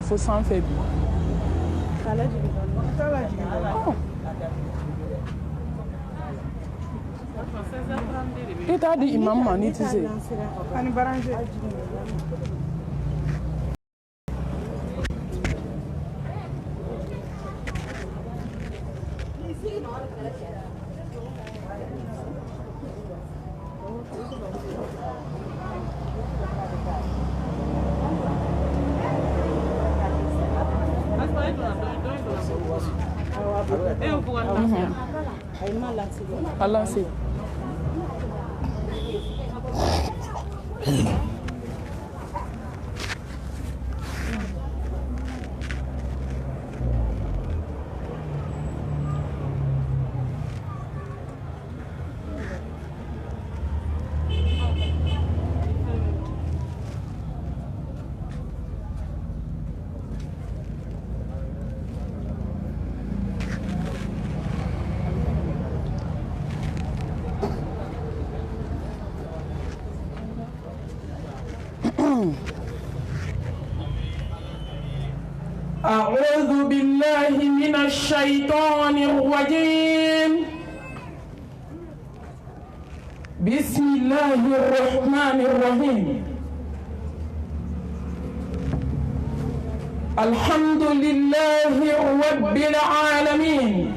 Faut s'en faire. Et t'as dit imam mani tu sais. Allah sait. أعوذ بالله من الشيطان الرجيم بسم الله الرحمن الرحيم الحمد لله رب العالمين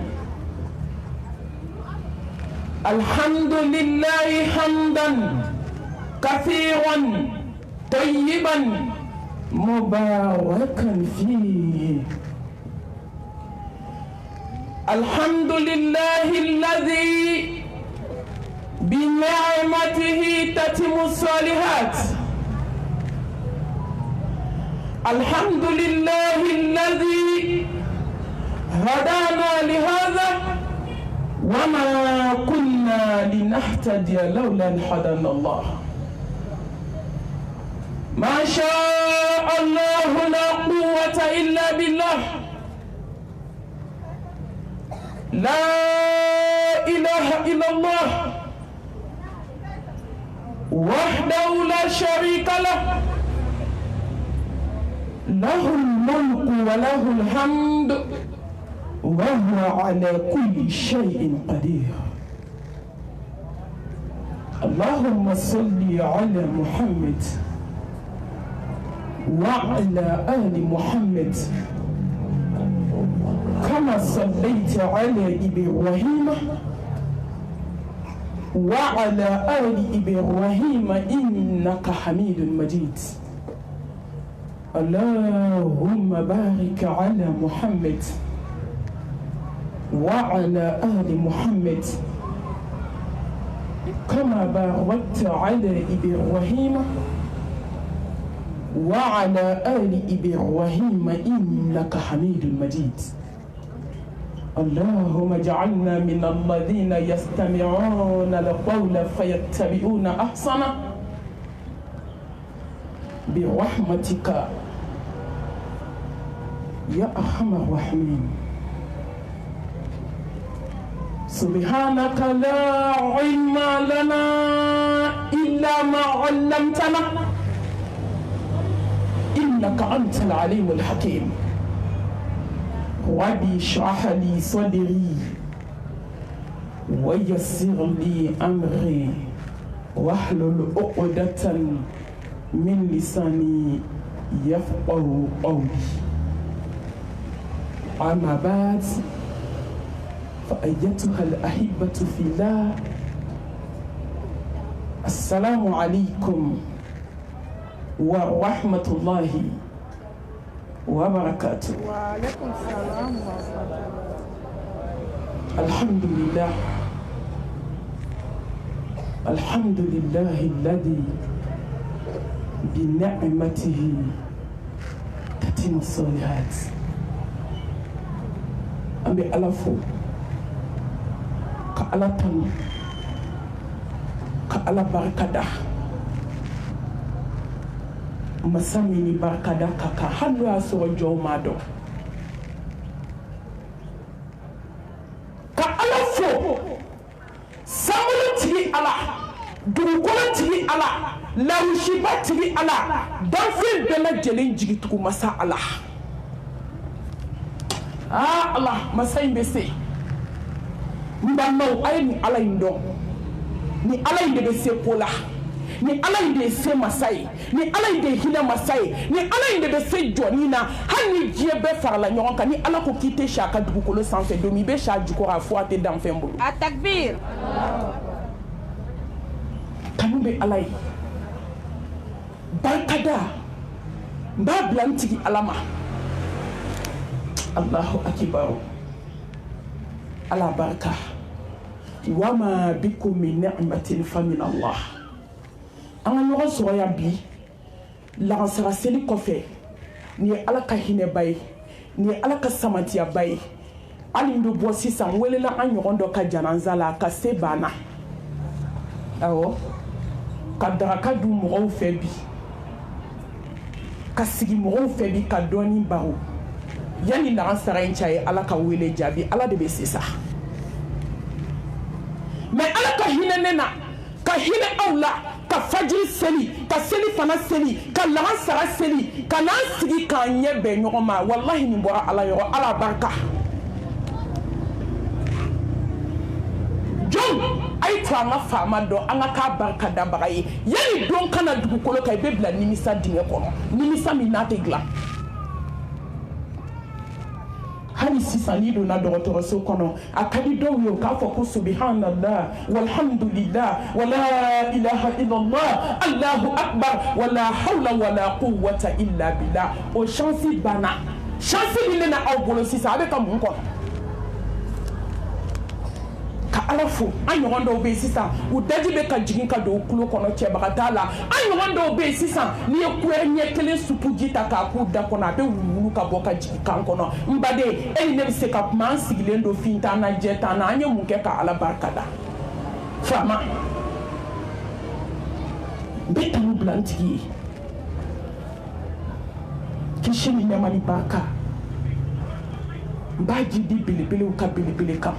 الحمد لله حمدا كثيرا طيبا مباركا فيه الحمد لله الذي بنعمته تتم الصالحات الحمد لله الذي هدانا لهذا وما كنا لنهتدي لولا أن هدانا الله ما شاء الله لا قوة إلا بالله لا إله إلا الله وحده لا شريك له له الملك وله الحمد وهو على كل شيء قدير اللهم صل على محمد وعلى آل محمد كما صليت على إبراهيم وعلى آل إبراهيم إنك حميد مجيد اللهم بارك على محمد وعلى آل محمد كما باركت على إبراهيم وعلى آل إبراهيم إنك حميد مجيد اللهم اجعلنا من الذين يستمعون القول فيتبعون أحسنه برحمتك يا أرحم الراحمين سبحانك لا علم لنا إلا ما علمتنا إنك أنت العليم الحكيم ربي اشرح لي صدري ويسر لي أمري واحلل عقدة من لساني يفقه قولي أما بعد فأيتها الأحبة في الله السلام عليكم ورحمة الله وبركاته. وعليكم السلام ورحمة الله. الحمد لله الحمد لله الذي بنعمته تتم الصالحات. أمي ألفو كألا تنو كألا بركة masamini barkada kaka hanu ya so jo mado ka alafo samulati ala durukolati ala lawshibati ala dafin bela jelin jigituku masa ala Allah masa in be se mbamau ay ni ala indon ni ala inde be se pola ni ala inde se masai ni ala inde hina masai ni ala inde be se jonina hani die be farla nyon kan ni ala ko kite shaka dugukolo sanfe domi be sha juko afo ate dan fembulu Atakbir kanu be ala barkada ba blantigi alama Allahu akbar ala barka wama bikum min ni'matin fa min Allah anga ñogo soya bi la sara seli kofe ni ala ka hine bay ni ala ka samatiya bay ali ndo bo sisan welela an ñogo ndo ka jananza la ka se bana awo ka daraka du mo fe bi ka sigi mo fe bi ka doni baro yani la sara inchaye ala ka wele jabi ala de be sisa mais ala ka hine nena ka hine awla ka fajiri seli ka seli fana seli ka laga sara seli ka na sigi ka ɲɛ bɛn ɲɔgɔn ma wallahi nin bɔra ala yɔrɔ ala barika jɔn a yi to an ka faama dɔn an ka k'a barika dabaga ye yanni don kana dugukolo kan i bɛ bila nimisa dingɛ kɔnɔ nimisa min n'a tɛ dilan hali sisan n'i donna dɔgɔtɔrɔso kɔnɔ a ka di dɔw ye u k'a fɔ ko subhanallah walhamdulillah wala ilaha illallah allahu akbar wala hawla wala quwwata illa billah o chance banna chance min bɛ na aw bolo sisan a bɛ ka mun kɔnɔ ka ala fo an ɲɔgɔn dɔw bɛ yen sisan u daji bɛ ka jigin ka don u tulo kɔnɔ cɛbaga t'a la an ɲɔgɔn dɔw bɛ yen sisan n'i ye kuya ɲɛ kelen supu ji ta k'a k'u da kɔnɔ a bɛ wulu ka bɔ ka jigin kan kɔnɔ n baden e ni ne bɛ se ka kuma an sigilen don fin t'an na jɛ t'an na an ye mun kɛ ka ala barika da faama n bɛ tanu bila n tigi ye kisi ni nɛɛma ni barika n b'a ji di belebelew ka belebele kan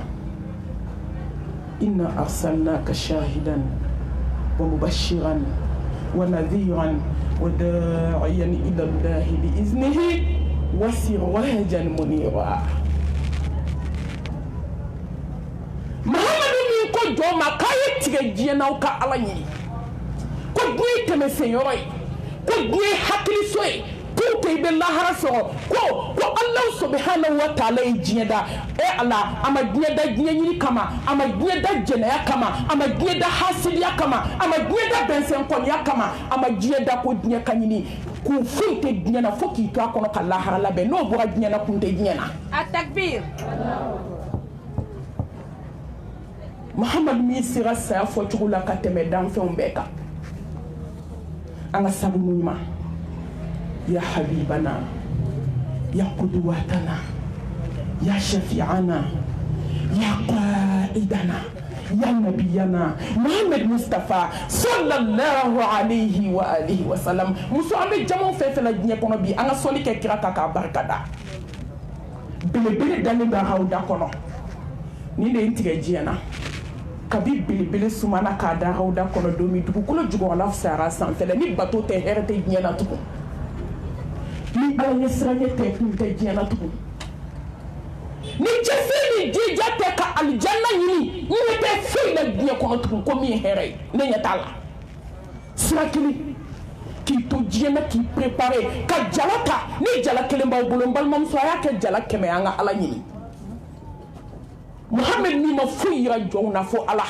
إنا أرسلناك شاهدا ومبشرا ونذيرا وداعيا إلى الله بإذنه وسراجا منيرا محمد من كل يوم كاي تيجينا وكا علاني كل جي تمسيوري كل جي حكلي سوي pour que be lahara so ko Allah subhanahu wa ta'ala jieda e ala ama jieda nyini kama ama jieda jenaya kama ama jieda hasidiya kama ama jieda bensen konya kama ama jieda ko dinya kanyini ku funte dinya na foki to akono ka lahara la be no bora dinya na kunte dinya na Atakbir Muhammad mi sira sa fo chugula ka teme dan fe umbeka anga sabu munyima يا حبيبنا يا قدوتنا يا شفيعنا يا قائدنا يا نبينا محمد مصطفى صلى الله عليه وآله وسلم muso ambe jamo fe fe la diɲɛ kɔnɔ bi an ka sɔli kɛ kira ka barikada belebele dalen bɛ hawuda kɔnɔ ni de n tigɛ diɲɛ na kabi belebele sumana k'a da hawuda kɔnɔ don min dugukolo jugɔrɔla fisayara sanfɛla ni bato tɛ hɛrɛ tɛ diɲɛ na tugun ni ala ye siranye tɛ kun tɛ diɲɛ na tugun ni cɛsi ni jija tɛ ka alijanna ɲini ne tɛ foyi la diɲɛ kɔnɔ tugun ko min ye hɛrɛ ye ne ɲɛ t'a la sira kelen k'i to diɲɛ na k'i préparer ka jala ta ni jala kelen b'aw bolo n balimamuso a y'a kɛ jala 100 an ka ala ɲini Muhammed min ma foyi yira jɔnw na fo ala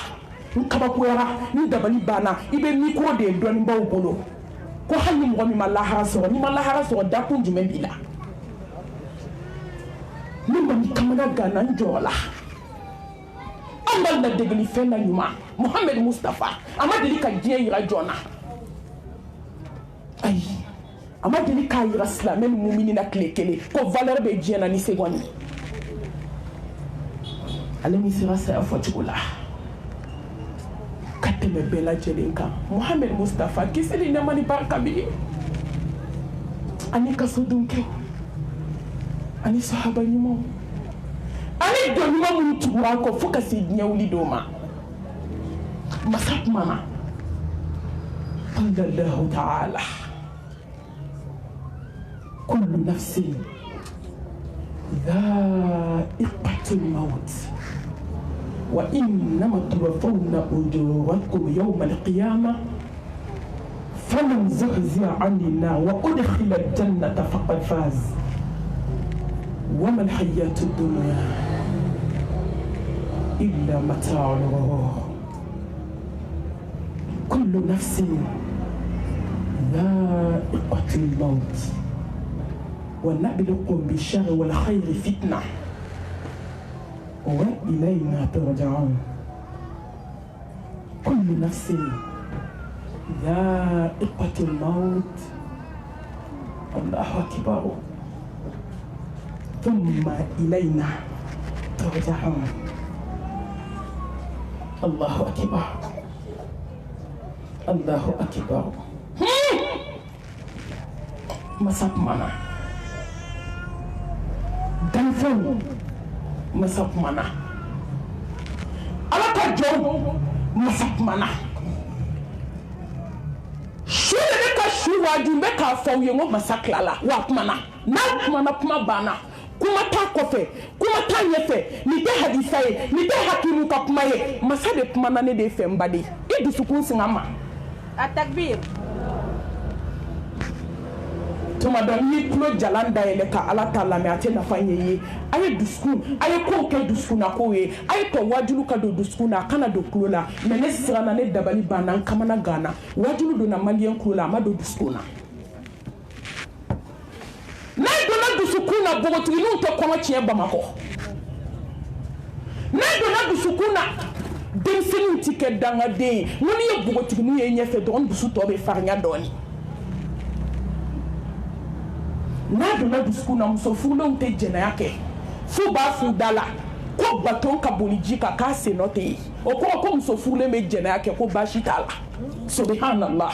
n kabakoyara ni dabali banna i bɛ micro de dɔnnibaaw bolo ko hali ni mɔgɔ min ma lahara sɔrɔ ni ma lahara sɔrɔ dakun jumɛn b'i la ni ma ni kamana ganna n jɔrɔ la an ka ladegeli fɛn na ɲuman Muhammed Mustafa a ma deli ka diɲɛ yira jɔn na ayi a ma deli k'a yira silamɛ ni mumini na tile kelen ko valeur bɛ diɲɛ na ni seconde ale ni sera saya fɔcogo la ka tɛmɛ bɛɛ lajɛlen kan Muhammed Mustafa kisi ni nɛɛma ni barika b'i ye ani kasodunkɛw ani sahaba ɲumanw ani dɔn ɲuman minnu tugura kɔ fo ka se diɲɛ wuli dɔw ma masa kumana qala ta'ala kullu nafsin ذائقة الموت وإنما توفون أجوركم يوم القيامة فمن زحزح عن النار وأدخل الجنة فقد فاز وما الحياة الدنيا إلا متاع الغرور كل نفس ذائقة الموت ونبلوكم بالشر والخير فتنة وإلينا ترجعون كل نفس ذائقة الموت الله أكبر ثم إلينا ترجعون الله أكبر الله أكبر مساب منا دنفن مساب منا على كجو مساب منا شو لك شو واجبك فويمو مساكلا واتمنا ناتمنا كما بانا kuma ta kofe kuma ta yefe ni te hadisa ye ni te hakimu ka kuma ye masa de kuma na ne de fembade e dusukun singama atakbir tuma don ni klo jalanda ele ka ala ta la me ate na fanye ye aye dusukun aye ko ke dusukun ko ye aye to wajulu ka do dusukun na kana do klo la me ne sira na ne dabali bana kamana gana wajulu do na malien klo la ma do dusukun na dusukuna bogotinu to kono tie bamako na do na dusukuna demsinu tike danga de woni ye bogotinu ye nyefe don dusu to be farnya doni na do na dusukuna musofulo nte jena yake fu ba fu dala ko baton ka bolijika ka se note o ko musofule me jena yake ko bashitala subhanallah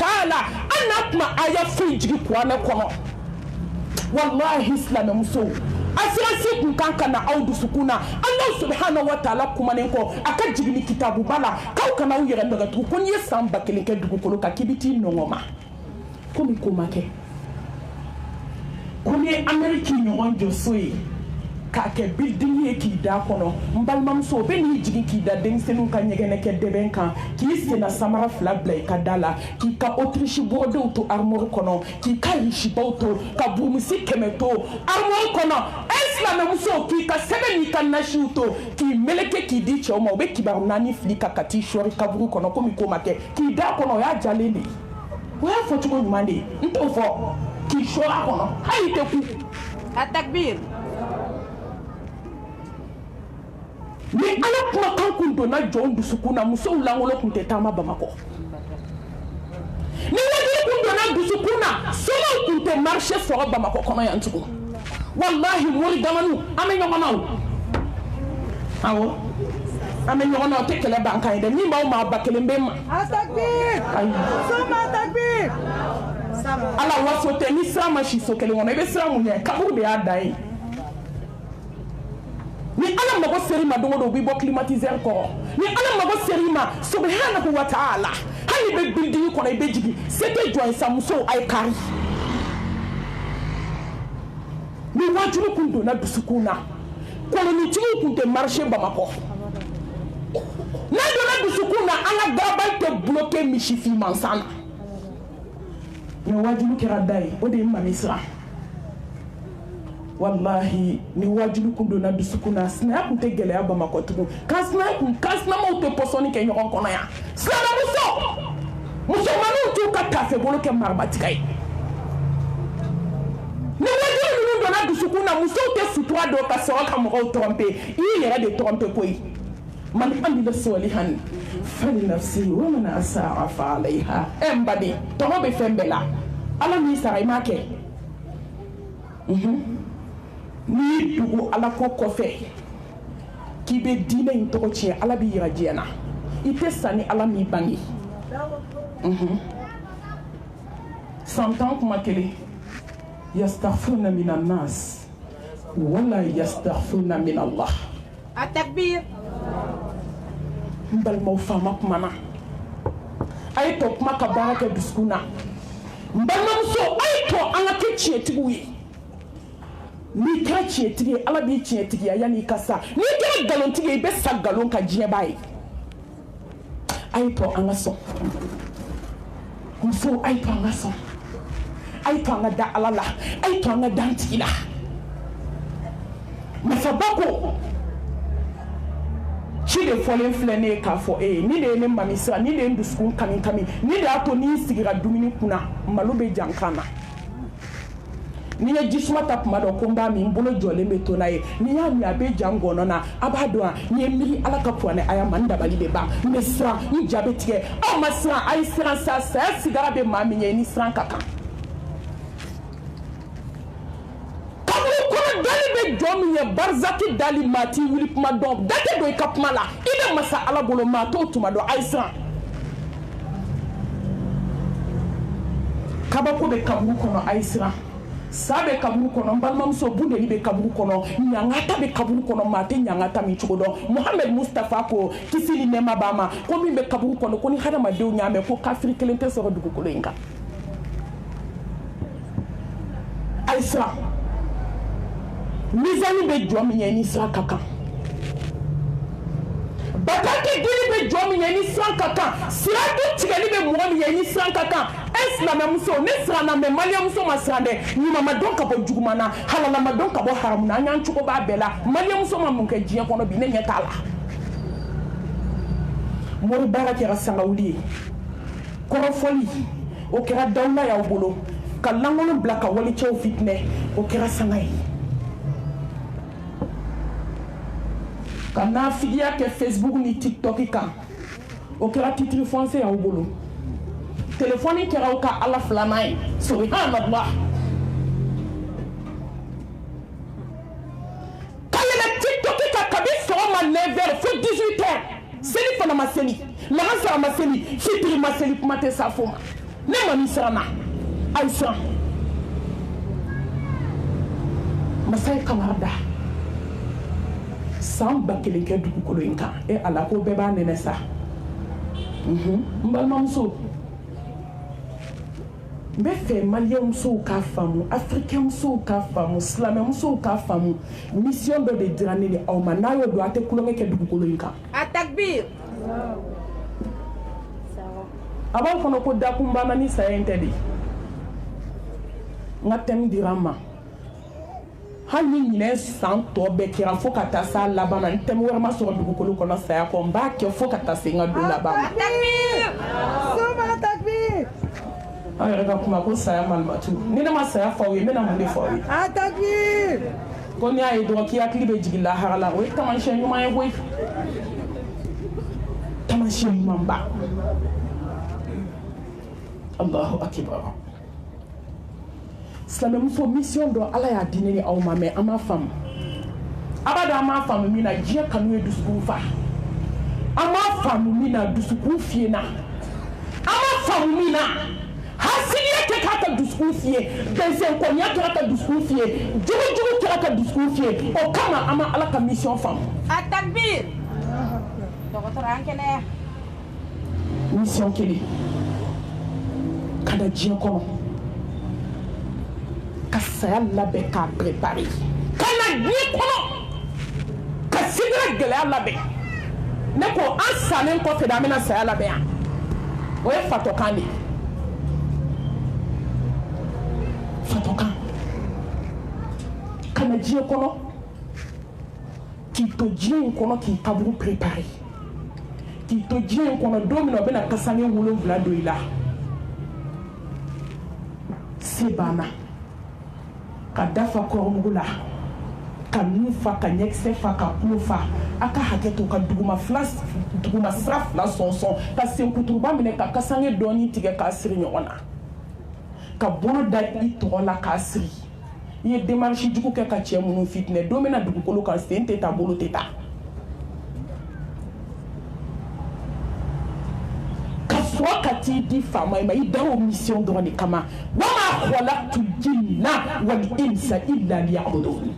ta'ala anatma aya fujigi kwana kono wallahi islam muso asirasi kun kanka na audu sukuna Allah subhanahu wa ta'ala kuma ne ko aka jigini kitabu bala kaw kana u yere daga tu kon yesam bakele ke dugu kolo ka kibiti nongoma komi ko make komi ameriki nyon josoi ka ke building ye ki da kono mbalmam so be ni jigi ki da denselun ka nyegene ke deben kan ki sena samara flablay ka dala ki ka autriche bodo to armor kono ki ka rishi boto ka bumusi kemeto armor kono islam muso ki ka sebeni kan nashuto ki meleke ki di choma be ki barnani flika kati shori kaburu kono komi ko make ki da kono ya jaleli wa fotu ko nyumande nto fo ki shora kono hayite ku atakbir ni ala kuma kan kun donna jɔn dusukuna musow langolo kun tɛ taama Bamako ni wajulu kun donna dusukuna somaw kun tɛ marché sɔrɔ Bamako kɔnɔ yan tugun wallahi mori damanu an bɛ ɲɔgɔn na o awɔ an bɛ ɲɔgɔn na o tɛ kɛlɛ ban kan ye dɛ min b'aw maa ba kelen bɛ ma atakbir soma atakbir ala waso tɛ ni sira ma si so kelen kɔnɔ i bɛ sira mun ɲɛ kaburu de y'a dan ye ni ala mago seri ma dogo do bi bo climatiseur ko ni ala mago seri ma subhanahu wa ta'ala hali be building ko na be jigi c'était joy samuso ay kari ni wajuru kun do na dusukuna ko ni timu kun te marché Bamako na do na dusukuna ala gabal te bloquer mishifi mansana ni wajuru kira dai o de mamisra wallahi ni wajulu kun donna dusukuna sina kun tɛ gɛlɛya Bamako tugun kasina maw tɛ pɔsɔni kɛ ɲɔgɔn kɔnɔ yan silamɛ musomaninw t'u ka tafe bolo kɛ marabatika ye ni wajulu ninnu donna dusukuna musow tɛ sutura dɔw ka sɔrɔ ka mɔgɔw tromper i y'i yɛrɛ de tromper koyi man amila salihan falinafsihi wa man asaa fa alayha n badi tɔgɔ bɛ fɛn bɛɛ la ala min sara i m'a kɛ ni dugu ala ko kɔfɛ k'i bɛ diinɛ in tɔgɔ tiɲɛ ala b'i yira diɲɛ na i tɛ sa ni ala m'i bange 100 ans kuma kelen yastaghfiruna minan nas wala yastaghfiruna min Allah atakbir n balimaw faama kuma na a ye tɔ kuma ka baara kɛ dusukun na Mbanamuso aito anga ke tietigu ye ni ka tietigi ala bi tietigi ya yani kasa ni ka galontigi be sa galon ka jiye bayi aito anga so muso aito anga so aito anga da alala aito anga dantila masabako ci de folen flene ka fo ni de ne mamisa ni de nduskun kami ni de ato ni sigira dumini kuna malube jankana ni ye jisuma ta kuma do ko mba mi mbolo jole meto na ye ni ya mi abe jangono na abado a ni emiri alaka puane aya manda bali be ba mesra ni jabe tike o masra ay sran sa sigara be mami ye ni sran kaka dali be jomi ye barzaki dali mati wili kuma do date do ikapuma la ide masa ala bolo ma to tuma do aisra kabako be kaburu kono aisra sabe kaburu kono balmamso bunde ni be kaburu kono nyangata be kaburu kono mate nyangata mi chugodo Mohamed Mustafa ko kisili nema bama ko mi be kaburu kono ko ni hadama dew nyame ko kafri kelente so dugu ko lenga aisra mizani be jomi ni sra kaka bataki dili be jomi ni sra kaka siratu tigeli be momi ni sra kaka esna muso ne sra na me malia muso masande ni mama donka bo jugumana halala ma donka bo haramuna nyanchu ko ba bela malia muso mamunke jiya kono bi ne nyetala mori baraki rasanga uli korofoli o kera dawla ya bolo kalangolo blaka wali chew fitne o kera sangai kana fidia ke Facebook ni TikTok kan o kera titre français ya bolo téléphone kera o ka ala flanai subhanallah kala TikTok ka kabiso ma 9h fo 18h seli fana maseli la sa maseli fitri maseli kuma te safoma ne mami sana aisha masai kamarda samba keleke duku kolo inka e ala ko beba nene sa mbal mamso be fe malien so ka famu africain so ka famu islamien so ka famu mission do de dirane ni o manayo do ate kulonge ke duku kolo inka atakbir avant kono ko dakumbana ni sayente di ngatem dirama hali nyine santo be kira fo kata sa labana ntem werma so dugukolo kono saya ko mba ke fo kata singa do labana takbir suma takbir ay rega kuma ko saya malmatu ni na ma saya fawi me na munde fawi takbir ko ni ay do ki akli be jigila harala we taman shen yuma e boy taman shen mamba Allahu akbar Islam muso mission do ala ya dineni awma me ama fam abada ama fam mi na je kanu edusku fa ama fam mi na dusku fie na ama fam mi na hasiye ke kata dusku fie bense ko nya kata dusku fie jugu kata dusku fie o kama ama ala ka mission fam atakbir doktor ankene mission kili kada je kono ka saya labe ka préparer kana ni kono ka sidra gele labe ne ko asanen ko fe da mena saya labe ya o e fatokani fatokan kana ji kono ki to ji kono ki tabu préparer ki to ji kono domino be na kasane wulo vlado ila sibana ka dafa koromugula ka nufa ka nyekse fa ka kufa aka haketo ka duguma sra fla sonson ka senkuturuba mine ka kasange doni tige ka siri nyona ka bolo da itola ka siri ye demarche jugu ke ka chemunu fitne domina dugukolo ka sente ta bolo teta wakati di fama ima idawo mission do ni kama wama khalaqtu jinna wal insa illa liya'budun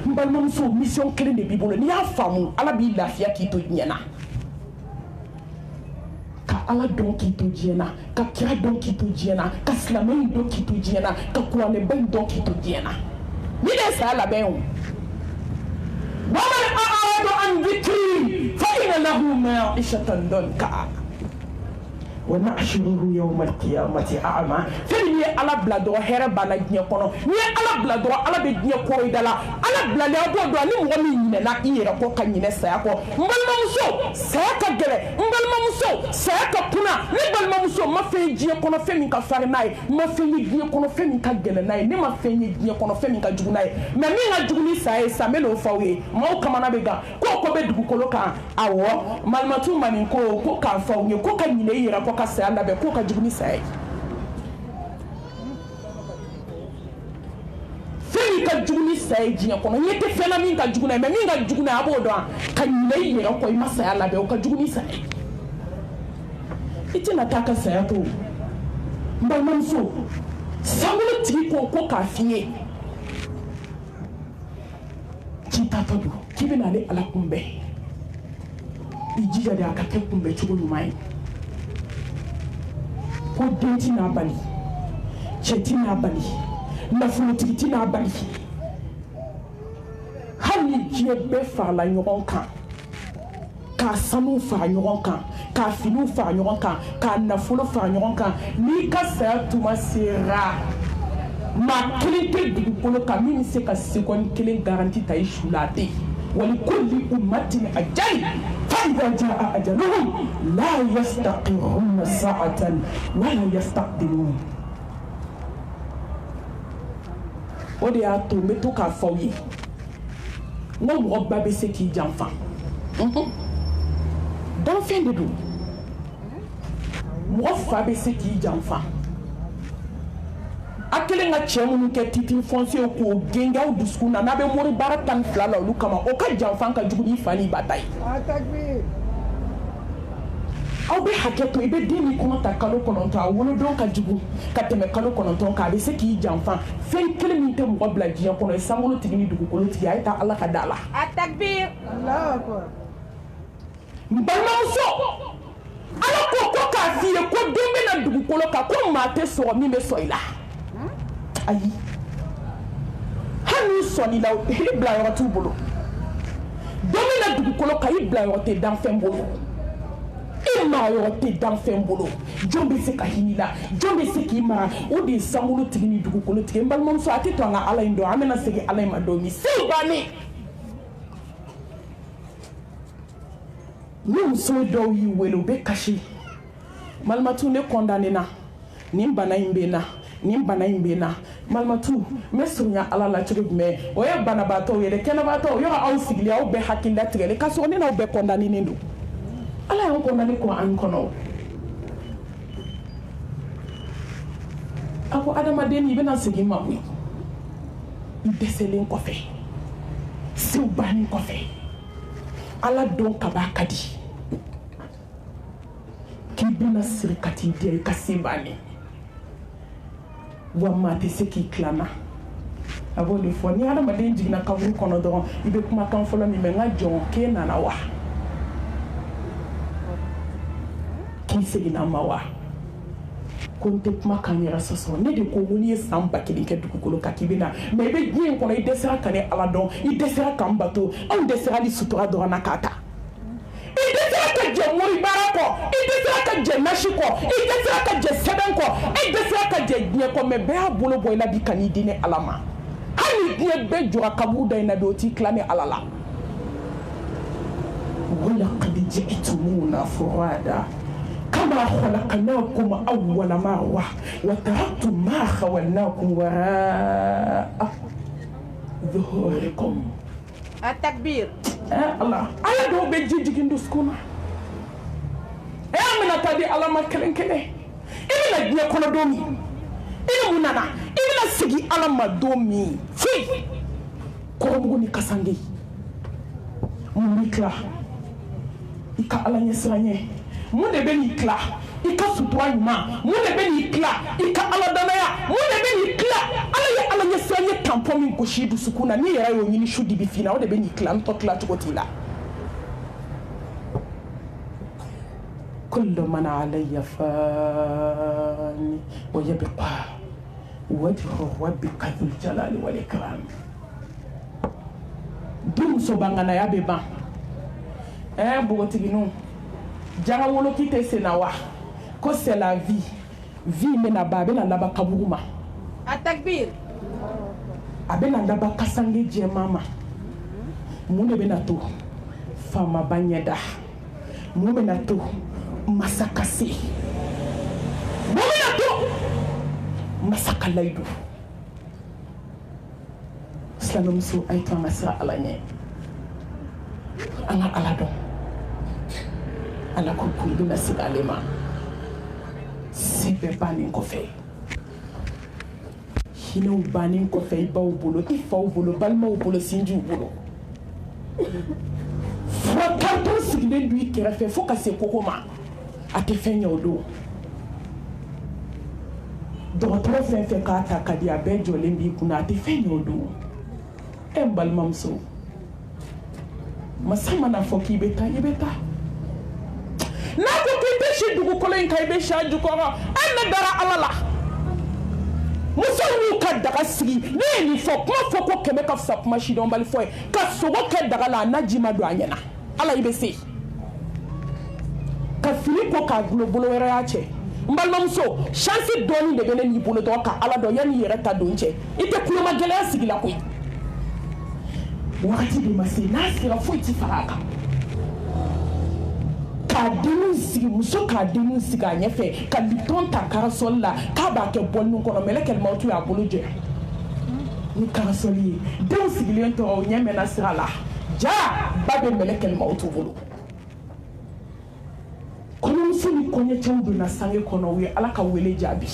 mbalmam so mission kele de bibolo ni afamu ala bi lafiya ki to nyana ka ala dɔn k'i to diɲɛ na ka kira dɔn k'i to diɲɛ na ka silamɛw dɔn k'i to diɲɛ na ka kuranɛbaw dɔn k'i to diɲɛ na ni de ye saya labɛn o waman a'rada an dhikri fa inna lahu ma'ishatan danka wa nahshuruhu yawma al-qiyamati a'ma fɛn ye ala bila dɔrɔn hɛrɛ b'a la diɲɛ kɔnɔ ni ye ala bila dɔrɔn ala bɛ diɲɛ kɔrɔ i da la ala bilalen a dɔn ni mɔgɔ min ɲinɛna i yɛrɛ kɔ ka ɲinɛ saya kɔ n balimamuso saya ka gɛlɛn n balimamuso saya ka kunna ne balimamuso ma fɛn ye diɲɛ kɔnɔ fɛn min ka farin n'a ye ma fɛn ye diɲɛ kɔnɔ fɛn min ka gɛlɛn n'a ye ne ma fɛn ye diɲɛ kɔnɔ fɛn min ka jugu n'a ye mais min ka jugu ni saya ye sa n bɛ n'o f'aw ye maaw kamana bɛ gan ko bɛ dugukolo kan awɔ malimatu manin ko k'a f'aw ye ko ka ɲinɛ i yɛrɛ kɔ ka saya labɛn ko ka jugu ni saya ye fɛn min ka jugu ni saya ye diɲɛ kɔnɔ ɲɛ tɛ fɛn na min ka jugu n'a ye mais min ka jugu n'a ye a b'o dɔn ka ɲinɛ i yɛrɛ kɔ i ma saya labɛn o ka jugu ni saya ye i tɛna taa ka saya to n balimamuso sankolo tigi ko k'a f'i ye k'i tatɔ don k'i bɛna ale ala kunbɛn i jija de a ka kɛ kunbɛn cogo ɲuman ye ko den ti n'a bali cɛ ti n'a bali nafolotigi ti n'a bali hali ni diɲɛ bɛɛ farala ɲɔgɔn kan k'a sanu fara ɲɔgɔn kan k'a finiw fara ɲɔgɔn kan k'a nafolo fara ɲɔgɔn kan n'i ka saya tuma sera maa kelen tɛ dugukolo kan min bɛ se ka seconde kelen garanti ta i su la a tɛ yen ولكل أمة أجل فإذا جاء أجلهم لا يستأخرون ساعة ولا يستقدمون o de y'a to n bɛ to k'a fɔ aw ye n ko mɔgɔ ba bɛ se k'i janfa danfɛn de don mɔgɔ fa bɛ se k'i janfa a kelen ka cɛ minnu kɛ titre foncier k'o genge aw dusukun na n'a bɛ mori baara 12 la olu kama o ka janfa ka jugu ni fa ni ba ta ye aw bɛ hakɛ to i bɛ den min kɔnɔ ta kalo 9 a wolodon ka jugu ka tɛmɛ kalo 9 kan a bɛ se k'i janfa fɛn kelen min tɛ mɔgɔ bila diɲɛ kɔnɔ ye sankolo tigi ni dugukolo tigi a ye taa ala ka da la n balimamuso ala ko k'a f'i ye ko den bɛna dugukolo kan ko maa tɛ sɔrɔ min bɛ sɔn i la ayi hali n'i sɔnna i la i bila yɔrɔ t'u bolo den bɛna dugukolo kan i bila yɔrɔ tɛ danfɛn bolo i maa yɔrɔ tɛ danfɛn bolo jɔn bɛ se ka hinɛ i la jɔn bɛ se k'i mara o de ye sankolo tigi ni dugukolo tigi n balimamuso a tɛ to an ka ala in dɔn an bɛna segin ala in ma don min se bannen ni muso dɔw y'i wele u bɛ kasi malimatu ne condamné na nin bana in bɛ n na nin bana in bɛ n na malimatu n bɛ surunya ala la cogo jumɛn o ye banabaatɔw ye dɛ kɛnɛbaatɔw yɔrɔ aw sigilen aw bɛɛ hakilila tigɛlen k'a sɔrɔ ne n'aw bɛɛ condamné don ala y'an condamné Kuran kɔnɔ a ko adamaden i bɛna segin ma koyi i dɛsɛlen kɔfɛ sew bannen kɔfɛ ala dɔn ka b'a ka di k'i bɛna siri ka t'i den i ka se bannen wa maa tɛ se k'i tila n na a b'o de fɔ ni adamaden jiginna kaburu kɔnɔ dɔrɔn i bɛ kumakan fɔlɔ min mɛn n ka jɔn k'e nana wa k'i seginna ma wa ko n tɛ kuma kan yɛrɛ sɔsɔ ne de ko n'i ye san 1000 kɛ dugukolo kan k'i bɛ na mais i bɛ diɲɛ in kɔnɔ i dɛsɛra ka ne ala dɔn i dɛsɛra k'an bato anw dɛsɛra hali sutura dɔrɔn na k'a ta i dɛsɛra ka jɛ mori baara kɔ i dɛsɛra ka jɛ nasi kɔ i dɛsɛra ka jɛ sɛbɛn kɔ i dɛsɛra ka jɛ diɲɛ kɔ mais bɛɛ y'a bolo bɔ i la bi ka n'i di ne ala ma hali diɲɛ bɛɛ jɔra kaburu da in na bi o t'i tila ni ala la ولقد جئتمونا فرادا كما خلقناكم أول مرة وتركتم ما خولناكم وراء ظهوركم التكبير الله على دو بيجي جيجين دوسكونا أمنا تادي على ما كلن كله إلى الدنيا كنا دومي إلى منانا إلى سجي على ما دومي في كرموني كسانجي مميكلا إكا على يسرانيه mun de bɛ n'i tila i ka sutura ɲuman mun de bɛ n'i tila i ka aladanaya mun de bɛ n'i tila ala ye ala ɲɛsiranɲɛ tampon min gosi i dusukun na n'i yɛrɛ y'o ɲini su dibi fina o de bɛ n'i tila n tɔ tila cogo t'i la كل من علي فان ويبقى وجه ربك ذو الجلال والإكرام دم سبحانه يا بيبا بوتينو جانا ولو كيتي سناوا que c'est la vie mena ba bena laba kaburuma التكبير abena ndaba kasange je mama mune bena to fama banyeda mune bena to masakasi mune bena to masakalaidu slanum so aito masra alanye anga alado ala ko kundu na sigalema sebe banin kofe hino banin kofe bawo bolo ifawo bolo balmawo bolo sinju bolo fo kanto sigile lui kerefe fo kase kokoma ate fenya odo dɔgɔtɔrɔ fɛn fɛn k'a ta ka di a bɛɛ jɔlen b'i kunna a tɛ fɛn ɲɛ o don e n balimamuso masa mana fɔ k'i bɛ taa i bɛ taa n'a ko k'i tɛ si dugukolo in kan i bɛ si a jukɔrɔ e ne dara ala la muso y'u ka daga sigi ne ye nin fɔ kuma fɔ ko kɛmɛ ka fisa kuma sidɔnbali fɔ ye ka sogo kɛ daga la a n'a ji ma don a ɲɛna ala i bɛ se ka fini ko k'a gulo bolo wɛrɛ y'a cɛ n balimamuso chance dɔɔni de bɛ ne n'i bolo dɔrɔn ka ala dɔn yanni i yɛrɛ ta don cɛ i tɛ kuloma gɛlɛya sigi la koyi wagati de ma se n'a sera foyi ti fara a kan k'a denninw sigi muso k'a denninw sigi a ɲɛfɛ ka litɔn ta karasɔli la k'a b'a kɛ bɔlinin kɔnɔ mɛlɛkɛlimaw y'a bolo jɛ ni karasɔli ye denw sigilen tora o ɲɛ mɛnna sira la ja ba bɛ mɛlɛkɛlimaw t'u bolo kɔɲɔmuso ni kɔɲɔcɛw donna sange kɔnɔ u ye ala ka wele jaabi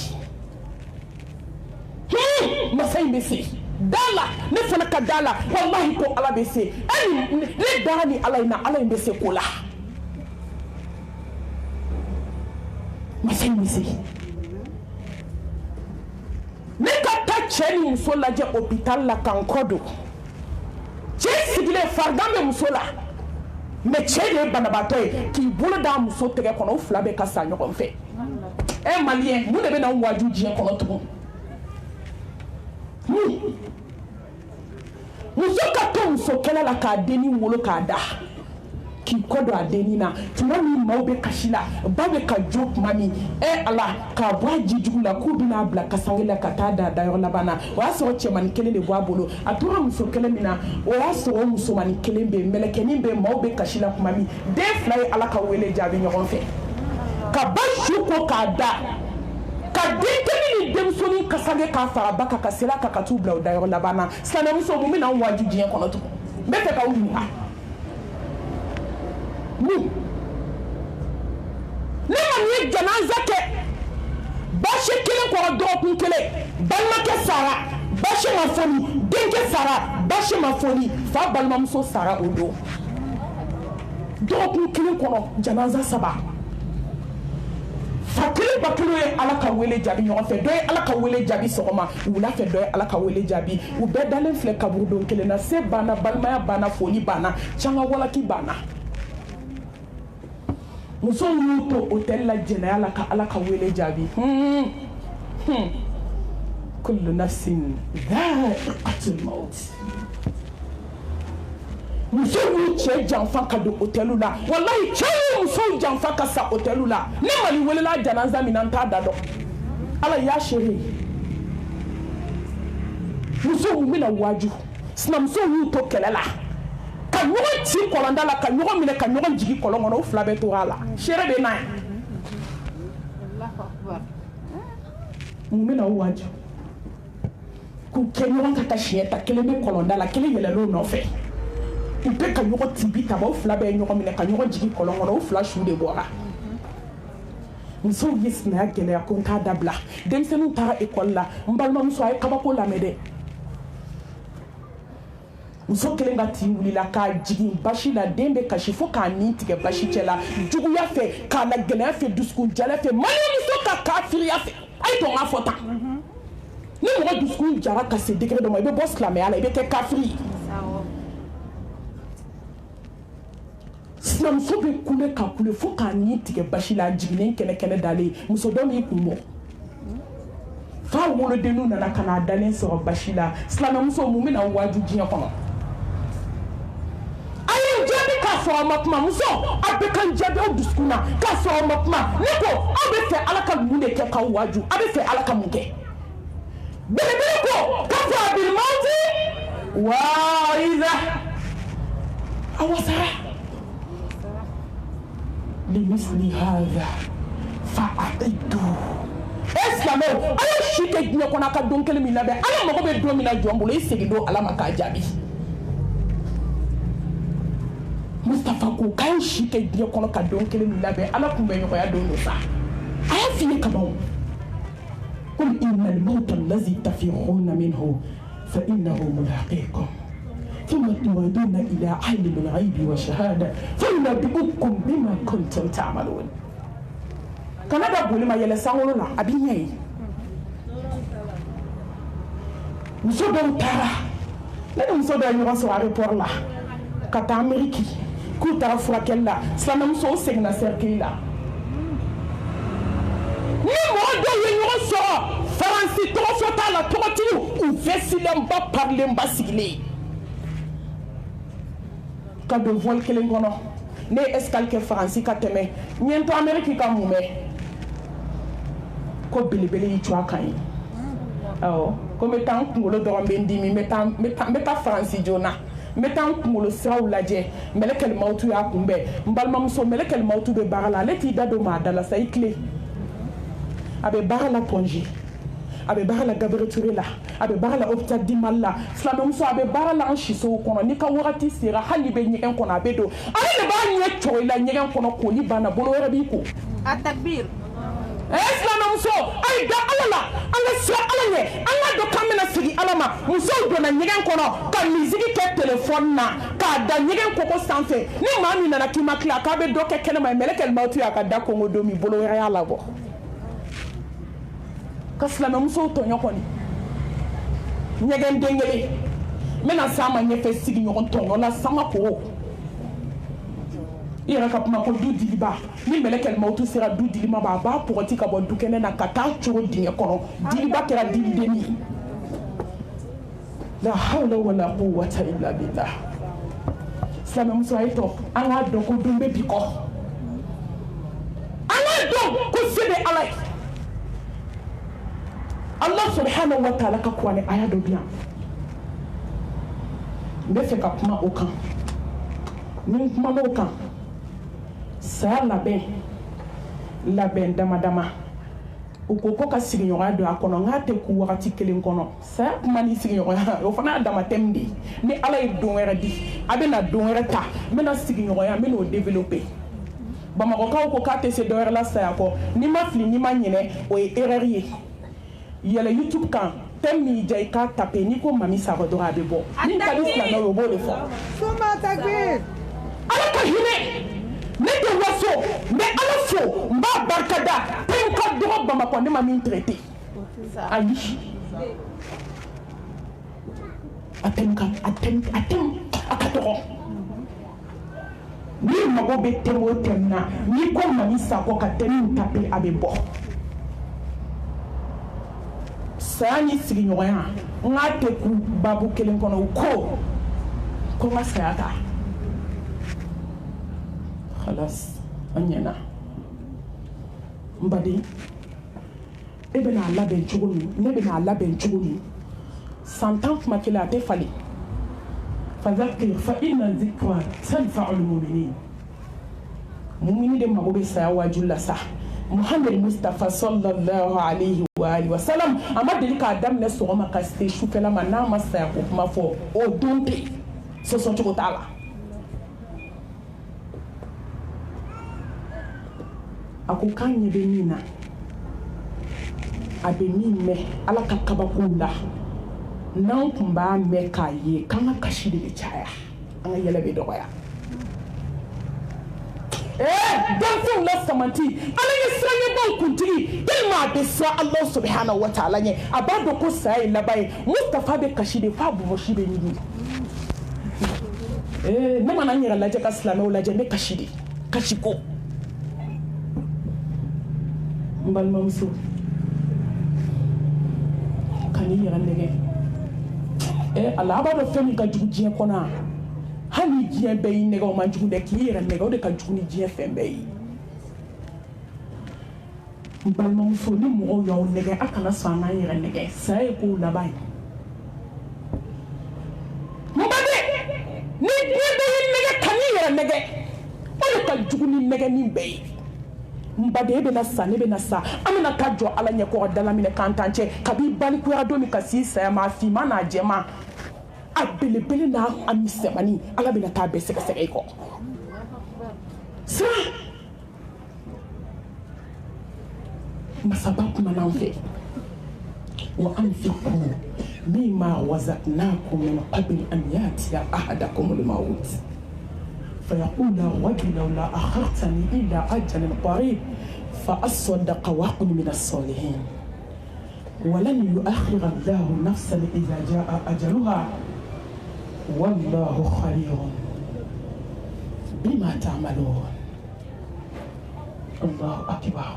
masa in bɛ se da la ne fana ka da la walahi ko ala bɛ se ne dara ni ala in na ala in bɛ se ko la masa in bɛ se ne ka taa cɛ ni muso lajɛ hôpital la k'an kɔ don cɛ sigilen farigan bɛ muso la mais cɛ de ye banabaatɔ ye k'i bolo d'a muso tɛgɛ kɔnɔ u fila bɛ ka sa ɲɔgɔn fɛ e maliyɛn mun de bɛ na waju diɲɛ kɔnɔ tugun muso ka to muso kɛlɛ la k'a denni wolo k'a da k'i kɔ don a denni na tuma min maaw bɛ kasi la ba bɛ ka jo tuma min ala k'a bɔ a jijugu la k'u bɛna bila kasange la ka taa da dayɔrɔ laban na o y'a sɔrɔ cɛmanin kelen de bɔ a bolo a tora muso kelen min na o y'a sɔrɔ musomanin kelen bɛ yen mɛlɛkɛnin bɛ yen maaw bɛ kasi la tuma min den fila ye ala ka wele jaabi ɲɔgɔn fɛ ka ba su ko k'a da ka denkɛnin ni denmusonin kasange k'a fara ba kan ka sera ka t'u bila o dayɔrɔ laban na sinamuso mun bɛna an waju diɲɛ kɔnɔ tugun n bɛ fɛ k'aw ɲininka mun ne ma nin ye janaza kɛ basi kelen kɔrɔ dɔgɔkun kelen balimakɛ sara basi ma foni denkɛ sara basi ma foni fa balimamuso sara o don dɔgɔkun kelen kɔnɔ janaza saba fa kelen ba kelen ye ala ka wele jaabi ɲɔgɔn fɛ dɔ ye ala ka wele jaabi sɔgɔma wula fɛ dɔ ye ala ka wele jaabi u bɛɛ dalen filɛ kaburudon kelen na se banna balimaya banna foli banna canga walaki banna muso y'u to hôtel la jɛnɛya la ka ala ka wele jaabi kullu nafsin dha'iqatul maut muso y'u cɛ janfa ka don hôtel la wallahi cɛ y'u musow janfa ka sa hôtel la ne mali welela janaza min na n t'a da dɔn ala y'a seere musow bɛna waju sinamuso y'u to kɛlɛ la ka ɲɔgɔn ci kɔlɔnda la ka ɲɔgɔn minɛ ka ɲɔgɔn jigi kɔlɔn kɔnɔ o fila bɛɛ tora a la seere bɛ n'a ye mun bɛna o waju k'u kɛ ɲɔgɔn ka taa siɲɛ ta kelen bɛ kɔlɔnda la kelen yɛlɛl'o nɔfɛ u bɛ ka ɲɔgɔn tibi ta o fila bɛɛ ɲɔgɔn minɛ ka ɲɔgɔn jigi kɔlɔn kɔnɔ o fila su de bɔra musow ye sinaya gɛlɛya ko n t'a dabila denmisɛnninw taara ekɔli la n balimamuso a ye kabako lamɛn dɛ muso kelen ka tin wulila k'a jigin basi la den bɛ kasi fo k'a nin tigɛ basi cɛ la juguya fɛ k'a la gɛlɛya fɛ dusukun jalɛ fɛ maliyɛnmuso ka kafiriya fɛ a ye to n k'a fɔ tan ni mɔgɔ dusukun jara ka se degré dɔ ma i bɛ bɔ silamɛya la i bɛ kɛ kafiri sinamuso bɛ kule ka kule fo k'a ni tigɛ basi la jiginnen kɛnɛ dalen muso dɔ m'i kun bɔ fa wolodenninw nana ka n'a dalen sɔrɔ basi la silamɛmuso mun bɛna waaju diɲɛ kɔnɔ a ye n jaabi k'a sɔrɔ a ma kuma muso a bɛ ka n jaabi aw dusukun na k'a sɔrɔ a ma kuma ne ko aw bɛ fɛ ala ka mun de kɛ k'aw waaju a bɛ fɛ ala ka mun kɛ belebele ko k'a fɔ a bɛ mawuti waa iza aw wasara limisli hada fa'aqidu Islamɛ ala si tɛ diɲɛ kɔnɔ a ka don kelen min labɛn ala mago bɛ don min na jɔn bolo i segin don ala ma k'a jaabi Mustafa ko k'a ye si tɛ diɲɛ kɔnɔ ka don kelen min labɛn ala kun bɛ ɲɔgɔnya don dɔ sa a y'a f'i ye kaban قل إن الموت الذي تفرون منه فإنه ملاقيكم ثم تردون إلى عالم الغيب والشهادة فينبئكم بما كنتم تعملون kana da boli ma yɛlɛ sankolo la a b'i ɲɛ ye muso dɔw taara ne ni muso dɔw ye ɲɔgɔn sɔrɔ aéroport la ka taa Amérique k'u taara furakɛli la silamɛmusow seginna cercueil la ni mɔgɔ dɔw ye ɲɔgɔn sɔrɔ Faransi tɔgɔ fɔ t'a la tɔgɔtigiw u vɛsilenba parilenba sigilen ka don vol kelen kɔnɔ ne ye escale kɛ Faransi ka tɛmɛ n ye n to Amérique ka mun mɛn ko belebele y'i cun a kan ye awɔ ko n bɛ taa n kunkolo dɔrɔn bɛ n dimi n bɛ taa Faransi joona n bɛ taa n kunkolo siraw lajɛ mɛlɛkɛl mawutu y'a kunbɛn n balimamuso mɛlɛkɛl mawutu bɛ baara la ale t'i da don maa da la sa i tile a bɛ baara la Pongi a bɛ baara la Gabriel Touré la a bɛ baara la hôpital du Mali la silamɛmuso a bɛ baara la an sisow kɔnɔ n'i ka wagati sera hali n'i bɛ ɲɛgɛn kɔnɔ a bɛ don ale de b'a ɲɛ cɔgɔ i la ɲɛgɛn kɔnɔ koli banna bolo wɛrɛ b'i ko a takbir silamɛmuso a ye da ala la an ka sira ala ɲɛ an ka dɔn k'an bɛna segin ala ma musow donna ɲɛgɛn kɔnɔ ka misiki kɛ telefɔni na k'a da ɲɛgɛn koko sanfɛ ni maa min nana k'i ma tila k'a bɛ dɔ kɛ kɛnɛma ye mɛlɛkɛl mawutu y'a ka da kɔngɔ don min bolo wɛrɛ y'a labɔ ka silamɛmusow tɔɲɔ kɔni ɲɛgɛn den kelen n bɛna s'a ma ɲɛfɛ sigiɲɔgɔn tɔɲɔ la sama koro i yɛrɛ ka kuma ko du diliba ni mɛlɛkɛl mawutu sera du dilima ma a b'a pɔgɔti ka bɔ du kɛnɛ na ka taa cogo dingɛ kɔnɔ diliba kɛra dilidenni ye la hawla wala quwwata illa billah silamɛmuso a ye tɔ an k'a dɔn ko don bɛ bi kɔ an k'a dɔn ko se bɛ ala ye Allah subhanahu wa ta'ala ka kuranɛ aya dɔ bi yan n bɛ fɛ ka kuma o kan ni n kumana o kan saya labɛn dama dama u ko ko ka sigiɲɔgɔnya don a kɔnɔ n k'a tɛ ku wagati kelen kɔnɔ saya kuma ni sigiɲɔgɔnya o fana y'a dama thème de ye ni ala ye don wɛrɛ di a bɛna don wɛrɛ ta n bɛna sigiɲɔgɔnya n bɛna o développer bamakɔkaw ko k'a tɛ se dɔ wɛrɛ la saya kɔ n'i ma fili n'i ma ɲinɛ o ye erreur ye yɛlɛ YouTube kan thème min ja i k'a taper n'i ko Mami Sakɔ dɔrɔn a bɛ bɔ min ka di silamɛw ye o b'o de fɔ suma takbir ala ka hinɛ ne tɛ waso n bɛ ala fo n b'a barikada thème ka dɔgɔ Bamakɔ ne ma min traité ayi a ka dɔgɔ n'i mago bɛ thème o thème na n'i ko Mami Sakɔ ka thème taper a bɛ bɔ saya ni sigiɲɔgɔnya n k'a tɛ ku babu kelen kɔnɔ u ko n ka saya ta halas an ɲɛna n baden e bɛna a labɛn cogo min ne bɛna a labɛn cogo min san 10 kuma kelen a tɛ falen fadhakir fa inna dhikra tanfa'ul mu'minin mumini de mago bɛ saya waaju la sa Muhammad Mustafa sallallahu alayhi wa sallam a ma deli k'a daminɛ sɔgɔma ka se sufɛla ma n'a ma saya ko kuma fɔ o don tɛ sɔsɔcogo t'a la a ko k'an ɲɛ bɛ min na a bɛ min mɛn ala ka kabakow la n'an tun b'a mɛn k'a ye k'an ka kasi de bɛ caya an ka yɛlɛ bɛ dɔgɔya danfɛnw la samanti ala ye siranɲɛbaw kuntigi tellement a bɛ siran Allah subhanahu wa ta'ala ɲɛ a b'a dɔn ko saya ye laban ye Mustafa bɛ kasi de f'a bɔbɔsi bɛ ɲigin ne mana n yɛrɛ lajɛ ka silamɛw lajɛ n bɛ kasi de kasi ko n balimamuso kan'i yɛrɛ nɛgɛ ala a b'a dɔn fɛn min ka jugu diɲɛ kɔnɔ hali diɲɛ bɛɛ y'i nɛgɛ o man jugu dɛ k'i yɛrɛ nɛgɛ o de ka jugu ni diɲɛ fɛn bɛɛ ye n balimamuso ni mɔgɔw y'aw nɛgɛ a kana sɔn an k'an yɛrɛ nɛgɛ saya ye kow laban ye ni diɲɛ bɛɛ y'i nɛgɛ kan'i yɛrɛ nɛgɛ o de ka jugu ni nɛgɛni bɛɛ ye n baden e bɛna sa ne bɛna sa an bɛna taa jɔ ala ɲɛkɔrɔ dala minɛ k'an tan cɛ kabi balikuya don min ka s'i saya ma a finman n'a jɛman a belebele n'a a misɛmani ala bɛna taa bɛɛ sɛgɛsɛgɛ i kɔ siran masaba kumana an fɛ wa anfiqu mimma razaqnakum min qabli an yatiya ahadakum al-maut فيقول الرجل لولا أخرتني إلى أجل قريب فأصدق وأكن من الصالحين ولن يؤخر الله نفسا إذا جاء أجلها والله خبير بما تعملون الله أكبر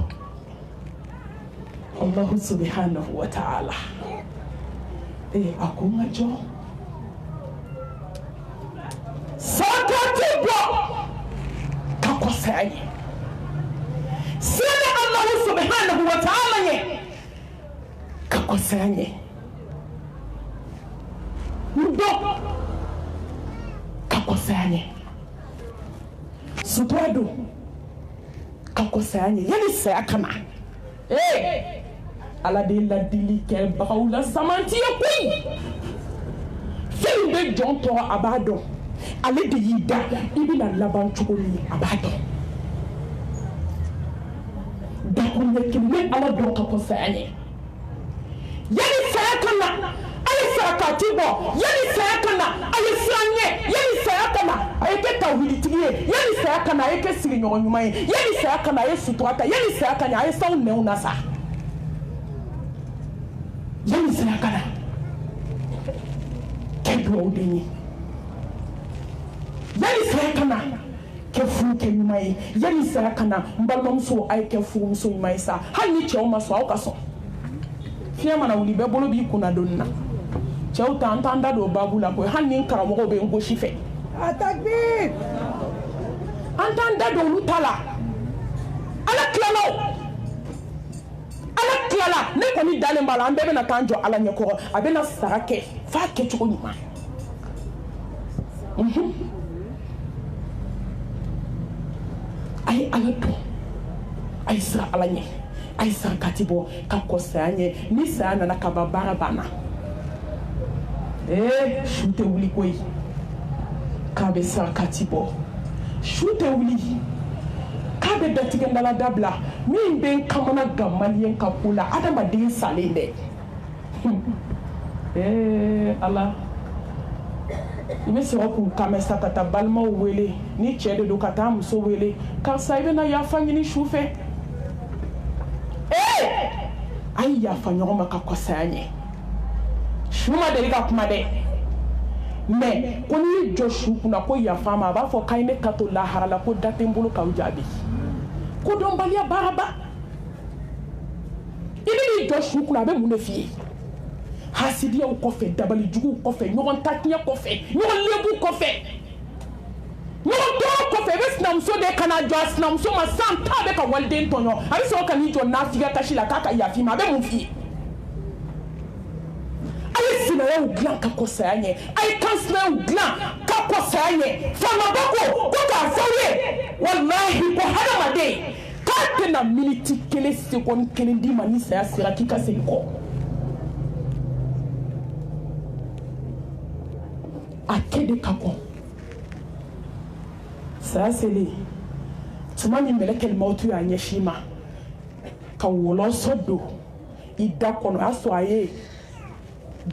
الله سبحانه وتعالى أكون جو sakatibo kakosanye sene Allah subhanahu wa ta'ala nye kakosanye ndo kakosanye sutwado kakosanye yani sayakana ala de la dilike baula samanti yakui fimbe jonto abado ale de y'i da i bɛna laban cogo min a b'a dɔn dakuruɲɛ kelen bɛ ala dɔn ka kɔ saya ɲɛ yanni saya ka na a ye sarakati bɔ yanni saya ka na a ye siran ɲɛ yanni saya ka na a ye kɛ tawhiditigi ye yanni saya ka na a ye kɛ sigiɲɔgɔn ɲuman ye yanni saya ka na a ye sutura ta yanni saya ka na a ye saw nɛnw na sa yanni saya ka na kɛ duwawu den ye yani saya kana kɛ furu kɛ ɲuman ye yani saya kana n balimamuso a ye kɛ furumuso ɲuman ye sa hali ni cɛw ma sɔn aw ka sɔn fiɲɛ mana wuli bɛɛ bolo b'i kunna donni na cɛw ta an t'an da don baabu la koyi hali ni n karamɔgɔw bɛ n gosi fɛ Atakbir! an t'an da don olu ta la ala tilala ne kɔni dalen b'a la an bɛɛ bɛna taa jɔ ala ɲɛkɔrɔ a bɛna sara kɛ f'a kɛcogo ɲuman a ye ala dɔn a ye siran ala ɲɛ a ye sarakati bɔ ka kɔ saya ɲɛ ni saya nana ka ban baara banna su tɛ wuli koyi k'a bɛ sarakati bɔ su tɛ wuli k'a bɛ datigɛndala dabila min bɛ n kamana gan maliyɛn ka ko la adamaden salen dɛ ala i bɛ sɔrɔ k'u kamɛ sa ka taa balimaw wele ni cɛ de don ka taa muso wele karisa i bɛna yafa ɲini su fɛ a ye yafa ɲɔgɔn ma ka kɔsaya ɲɛ su ma deli ka kuma dɛ mɛ ko n'i y'i jɔ su kunna ko yafa ma a b'a fɔ k'a ye ne ka to lahara la ko da tɛ n bolo k'aw jaabi ko dɔnbaliya baaraba i bɛ n'i jɔ su kunna a bɛ mun de f'i ye hasidiyaw kɔfɛ dabalijuguw kɔfɛ ɲɔgɔn tatiɲɛ kɔfɛ ɲɔgɔn lebu kɔfɛ ɲɔgɔn tɔɔrɔ kɔfɛ i bɛ sinamuso de kana jɔ a sinamuso ma san t'a bɛ ka waliden tɔɲɔ a bɛ sɔrɔ ka n'i jɔ nafigiya kasi la k'a ka yafi ma a bɛ mun f'i ye a ye sinaya dilan ka kɔ saya ɲɛ a ye kansinaya dilan ka kɔ saya ɲɛ faamaba ko k'a fɔ aw ye walahi ko hadamaden k'a tɛna miniti kelen sekondi kelen d'i ma ni saya sera k'i ka segin kɔ a kɛ de ka kɔn saya selen tuma min mɛlɛkɛl mawutu y'a ɲɛsin ma ka wɔlɔsɔ don i da kɔnɔ o y'a sɔrɔ a ye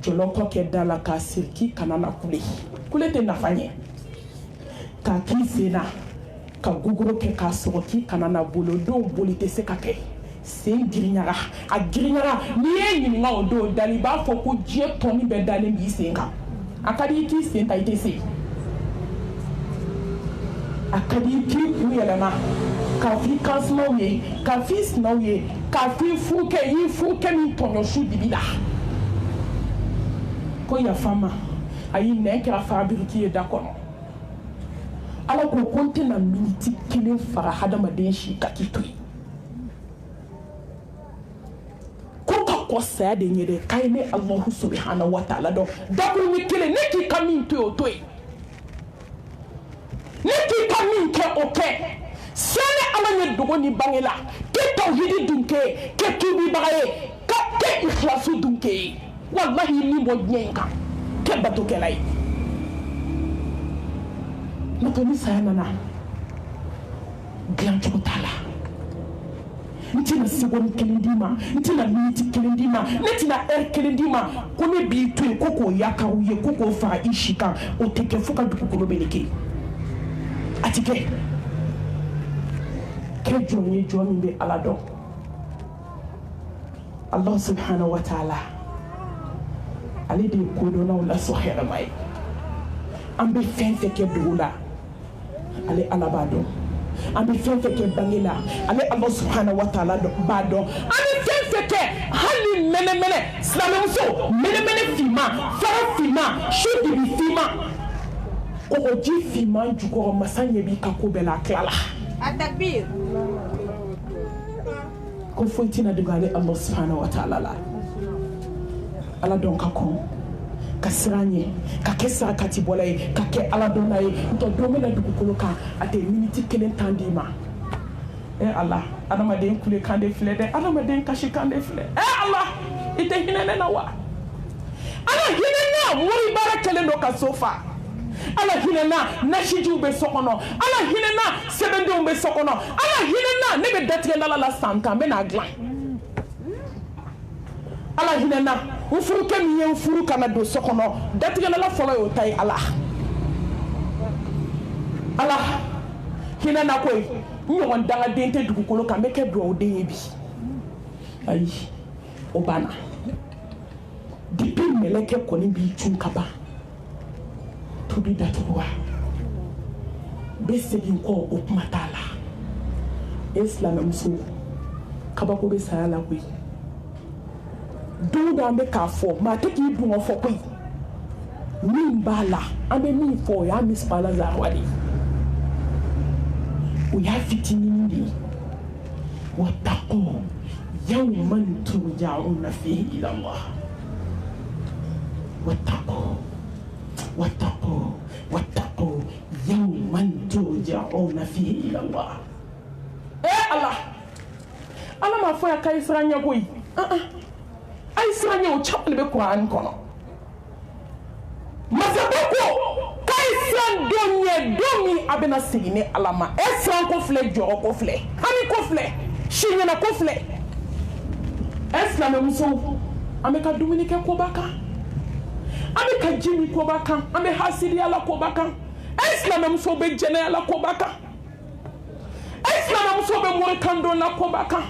jɔlɔkɔ kɛ da la k'a siri k'i kana na kule kule tɛ nafa ɲɛ k'a k'i sen na ka gogoro kɛ k'a sɔgɔ k'i kana na boli o don boli tɛ se ka kɛ sen giriɲara a giriɲara n'i ye ɲininka o don dali i b'a fɔ ko diɲɛ tɔni bɛɛ dalen b'i sen kan a ka di i k'i sen ta i tɛ se a ka di k'i kun yɛlɛma k'a fɔ i kansinaw ye k'a fɔ i sinaw ye k'a fɔ i furukɛ i y'i furukɛ min tɔɲɔ dibi la ko yafa n ma a y'i nɛn kɛra farabiriki ye da kɔnɔ ala ko ko n tɛna miniti kelen fara hadamaden si ka k'i to yen ko ka kɔ saya de ye dɛ k'a ye ne alahu subhanahu wa taala dɔn dakurunin kelen ne k'i ka min to yen o to yen ne k'i ka min kɛ o kɛ sani ala ye dogo ni bange la k'e tawhidi dun kɛ k'e tuubibaga ye k'e ikhlasu dun kɛ wallahi ni bɔ diɲɛ in kan k'e batokɛla ye n'o tɛ ni saya nana dilancogo t'a la n tɛna seconde kelen d'i ma n tɛna miniti kelen d'i ma ne tɛna heure kelen d'i ma ko ne b'i to yen ko k'o yakaw ye ko k'o fara i si kan o tɛ kɛ fo ka dugukolo bɛ ne kɛ a ti kɛ kɛ jɔn ye jɔn min bɛ ala dɔn Allah subhanahu wa ta'ala ale de ye kodɔnnaw lasɔn hɛrɛma ye an bɛ fɛn fɛn kɛ dugu la ale ala b'a dɔn an bɛ fɛn fɛn kɛ bange la ale Allah subhanahu wa ta'ala b'a dɔn an bɛ fɛn fɛn kɛ hali mɛnɛmɛnɛ silamɛmuso mɛnɛmɛnɛ finman fara finman su dibi finman kɔgɔji finman jukɔrɔ masa ɲɛ b'i ka ko bɛɛ la a tilala التكبير ko foyi tɛna dogo ale Allah subhanahu wa ta'ala la ala dɔn ka kɔn ka siran ɲɛ ka kɛ sarakati bɔla ye ka kɛ ala dɔnna ye n'o don bɛna dugukolo kan a tɛ miniti kelen tan d'i ma ala adamaden kulekan de filɛ dɛ adamaden kasikan de filɛ ala i tɛ hinɛ ne na wa ala hinɛ na mori baara kɛlen don ka so fa ala hinɛ na nasijiw bɛ so kɔnɔ ala hinɛ na sɛbɛndenw bɛ so kɔnɔ ala hinɛ na ne bɛ datigɛ dala la san tan n bɛ n'a dilan ala hinɛ na n furukɛ min ye n furu kana don so kɔnɔ datigɛdala fɔlɔ y'o ta ye ala hinɛ na koyi n ɲɔgɔn dangaden tɛ dugukolo kan n bɛ kɛ dugawuden ye bi ayi o banna depuis mɛlɛkɛ kɔni b'i cun ka ban tubi datugu wa n bɛ segin kɔ o kuma t'a la e silamɛmuso kabako bɛ saya la koyi don dɔ an bɛ k'a fɔ maa tɛ k'i dun fɔ koyi min b'a la an bɛ min fɔ o y'a misibala zarawa de ye o y'a fitinin de ye wattaqu yawman turja'una fihi ila Allah wattaqu yawman turja'una fihi ila Allah Allah m'a fɔ ya k'a ye siran ɲɛ koyi a ye siran ɲɛ o caman de bɛ Kurani kɔnɔ masakɛ ko k'a ye siran don ɲɛ don min a bɛna segin ni ala ma siran ko filɛ jɔrɔ ko filɛ hami ko filɛ siɲɛna ko filɛ silamɛmusow an bɛ ka dumuni kɛ koba kan an bɛ ka ji min koba kan an bɛ hasidiya la koba kan silamɛmusow bɛ jɛnɛya la koba kan silamɛmusow bɛ morikan don la koba kan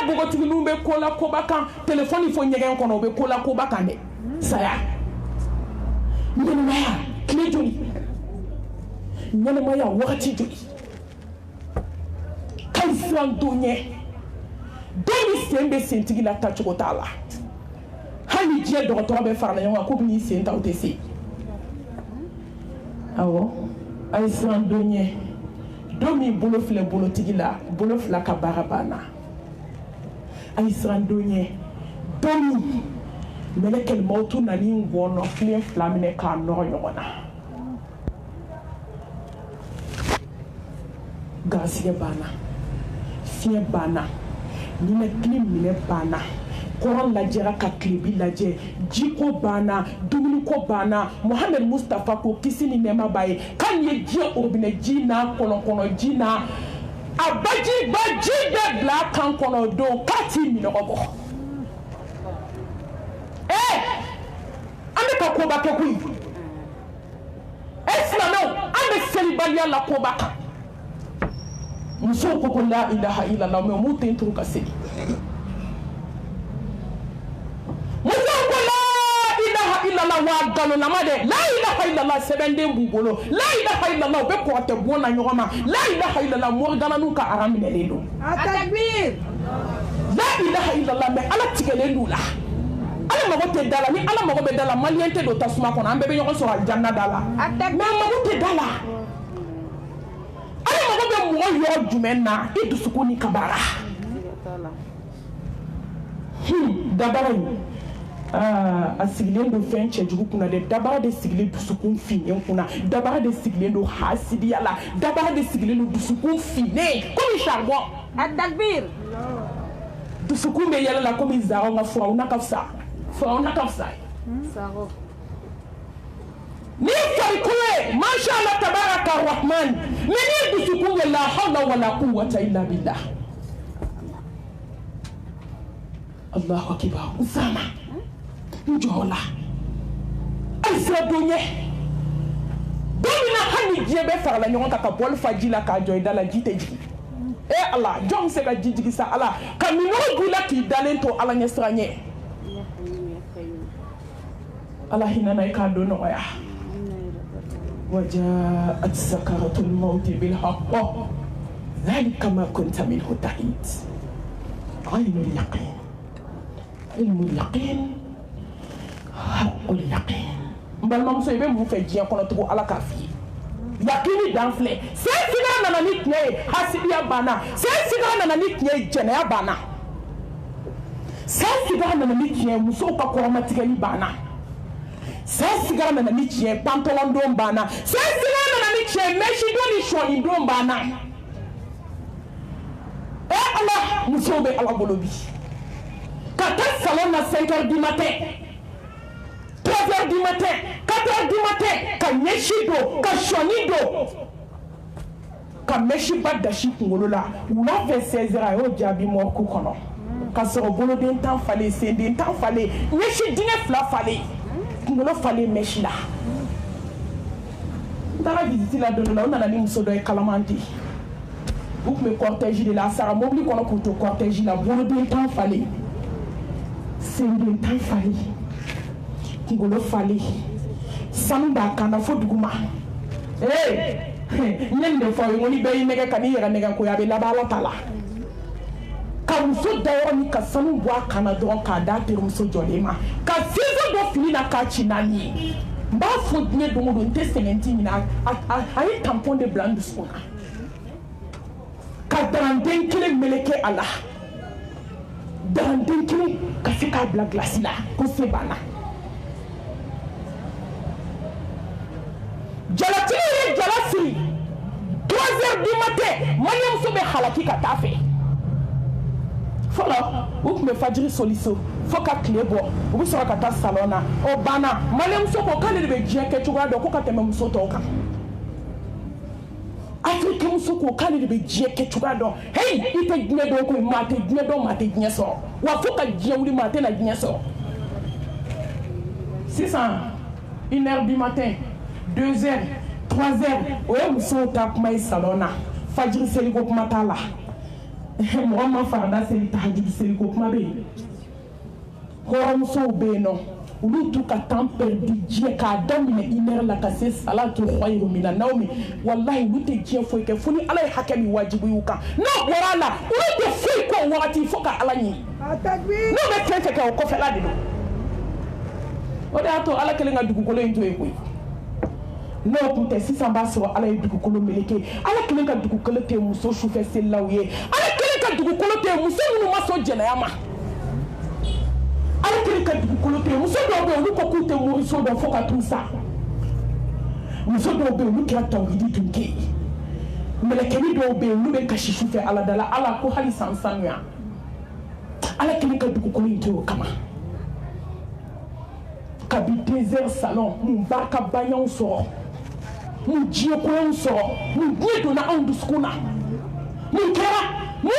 bogotigininw bɛ ko la koba kan telefɔni fɔ ɲɛgɛn kɔnɔ o bɛ ko la koba kan dɛ saya ɲɛnɛmaya tile joli ɲɛnɛmaya wagati joli k'a siran don ɲɛ don min sen bɛ sentigi la tacogo t'a la hali diɲɛ dɔgɔtɔrɔ bɛ farala ɲɔgɔn kan ko bɛ n'i sen ta o tɛ se awɔ a ye siran don ɲɛ don min bolo filɛ bolotigi la bolo fila ka baara banna a ye siran don ɲɛ don min mɛlɛkɛl mawutu nani ngɔnɔ filen fila minɛ k'a nɔrɔ ɲɔgɔn na garisigɛ banna fiɲɛ banna ninakili minɛ banna kɔrɔ lajɛra ka tilebi lajɛ jiko banna dumuniko banna Muhammed Mustafa ko kisi ni nɛɛma b'a ye k'an ye diɲɛ orobinɛ ji n'a kɔlɔnkɔnɔ ji n'a a bajiba ji bɛɛ bila a kan kɔnɔ don k'a t'i minɔgɔ bɔ an bɛ ka koba kɛ koyi silamɛw an bɛ selibaliya la koba kan musow ko ko la ilaha illallah mais m'u tɛ turu ka seli musow ko la ilaha illallah wa galo na ma de la ilaha illallah sebende mbubolo la ilaha illallah be ko te bona nyoma la ilaha illallah morgana nu ka aramine lelo Atakbir. la ilaha illallah me ala tigele lula ala mago te dala ni ala mago be dala maliente do tasuma kono ambe be nyoko so aljanna dala me mago te dala ala mago be mo yo jumenna idusukuni kabara dabara a sigilen do fɛn cɛjugu kunna dɛ dabara de sigilen dusukun finnen kunna dabara de sigilen do hasidiya la dabara de sigilen do dusukun finnen komi charbon Atakbir. dusukun bɛ yɛlɛ la komi zaraw ka furaw na ka fisa furaw na ka fisa Sago. ni farikolo ye masha Allah tabaraka rahman mais ni dusukun ye la hawla wala quwwata illa billah Allahu akbar usama njola aisha donye domina hani jebe farala nyonga ka bol fajila ka joyda la jite jigi Allah jom se ka jigi sa Allah kamino gula ki dalento ala nyesranye Allah hinana ka do no ya وجاءت سكرة الموت بالحق ذلك ما كنت منه تحيد عين اليقين علم اليقين حق اليقين mbal mam so ibe mu fe jiya kono to ala ka fi yakini dan fle se siga nana ni tne hasibiya bana se siga nana ni tne jene ya bana se siga nana ni tne muso ka ko matigani bana se siga nana ni tne pantalon do bana se siga nana ni tne meshi do ni shoni do bana Allah muso be ala bolobi ka ta salon na 5h du matin 3h du matin 4h du matin ka nyeshido ka shonido ka meshi badashi kungolo la wula 16h yo jabi mo ku kono ka so bolo den tan fale sende tan fale nyeshi dine fla fale kungolo fale meshi la ndara visite la dono la on na ni musodo e kalamanti bouk me cortège de la sara mobli kono pour to cortège la bolo den tan fale sende tan fale kungolo fale samba kana fo duguma nyende fo ngoni be mega kani yera mega ko yabe la bala tala ka muso dawo ni ka sanu bo kana don ka da ter muso jolema ka fizo do fini na ka chinani ba fo dine do mo nte 17 na ayi tampon de blanc de sona ka daranden kile meleke ala daranden kile ka fika bla glace la ko se bana jalatini jalasi 3h du matin Mariam sobe halaki ka tafe fola ou me fajiri soliso foka klebo ou so ka ta salona o bana Mariam sobo kale be jeke tuga do ko ka teme musoto ka Afrique musoko kale be jeke tuga do hey ite gine do ko mate gine so wa foka jiawli mate na gine so 600 1h du matin 2h 3h oye muso ta kuma i salona fajiri seli ko kuma tala mɔgɔ ma farada seli tahajudi seli ko kuma be hɔrɔmusow be yen nɔ olu t'u ka temps perdu diɲɛ k'a daminɛ 1h la ka se salatu khayru mina nawmi wallahi olu tɛ diɲɛ foyi kɛ fo ni ala ye hakɛ min wajibi y'u kan n'o bɔra a la olu tɛ foyi k'o wagati fo ka ala ɲini n'o bɛ fɛn fɛn kɛ o kɔfɛla de don o de y'a to ala kelen ka dugukolo in to yen koyi n'o tun tɛ sisan b'a sɔrɔ ala ye dugukolo meleke ala kelen ka dugukolo tɛ muso sufɛ selilaw ye ala kelen ka dugukolo tɛ muso minnu ma sɔn jɛnɛya ma ala kelen ka dugukolo tɛ muso dɔw bɛ yen olu ko k'u tɛ moriso dɔn fo ka t'u sa muso dɔw bɛ yen olu kɛra tawhidi tun kɛ mɛlɛkɛni dɔw bɛ yen olu bɛ kasi sufɛ ala dala ala ko hali san sanuya ala kelen ka dugukolo in tɛ o kama kabi désert salon mun barika baɲanw sɔrɔ mun diɲɛ koyanw sɔrɔ mun diɲɛ donna anw dusukun na mun kɛra mun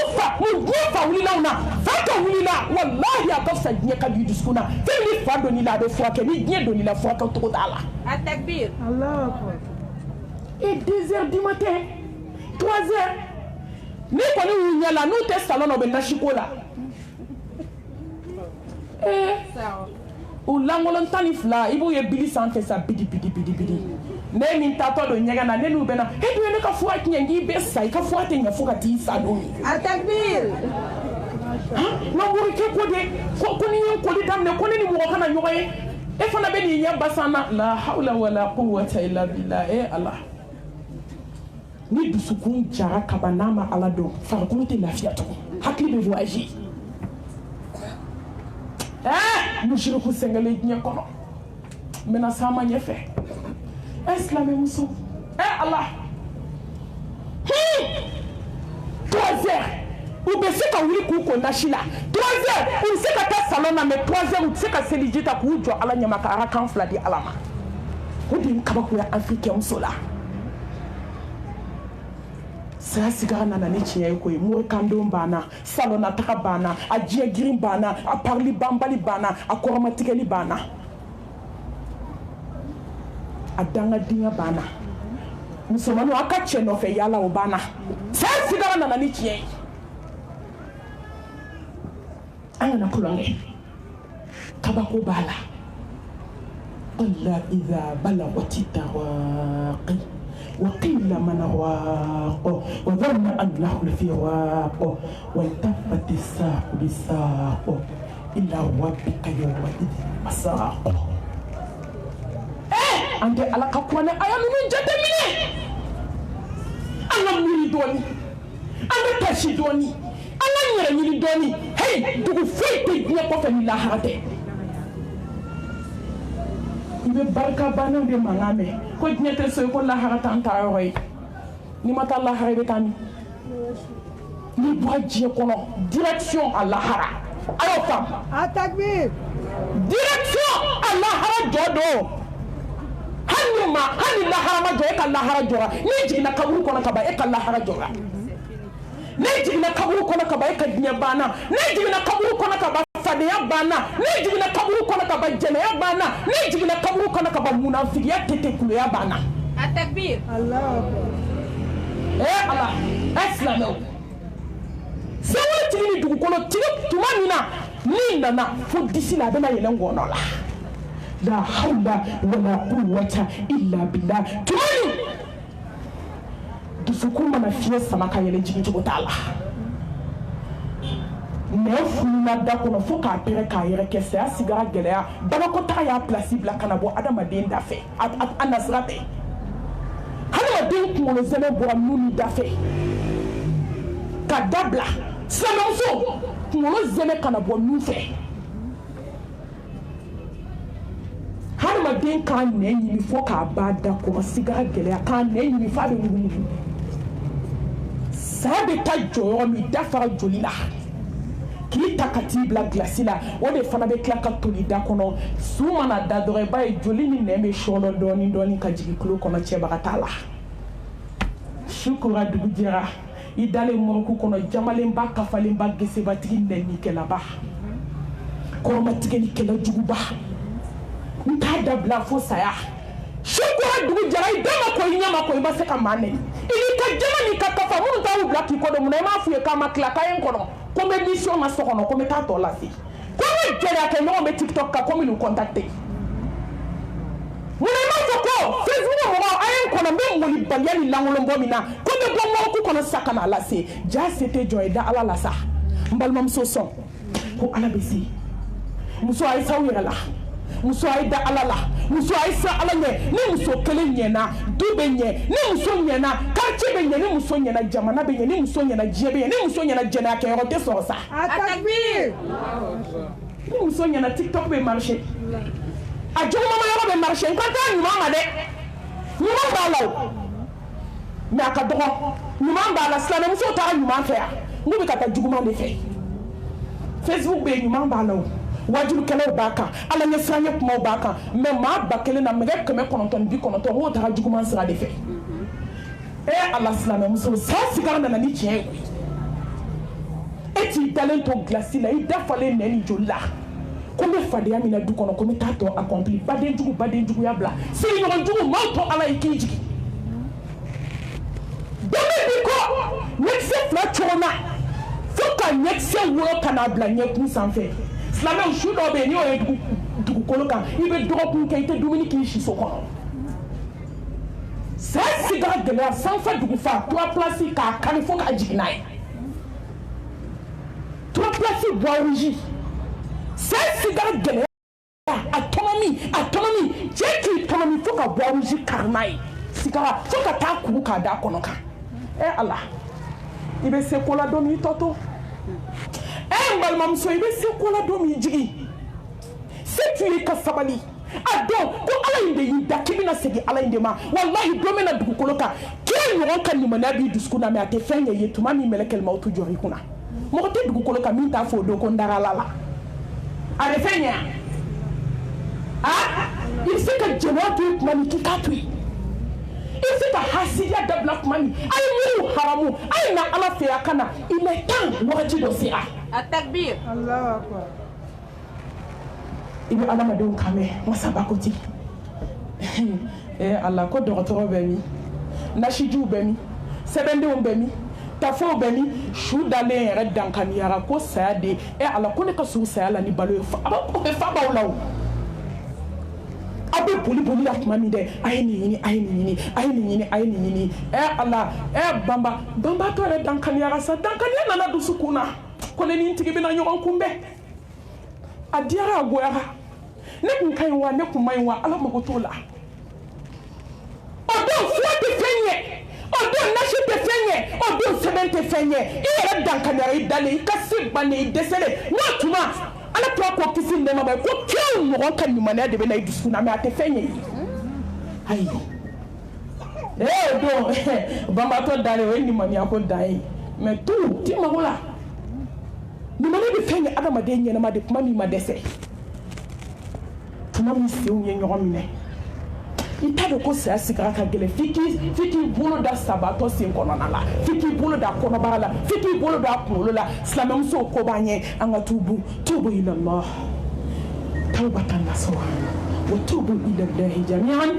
diɲɛ fa wulila anw na fa ka wulila walahi a ka fisa diɲɛ ka b'i dusukun na fɛn min fa donn'i la a bɛ furakɛ ni diɲɛ donn'i la furakɛ cogo t'a la. A takbir. Et 2h du matin 3h ni kɔni y'u ɲɛ la n'u tɛ salon na u bɛ nasi ko la o langolon tan ni fila i b'u ye bili sanfɛ sa bidi ne min taatɔ don ɲɛgɛn na ne n'u bɛ na e dun ye ne ka fura tiɲɛ k'i bɛ sa i ka fura tɛ ɲɛ fo ka t'i sa don min. Atakbir. nka morikɛ ko de ko ni ye koli daminɛ ko ne ni mɔgɔ kana ɲɔgɔn ye e fana bɛ nin ɲɛ basan na la hawla wala quwwata illa billah ala ni dusukun jara kaban n'a ma ala dɔn farikolo tɛ lafiya tugun hakili bɛ voyager musiriku sɛngɛlen diɲɛ kɔnɔ n bɛna s'an ma ɲɛfɛ silamɛmuso ala 3 heures u bɛ se ka wuli k'u ko nasi la 3 heures u bɛ se ka taa salon na mais 3 heures u tɛ se ka seliji ta k'u jɔ ala ɲɛma ka arakan 2 di ala ma o de ye kabakoya africain muso la saya sigara nana ni tiɲɛ ye koyi morikandon banna salon na taga banna a diɲɛ girin banna a parili banbali banna a kɔrɔmatigɛli banna a dangadenya banna musomanninw a ka cɛ nɔfɛ yala o banna saya sigara nana ni tiɲɛ ye an kana kulonkɛ kabako b'a la qalla idha balagati taraqi وقيل من راق وظن أنه الفراق والتفت الساق بالساق إلى ربك يومئذ مساق أنت على كقوانا أيام من جدمني أنا مريدوني أنا تشيدوني أنا يرميدوني هاي تقفي تجني قفني لا هذا ibe barka bana de mangame ko diɲɛ so ko lahara tan ta yɔrɔ ye ni ma taa lahara bɛ taa min ni bɔra diɲɛ kɔnɔ direction à lahara ayo fam Atakbir. direction à lahara jɔ don hali lahara ma jɔ e ka lahara jɔra ni jiginna kaburu kɔnɔ ka ban e ka lahara jɔra ne jiginna kaburu kɔnɔ ka ban e ka diɲɛ banna ne jiginna kaburu kɔnɔ ka ban fadenya banna ne jiginna kaburu kɔnɔ ka ban jɛnɛya banna ne jiginna kaburu kɔnɔ ka ban munafigiya tetekuluya banna. Atakbir. Allah. ala silamɛw sewale tigi ni dugukolo tigi tuma min na ni nana fo disi la a bɛna yɛlɛ ngɔnɔ la la hawla wala quwwata illa billah tuma min dusukun mana fiɲɛ sama ka yɛlɛ jigin cogo t'a la nɛn fununa da kɔnɔ fo k'a pɛrɛ k'a yɛrɛ kɛ saya sigara gɛlɛya banakɔtaga y'a pilasi bila ka na bɔ adamaden da fɛ a nasira tɛ hadamaden kunkolo zɛmɛ bɔra nun ni da fɛ ka dabila silamɛmuso kunkolo zɛmɛ ka na bɔ nun fɛ hadamaden k'a nɛn ɲimi fo k'a ba da kɔnɔ sigara gɛlɛya k'a nɛn ɲimi f'a bɛ mugumugu saya bɛ taa jɔ yɔrɔ min da fara joli la k'i ta ka t'i bila gilasi la o de fana bɛ tila ka toli da kɔnɔ su mana da dɔrɔn i b'a ye joli ni nɛn bɛ sɔɔnɔ dɔɔni dɔɔni ka jigin tulo kɔnɔ cɛbaga t'a la su kora dugu jɛra i dalen mɔrɔku kɔnɔ jamalenba kafalenba gesebatigi nɛnnikɛlaba kɔrɔmatigɛlikɛla juguba n t'a dabila fo saya su kora dugu jɛra i da ma ko i ɲɛ ma ko i ma se ka maa nɛni i n'i ka jama n'i ka kafa minnu t'aw bila k'i kɔ dɔn munna i m'a f'u ye k'a ma tila k'a ye n kɔnɔ ko n bɛ mission na so kɔnɔ ko n bɛ taa tɔ lase ko n bɛ jɛnɛya kɛ ɲɔgɔn bɛ tiktok kan ko n bɛ n'u contacter munna i m'a fɔ ko facebook mɔgɔw a ye n kɔnɔ n bɛ molibaliya ni lankolonbɔ min na ko n bɛ bɔ mɔrɔku kɔnɔ sisan ka n'a lase jaa se tɛ jɔn ye da ala la sa n balimamuso sɔn ko ala bɛ se muso a ye s'aw yɛrɛ la muso a ye da ala la muso a ye siran ala ɲɛ ni muso kelen ɲɛna du bɛ ɲɛ ni muso ɲɛna quartier bɛ ɲɛ ni muso ɲɛna jamana bɛ ɲɛ ni muso ɲɛna diɲɛ bɛ ɲɛ ni muso ɲɛna jɛnɛya kɛyɔrɔ tɛ sɔrɔ sa. Atakbir. ni muso ɲɛna tiktok bɛ marché a jugumama yɔrɔ bɛ marché n ka taa ɲuman ma dɛ ɲuman b'a la o mais a ka dɔgɔ ɲuman b'a la silamɛmuso taara ɲuman fɛ yan n'u bɛ ka taa juguman de fɛ facebook bɛ yen ɲuman b'a la o wajurukɛlaw b'a kan ala ɲɛ siranya kumaw b'a kan mais maa ba kelen na nɛgɛ 990 o taara juguman sira de fɛ ala silamɛmuso saya sigara nana ni tiɲɛ ye e t'i dalen to gilasi la i dafalen nɛn ni joli la ko n bɛ fadenya min na du kɔnɔ ko n bɛ taa tɔ accompli badenjuguya bila sigiɲɔgɔnjugu maaw to ala ye k'i jigi dɛmɛ bi kɔ ɲɛkisɛ 2 cogo na fo ka ɲɛkisɛ wolo ka n'a bila ɲɛkun sanfɛ silamɛw su dɔ bɛ yen n'i y'o ye dugukolo kan i bɛ dɔgɔkun kɛ i tɛ dumuni k'i si so kɔnɔ saya si ka gɛlɛya sanfɛ dugu fa 3 places k'a kari fo k'a jigin n'a ye 3 places bois rouge saya si ka gɛlɛya autonomie cɛ k'i autonomie fo ka bois rouge kari n'a ye sigara fo ka taa kuru k'a da kɔnɔ kan ala i bɛ se ko la don min i tɔ to n balimamuso i bɛ se ko la don min jigi se tu ye ka sabali a dɔn ko ala in de y'i da k'i bɛna segin ala in de ma walahi don min na dugukolo kan kira ɲɔgɔn ka limaniya b'i dusukun na mɛ a tɛ fɛn ɲɛ ye tuma min mɛlɛkɛlimaw tu jɔ i kunna mɔgɔ tɛ dugukolo kan min t'a fɔ o don ko n dara ala la a bɛ fɛn ɲɛ i bɛ se ka jɛnɛya to yen tuma min k'i k'a to yen i bɛ se ka hasidiya dabila tuma min a ye minnu haramu a ye na ala fɛ a ka na il est temps wagati dɔ sera At-takbir. Allahu akbar. I bɛ adamadenw kan mɛn masaba ko ten ala ko dɔgɔtɔrɔ bɛ min nasijiw bɛ min sɛbɛndenw bɛ min tafow bɛ min su dalen yɛrɛ dankaniyara ko saya de ala ko ne ka surun saya la ni balo ye o bɛ fa b'aw la o aw bɛ boli la tuma min dɛ a ye nin ɲini a ye nin ɲini a ye nin ɲini a ye nin ɲini ala banbatɔ yɛrɛ dankaniyara sa dankaniya nana dusukun na ko ne ni n tigi bɛna ɲɔgɔn kunbɛn a diyara a goyara ne kun ka ɲi wa ne kun ma ɲi wa ala mago t'o la o don fura tɛ fɛn ye o don nasi tɛ fɛn ye o don sɛbɛn tɛ fɛn ye i yɛrɛ dankaniyara i dalen i ka se bannen i dɛsɛlen n'o tuma ala tora ko kisi nɛɛma ma ko kiraw ɲɔgɔn ka limaniya de bɛ na i dusukun na mɛ a tɛ fɛn ye ayi o don banbatɔ dalen o ye limaniya ko dan ye mɛ tu ti mago la limaniya bɛ fɛn ye adamaden ɲɛnama de kuma min ma dɛsɛ tuma min senw ye ɲɔgɔn minɛ i t'a dɔn ko saya sigara ka gɛlɛn f'i k'i bolo da sabatɔ sen kɔnɔna la f'i k'i bolo da kɔnɔbara la f'i k'i bolo da kunkolo la silamɛmusow ko b'an ye an ka tubu ilallah tawbatan nasuha wa tubu ilallahi jami'an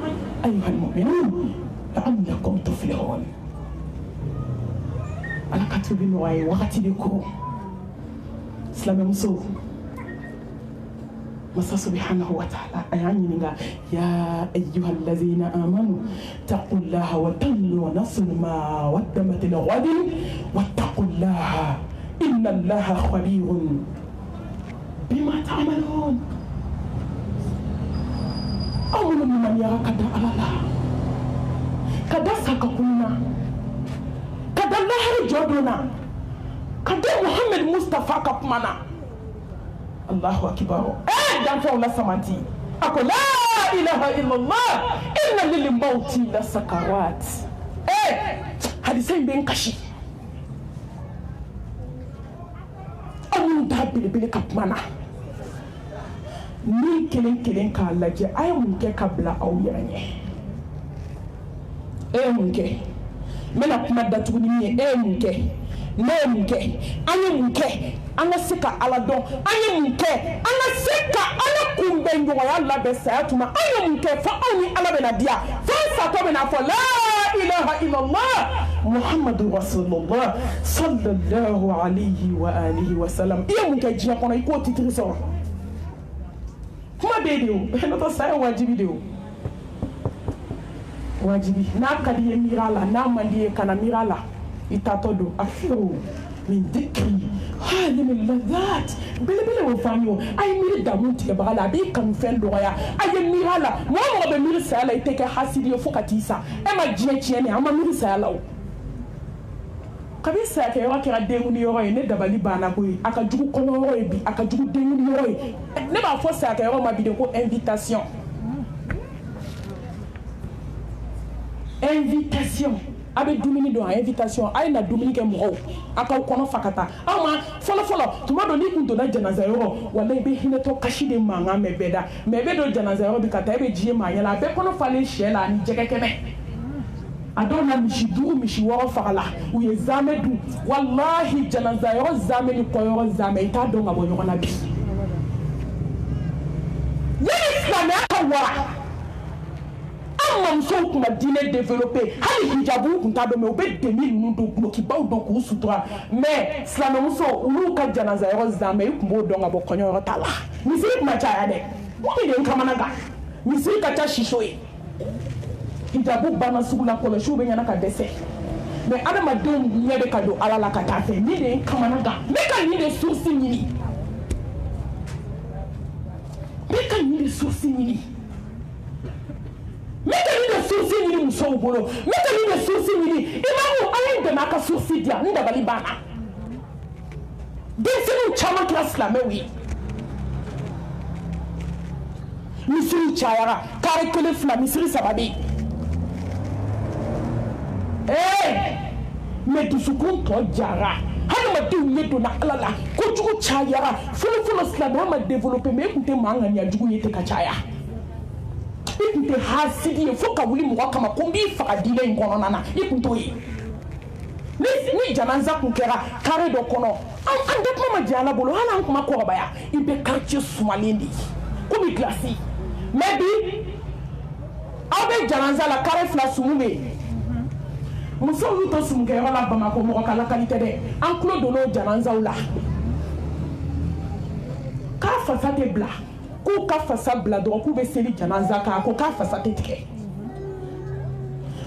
ayyuhal mu'minun la'allakum tuflihun ala ka tubi nɔgɔya ye wagati de ko silamɛmusow masa subhanahu wa ta'ala ayan ɲininka ya ayyuhal lazina amanu taqullaha wa tanzu nafsun ma qaddamat lighadin wattaqullaha inna allaha khabirun bima ta'malun awlu man yara kada alala kada sakakunna kada lahar joduna kada muhammad mustafa kapmana Allahu akbar dan fɛnw la samanti a ko la ilaha illallah inna lil mauti la sakarat hadisa in bɛ n kasi aw minnu t'a belebele ka kuma na ni kelen kelen k'a lajɛ a ye mun kɛ ka bila aw yɛrɛ ɲɛ e ye mun kɛ n bɛna kuma datugu ni min ye e ye mun kɛ ne ye mun kɛ an ye mun kɛ an ka se ka ala dɔn an ye mun kɛ an ka se ka ala kunbɛn ɲɔgɔnya labɛn saya tuma an ye mun kɛ fo aw ni ala bɛna diya fo an satɔ bɛna fɔ la ilaha illallah muhammadu rasulullah sallallahu alayhi wa alihi wa sallam i ye mun kɛ diɲɛ kɔnɔ i k'o titiri sɔrɔ kuma bɛ yen de o n'o tɛ saya wajibi de o wajibi n'a ka di ye miiri a la n'a man di ye kana miiri a la i taatɔ don afiru min dikri halimi ladat belebele o fani o a ye miiri damu tigɛbaga la a b'i kanu fɛn dɔgɔya a ye miiri a la mɔgɔ mɔgɔ bɛ miiri saya la i tɛ kɛ hasidi ye fo ka t'i sa e ma diɲɛ tiɲɛni an ma miiri saya la o kabi saya kɛ yɔrɔ kɛra denkuli yɔrɔ ye ne dabali banna ko ye a ka jugu kɔɲɔ yɔrɔ ye bi a ka jugu denkuli yɔrɔ ye ne b'a fɔ saya kɛ yɔrɔ ma bi de ko invitation a bɛ dumuni dɔn a invitation a ye na dumuni kɛ mɔgɔw a k'aw kɔnɔ fa ka taa aw ma fɔlɔ tuma dɔ n'i kun donna janaza yɔrɔ wala i bɛ hinɛtɔ kasi de mankan mɛn bɛɛ da mɛ i bɛ don janaza yɔrɔ bi ka taa i bɛ ji ye maa ɲɛ la a bɛɛ kɔnɔ falen sɛ la ani jɛgɛ kɛnɛ a dɔw la misi 5 misi 6 fagala u ye zamɛ dun walahi janaza yɔrɔ zamɛ ni kɔyɔrɔ zamɛ i t'a dɔn ka bɔ ɲɔgɔn na bi yanni silamɛya ka wara an an musow kun ka diinɛ développer hali hijabu kun t'a dɔn mais u bɛ demi ninnu don gulokibaw don k'u sutura mais silamɛmuso olu ka janaza yɔrɔ zamɛ i kun b'o dɔn ka bɔ kɔɲɔyɔrɔ ta la misiri kun ma caya dɛ o de ye n kamana gan misiri ka ca siso ye hijabu banna sugu la kɔlɔsiw bɛ ɲɛna ka dɛsɛ mais adamadenw ɲɛ bɛ ka don ala la ka taa fɛ ni de ye n kamana gan n bɛ ka nin de source ɲini n bɛ ka nin de source ɲini n bɛ ka nin de source ɲini musow bolo n bɛ ka nin de source ɲini imamu ala ye dɛmɛ a ka source di yan n dabali banna denmisɛnninw caman kɛra silamɛw ye misiri cayara kare kelen fila misiri saba bɛ yen mais dusukun tɔ jara hadamadenw ɲɛ donna ala la kojugu cayara fɔlɔfɔlɔ silamɛya ma développer mais e tun tɛ maa ŋaniyajugu ye ten ka caya e tun tɛ hasidi ye fo ka wuli mɔgɔ kama ko n b'i faga diinɛ in kɔnɔna na e tun t'o ye ni janaza kun kɛra kare dɔ kɔnɔ an tɛ kuma ma jɛ ala bolo hali an kuma kɔrɔbaya i bɛ quartier sumalen de ye komi kilasi mais bi aw bɛ janaza la kare fila sumu bɛ yen musow y'u to sumukɛyɔrɔ la Bamakɔ mɔgɔ ka lakali tɛ dɛ an tulo donn'o janazaw la k'a fasa tɛ bila k'u ka fasa bila dɔrɔn k'u bɛ seli janaza kan ko k'a fasa tɛ tigɛ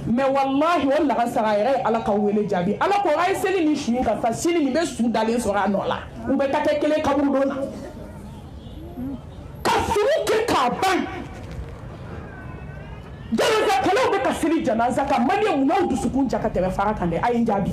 mais wallahi o lagasara a yɛrɛ ye ala ka wele jaabi ala ko a ye seli ni su in ka sa sini nin bɛ su dalen sɔrɔ a nɔ la u bɛ taa kɛ kelen kaburu don na ka furu kɛ k'a ban janaza kɛlɛw bɛ ka seli janaza kan maliyɛn mun n'aw dusukun ja ka tɛmɛ fara kan dɛ a ye n jaabi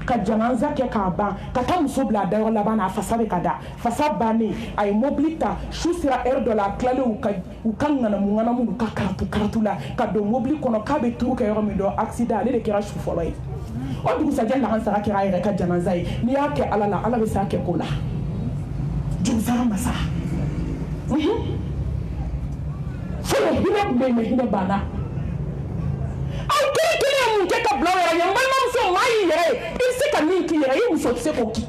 ka janaza kɛ k'a ban ka taa muso bila a dayɔrɔ laban na a fasa bɛ ka da fasa bannen a ye mobili ta su sera heure dɔ la a tilalen u ka ŋanamu u ka karatu la ka don mobili kɔnɔ k'a bɛ turu kɛ yɔrɔ min dɔn accident ale de kɛra su fɔlɔ ye o dugusajɛ lahansara kɛra a yɛrɛ ka janaza ye n'i y'a kɛ ala la ala bɛ se a kɛ ko la jurusara masa fɔlɔ hinɛ tun bɛ yen mais hinɛ banna aw kelen kelen ye mun kɛ ka bila aw yɛrɛ ɲɛ n balimamuso maa y'i yɛrɛ ye i bɛ se ka min k'i yɛrɛ ye i muso tɛ se k'o kɛ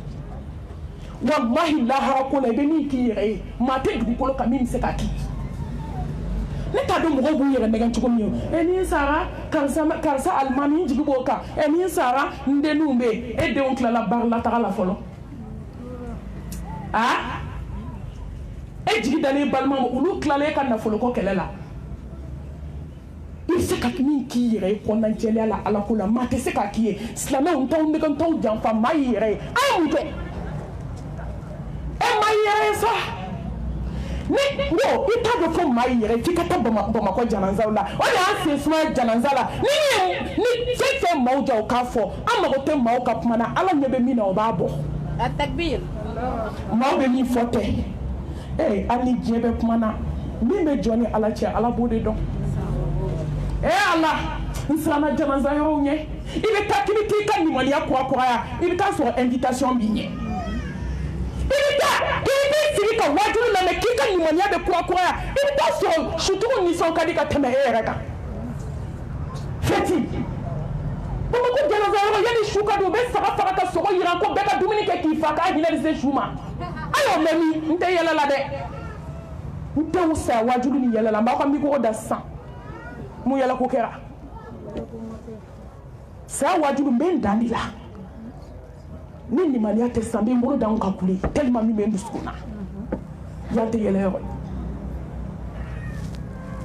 walahi lahara ko la i bɛ min k'i yɛrɛ ye maa tɛ dugukolo kan min bɛ se k'a kɛ ne t'a dɔn mɔgɔw b'u yɛrɛ nɛgɛn cogo min ye ni n sara karisa alimami n jigi b'o kan ni n sara n denninw bɛ yen e denw tilala baara la taga la fɔlɔ e jigi dalen balima ma olu tilala e ka nafoloko kɛlɛ la i bɛ se ka min k'i yɛrɛ ye kɔnɔnajɛlenya la ala ko la maa tɛ se k'a k'i ye silamɛw n t'aw nɛgɛ n t'aw janfa maa y'i yɛrɛ ye a ye mun kɛ e maa y'i yɛrɛ ye sa i t'a dɔn ko maa y'i yɛrɛ f'i ka taa Bamakɔ janazaw la o de y'an sen suma janaza la ni fɛn fɛn maaw ja o k'a fɔ an mago tɛ maaw ka kuma na ala ɲɛ bɛ min na o b'a bɔ At-takbir maaw bɛ min fɔ tɛ hali ni diɲɛ bɛ kuma na min bɛ jɔ ni ala cɛ ala b'o de dɔn ala n siranna janaza yɔrɔw ɲɛ i bɛ taa k'i bɛ t'i ka limaniya kurakuraya i bɛ taa sɔrɔ invitation b'i ɲɛ i bɛ taa k'i b'i sigi ka wajibi lamɛn k'i ka limaniya bɛ kurakuraya i bɛ taa sɔrɔ sutugu nisɔn ka di ka tɛmɛ e yɛrɛ kan fɛti Bamakɔ janaza yɔrɔ yanni su ka don u bɛ saga faga ka sogo yiran ko bɛɛ ka dumuni kɛ k'i fa k'a hinɛ bɛ se su ma a y'o mɛn min n tɛ yɛlɛ la dɛ n tɛ u saya wajibi ni yɛlɛ la n b'aw ka mikoro da sisan mun yɛlɛ ko kɛra saya wajibi n bɛ n dan de la ni limaniya tɛ sisan n bɛ n bolo da n ka kule tellement min bɛ n dusukun na yan tɛ yɛlɛ yɔrɔ ye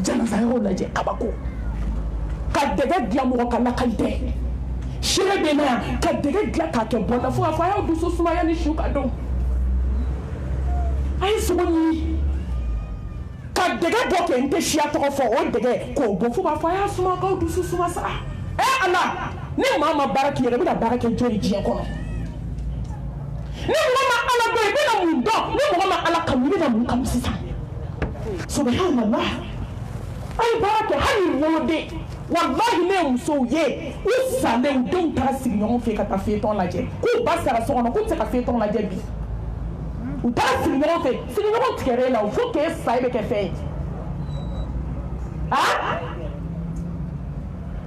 janaza yɔrɔ lajɛ kabako ka dɛgɛ dilan mɔgɔ ka lakali tɛ sere bɛ na yan ka dɛgɛ dilan k'a kɛ bɔnna fo k'a fɔ a y'aw dusu sumaya ni su ka don a ye sogo ɲini ka dɛgɛ bɔ kɛ n tɛ siya tɔgɔ fɔ o dɛgɛ k'o bɔ fo k'a fɔ a y'a suma k'aw dusu suma sa ala ni maa ma baara k'i yɛrɛ i bɛna baara kɛ jɔn ye diɲɛ kɔnɔ ni mɔgɔ ma ala dɔn i bɛna mun dɔn ni mɔgɔ ma ala kanu i bɛna mun kanu sisan subhanallah a ye baara kɛ hali woloden wallahi ne ye musow ye u salen u denw taara sigi ɲɔgɔn fɛ ka taa fetɔn lajɛ k'u ba sara so kɔnɔ k'u tɛ se ka fetɔn lajɛ bi u taara sigi ɲɔgɔn fɛ sigiɲɔgɔn tigɛra e la o fo k'e sa e bɛ kɛ fɛn ye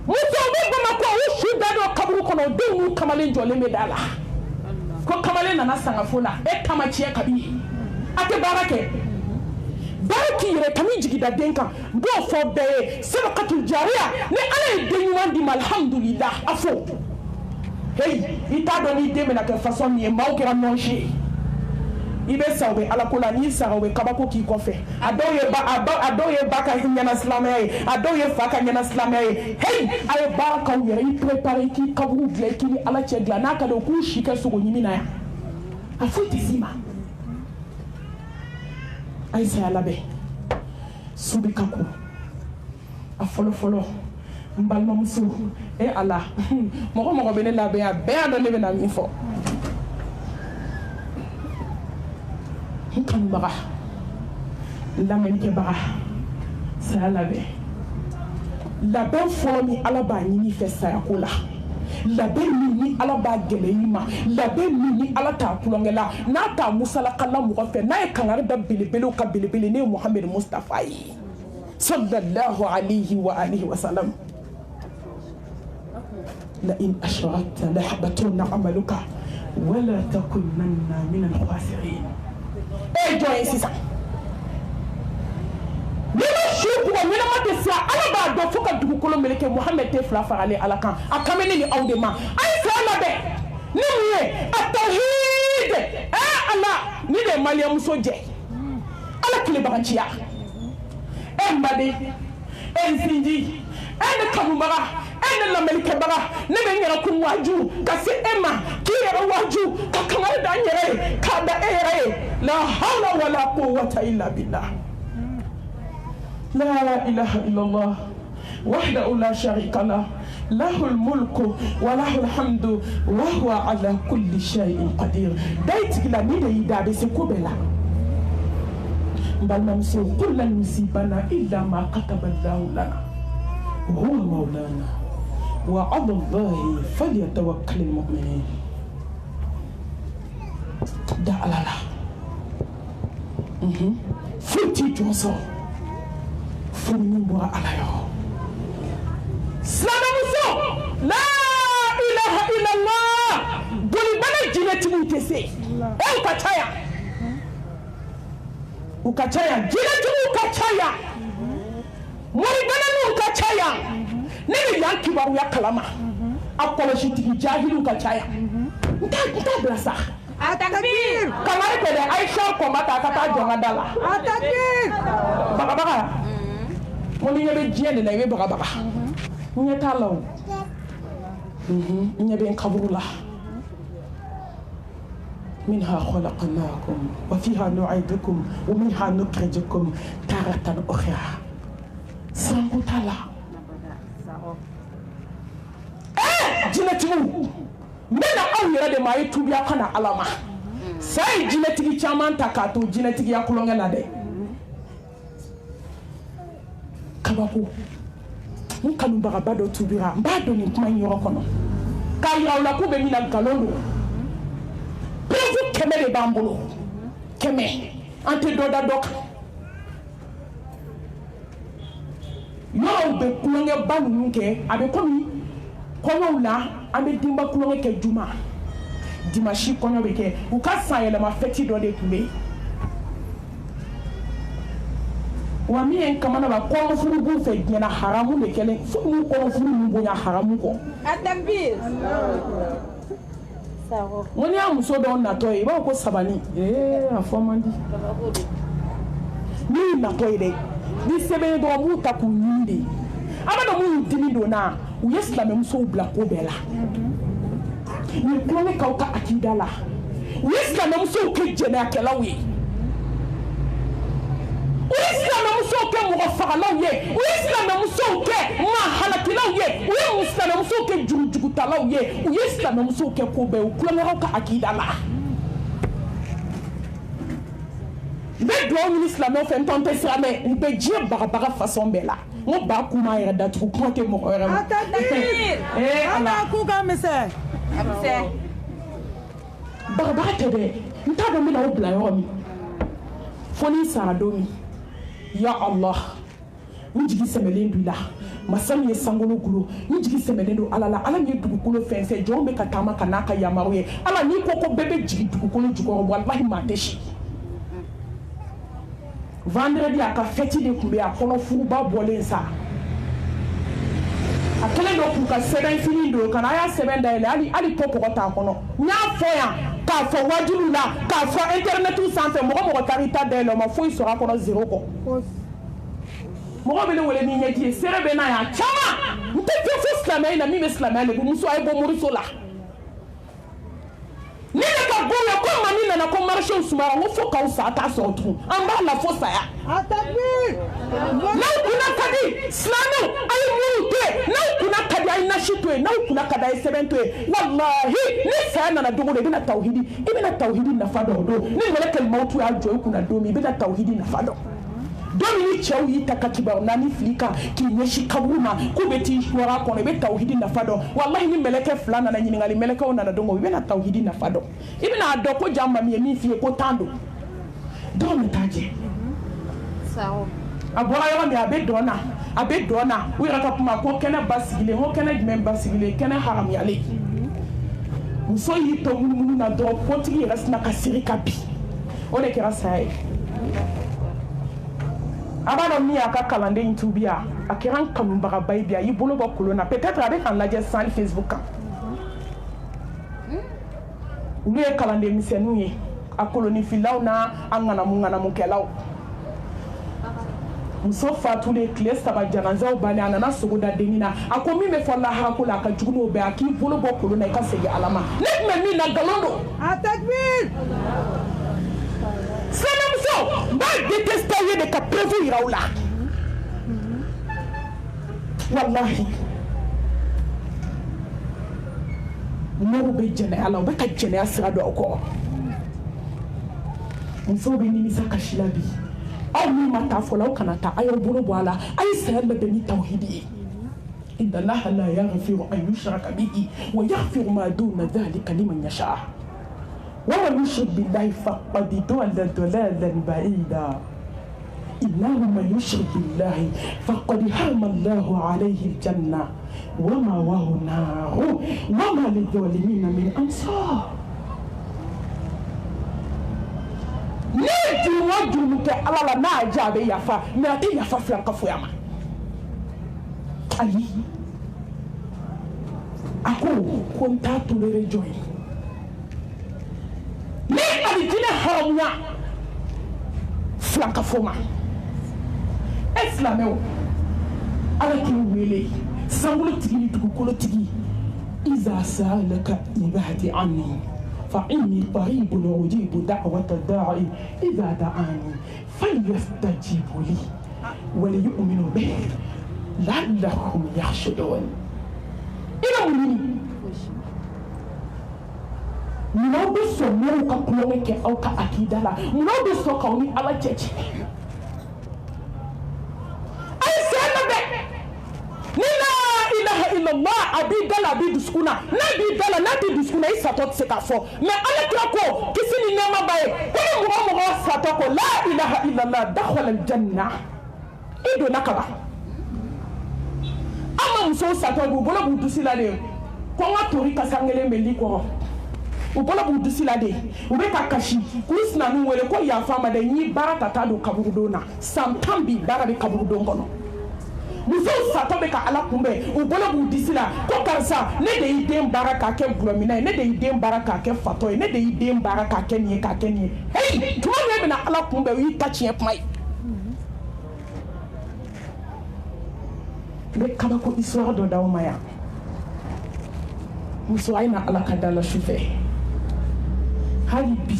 musow bɛ Bamakɔ u su da dɔ kaburu kɔnɔ o denw n'u kamalen jɔlen bɛ da la ko kamalen nana sangafo la e kama tiɲɛ ka di a tɛ baara kɛ baraki yɛrɛ kami jigida den kan n b'o fɔ bɛɛ ye sadakatul jariya ni ala ye den ɲuman di ma alhamdulillah a fo hey i t'a dɔn n'i den bɛna kɛ façon min ye maaw kɛra nɔnsi ye i bɛ sa u bɛ alako la n'i sara u bɛ kabako k'i kɔfɛ a dɔw ye ba ka ɲɛna silamɛya ye a dɔw ye fa ka ɲɛna silamɛya ye hey a ye baara k'aw yɛrɛ i préparer i k'i kaburu dilan i k'i ni ala cɛ dilan n'a ka di u k'u si kɛ sogo ɲimi na yan a foyi tɛ s'i ma a ye saya labɛn su bɛ ka ko a fɔlɔ-fɔlɔ n balimamuso ala mɔgɔ bɛ ne labɛn a bɛɛ y'a dɔn ne bɛna min fɔ n kanubaga lamɛnnikɛbaga saya labɛn fɔlɔ min ala b'a ɲini fɛ sayako la labɛn min ni ala b'a gɛlɛ i ma labɛn min ni ala t'a kulonkɛ la n'a t'a musalakala mɔgɔ fɛ n'a ye kangari da belebelew ka belebele ne ye muhamɛd mustafa ye sallallahu alayhi wa alihi wa sallam la in ashrakta la habatunna amaluka wala takunanna min al-khasirin jɔn ye sisan n'i ma su bugɔ ɲɛnama tɛ se ala b'a dɔn fo ka dugukolo meleke muhamɛd tɛ fila faralen ala kan a kame ne ni aw de ma a ye saya labɛn ni mun ye a tawhid ala ni de ye maliyamuso jɛ ala tilebagaciya n baden n sinji ne kanubaga ne lamɛnnikɛbaga ne bɛ n yɛrɛ kun waaju ka se e ma k'i yɛrɛ waaju ka kangari da n yɛrɛ ye k'a da e yɛrɛ ye la hawla wala quwwata illa billah la ilaha illallah wahdahu la sharika lah lahul mulku wa lahul hamdu wa huwa ala kulli shay'in qadir dai tigila ni da yi da be se ko bɛɛ la n balimamuso qul lan yusibana illa ma kataba Allahu lana huwa maulana وعلى الله فليتوكل المؤمنين دا لا لا فوتي جوسو فمن بوا على يو سلام مسو لا اله الا الله دولي بنا جينتي متسي او كاتايا ukachaya jina tu ukachaya morigana nu ukachaya nene yan kibaru ya kalama apology tigi jahilu ukachaya nta blasa Atakbir kamari pede Aisha ko mata kata jonga dala Atakbir baka moni yebe jene na yebe baka nyeta law nyebe kabula منها خلقناكم وفيها نعيدكم ومنها نخرجكم تارة أخرى سانغوتالا jinetigiw mbena aw yɛrɛ de ma ye tubiya kana ala ma sa ye jinetigi caman ta k'a to jinetigiya kulonkɛ la dɛ kabako n kanubagaba dɔ tubira n b'a dɔn nin kuma in yɔrɔ kɔnɔ k'a yira u la k'u bɛ min na nkalon don perewu kɛmɛ de b'an bolo kɛmɛ an tɛ dɔ da dɔ kan yɔrɔw bɛ kulonkɛba ninnu kɛ a bɛ komi kɔɲɔw la an bɛ denba kulonkɛ kɛ juma dimanche kɔɲɔ bɛ kɛ u ka san yɛlɛma fɛti dɔ de tun bɛ yen wa min ye n kamana la kɔɲɔfuru b'u fɛ diɲɛna haramu de kɛlen fo n'u kɔɲɔfuru ninnu bonya haramu kɔ. Atakbir n ni y'a muso dɔw natɔ ye i b'a fɔ ko sabali a fɔ man di n'i natɔ ye dɛ ni sɛbɛn ye dɔrɔn b'u ta k'u ɲini de an bɛ dɔn minnu dimi donna u ye silamɛmusow bila ko bɛɛ la nin kulonkɛ k'aw ka akida la u ye silamɛmusow kɛ jɛnɛyakɛlaw ye u ye silamɛmusow kɛ mɔgɔ fagalaw ye u ye silamɛmusow kɛ maa halakilaw ye u ye silamɛmusow kɛ jurujugutalaw ye u ye silamɛmusow kɛ ko bɛɛ u kulonkɛlaw ka akida la n bɛ dugawu ɲini silamɛw fɛ n tɔn tɛ silamɛ n bɛ diɲɛ bagabaga façon bɛɛ la n ko ba kuma yɛrɛ datugu kuma tɛ mɔgɔ wɛrɛ ma Ala ku ka misɛn bagabaga tɛ dɛ n t'a dɔn n bɛna o bila yɔrɔ min fo ni sara don min ya Allah n jigi sɛmɛlen don i la masa min ye sankolo gulo n jigi sɛmɛlen don ala la ala min ye dugukolo fɛn fɛn jɔnw bɛ ka taama ka n'a ka yamaruw ye ala n'i ko ko bɛɛ bɛ jigin dugukolo jukɔrɔ walahi maa tɛ si vendredi a ka fête de kun bɛ a kɔnɔ furuba bɔlen sa a kɛlen don k'u ka sɛbɛn fini don ka na a y'a sɛbɛn dayɛlɛ hali ko kɔgɔ t'a kɔnɔ n y'a fɔ yan k'a fɔ wajuliw la k'a fɔ internetiw sanfɛ mɔgɔ taara i ta dayɛlɛ o ma foyi sɔrɔ a kɔnɔ zéro kɔ mɔgɔ bɛ ne wele ni ɲɛji ye seere bɛ n'a yan caman n tɛ fɛn fo silamɛya in na min bɛ silamɛya lebu muso a ye bɔ moriso la ni ne ka go ye ko mami nana ko marché sumara ko fo k'aw sa t'a sɔrɔ tugun an b'a la fo saya n'aw kunna ka di silamɛw a ye muru to yen n'aw kunna ka di a ye nasi to yen n'aw kunna ka di a ye sɛbɛn to yen walahi ni saya nana don o don i bɛna tawhidi nafa dɔn o don ni mɛlɛkɛl mawutu y'a jɔ i kunna don min i bɛna tawhidi nafa dɔn don min ni cɛw y'i ta ka kibaru naani fili kan k'i ɲɛsin kaburu ma k'u bɛ t'i suwara kɔnɔ i bɛ tawhidi nafa dɔn walahi ni mɛlɛkɛ fila nana ɲininkali mɛlɛkɛw nana dɔn o i bɛna tawhidi nafa dɔn i bɛna a dɔn ko jaa mami ye min f'i ye ko tan don dɔw bɛ taa jɛ a bɔra yɔrɔ min a bɛ dɔn na u yɛrɛ ka kuma ko kɛnɛ ba sigilen ko kɛnɛ jumɛn ba sigilen kɛnɛ haramuyalen muso y'i to munumunu na dɔrɔn kotigi yɛrɛ sina ka siri ka bin o de kɛra saya ye a b'a dɔn min y'a ka kalanden in tubi a kɛra n kanubagaba ye bi a y'i bolo bɔ kolon na peut-être a bɛ k'an lajɛ sisan Facebook kan olu ye kalanden misɛnninw ye a kolonifilaw n'a a ŋanamukɛlaw muso fatulen tile 3 janazaw bannen a nana sogo da dennin na a ko min bɛ fɔ lahara ko la a ka jugu n'o bɛɛ a k'i bolo bɔ kolon na i ka segin ala ma ne tun bɛ min na nkalon don a takbir sinamuso n b'a détester aw ye de ka preuve yira aw la walahi mɔgɔw bɛ jɛnɛya la u bɛ ka jɛnɛya sira don aw kɔrɔ musow bɛ nimisa kasi la bi aw min ma taa fɔlɔ aw kana taa a y'aw bolo bɔ a la a ye saya labɛn ni tawhidi ye inna allaha la yaghfiru an yushraka bihi wa yaghfiru ma duna dhalika liman yasha wa man yushrik billahi faqad dalla dalalan ba'ida innahu man yushrik billahi faqad harrama allahu alayhi aljanna wa ma'wahu an-nar wa ma lidh-dhalimina min ansar ne jurumu kɛ ala la n'a jaa a bɛ yafa mɛ a tɛ yafa filan ka foya ma ayi a ko n t'a toléré jɔn ye ne alijinɛ haramuya filan ka fo ma e silamɛw ala k'i wele sankolotigi ni dugukolotigi iza sa'alaka ibadi anni فإني قريب أجيب دعوة الداعي إذا دعاني فليستجيبوا لي وليؤمنوا به لعلهم يرشدون إلى مني منو بسو مو كقولك أو كأكيد لا منو بسو كوني على جيجي أي سنة نلا إله إلا الله أبي دلا أبي دسكونا نبي دلا نبي دسكونا إساتو تسكافو ما أنا تراكو كسيني نما باي كل مغا ساتوكو لا إله إلا الله دخل الجنة إدو نكبا أما مسو ساتوكو بولا بودسي لدي كونغا توري كسانجلي ملي كورو ubola budusi la de ubeka kashi kurisna nuwele ko ya fama de nyi barata tado kaburudona samtambi bara de kaburudon kono muso sato bɛ ka ala kunbɛn u bolo b'u disi la ko karisa ne de y'i den baara k'a kɛ gulɔmina ye ne de y'i den baara k'a kɛ fatɔ ye ne de y'i den baara k'a kɛ nin ye k'a kɛ nin ye heyi tuma min e bɛna ala kunbɛn o y'i ta tiɲɛ kuma ye n bɛ kabako histoire dɔ d'aw ma yan muso a ye na ala ka da la su fɛ hali bi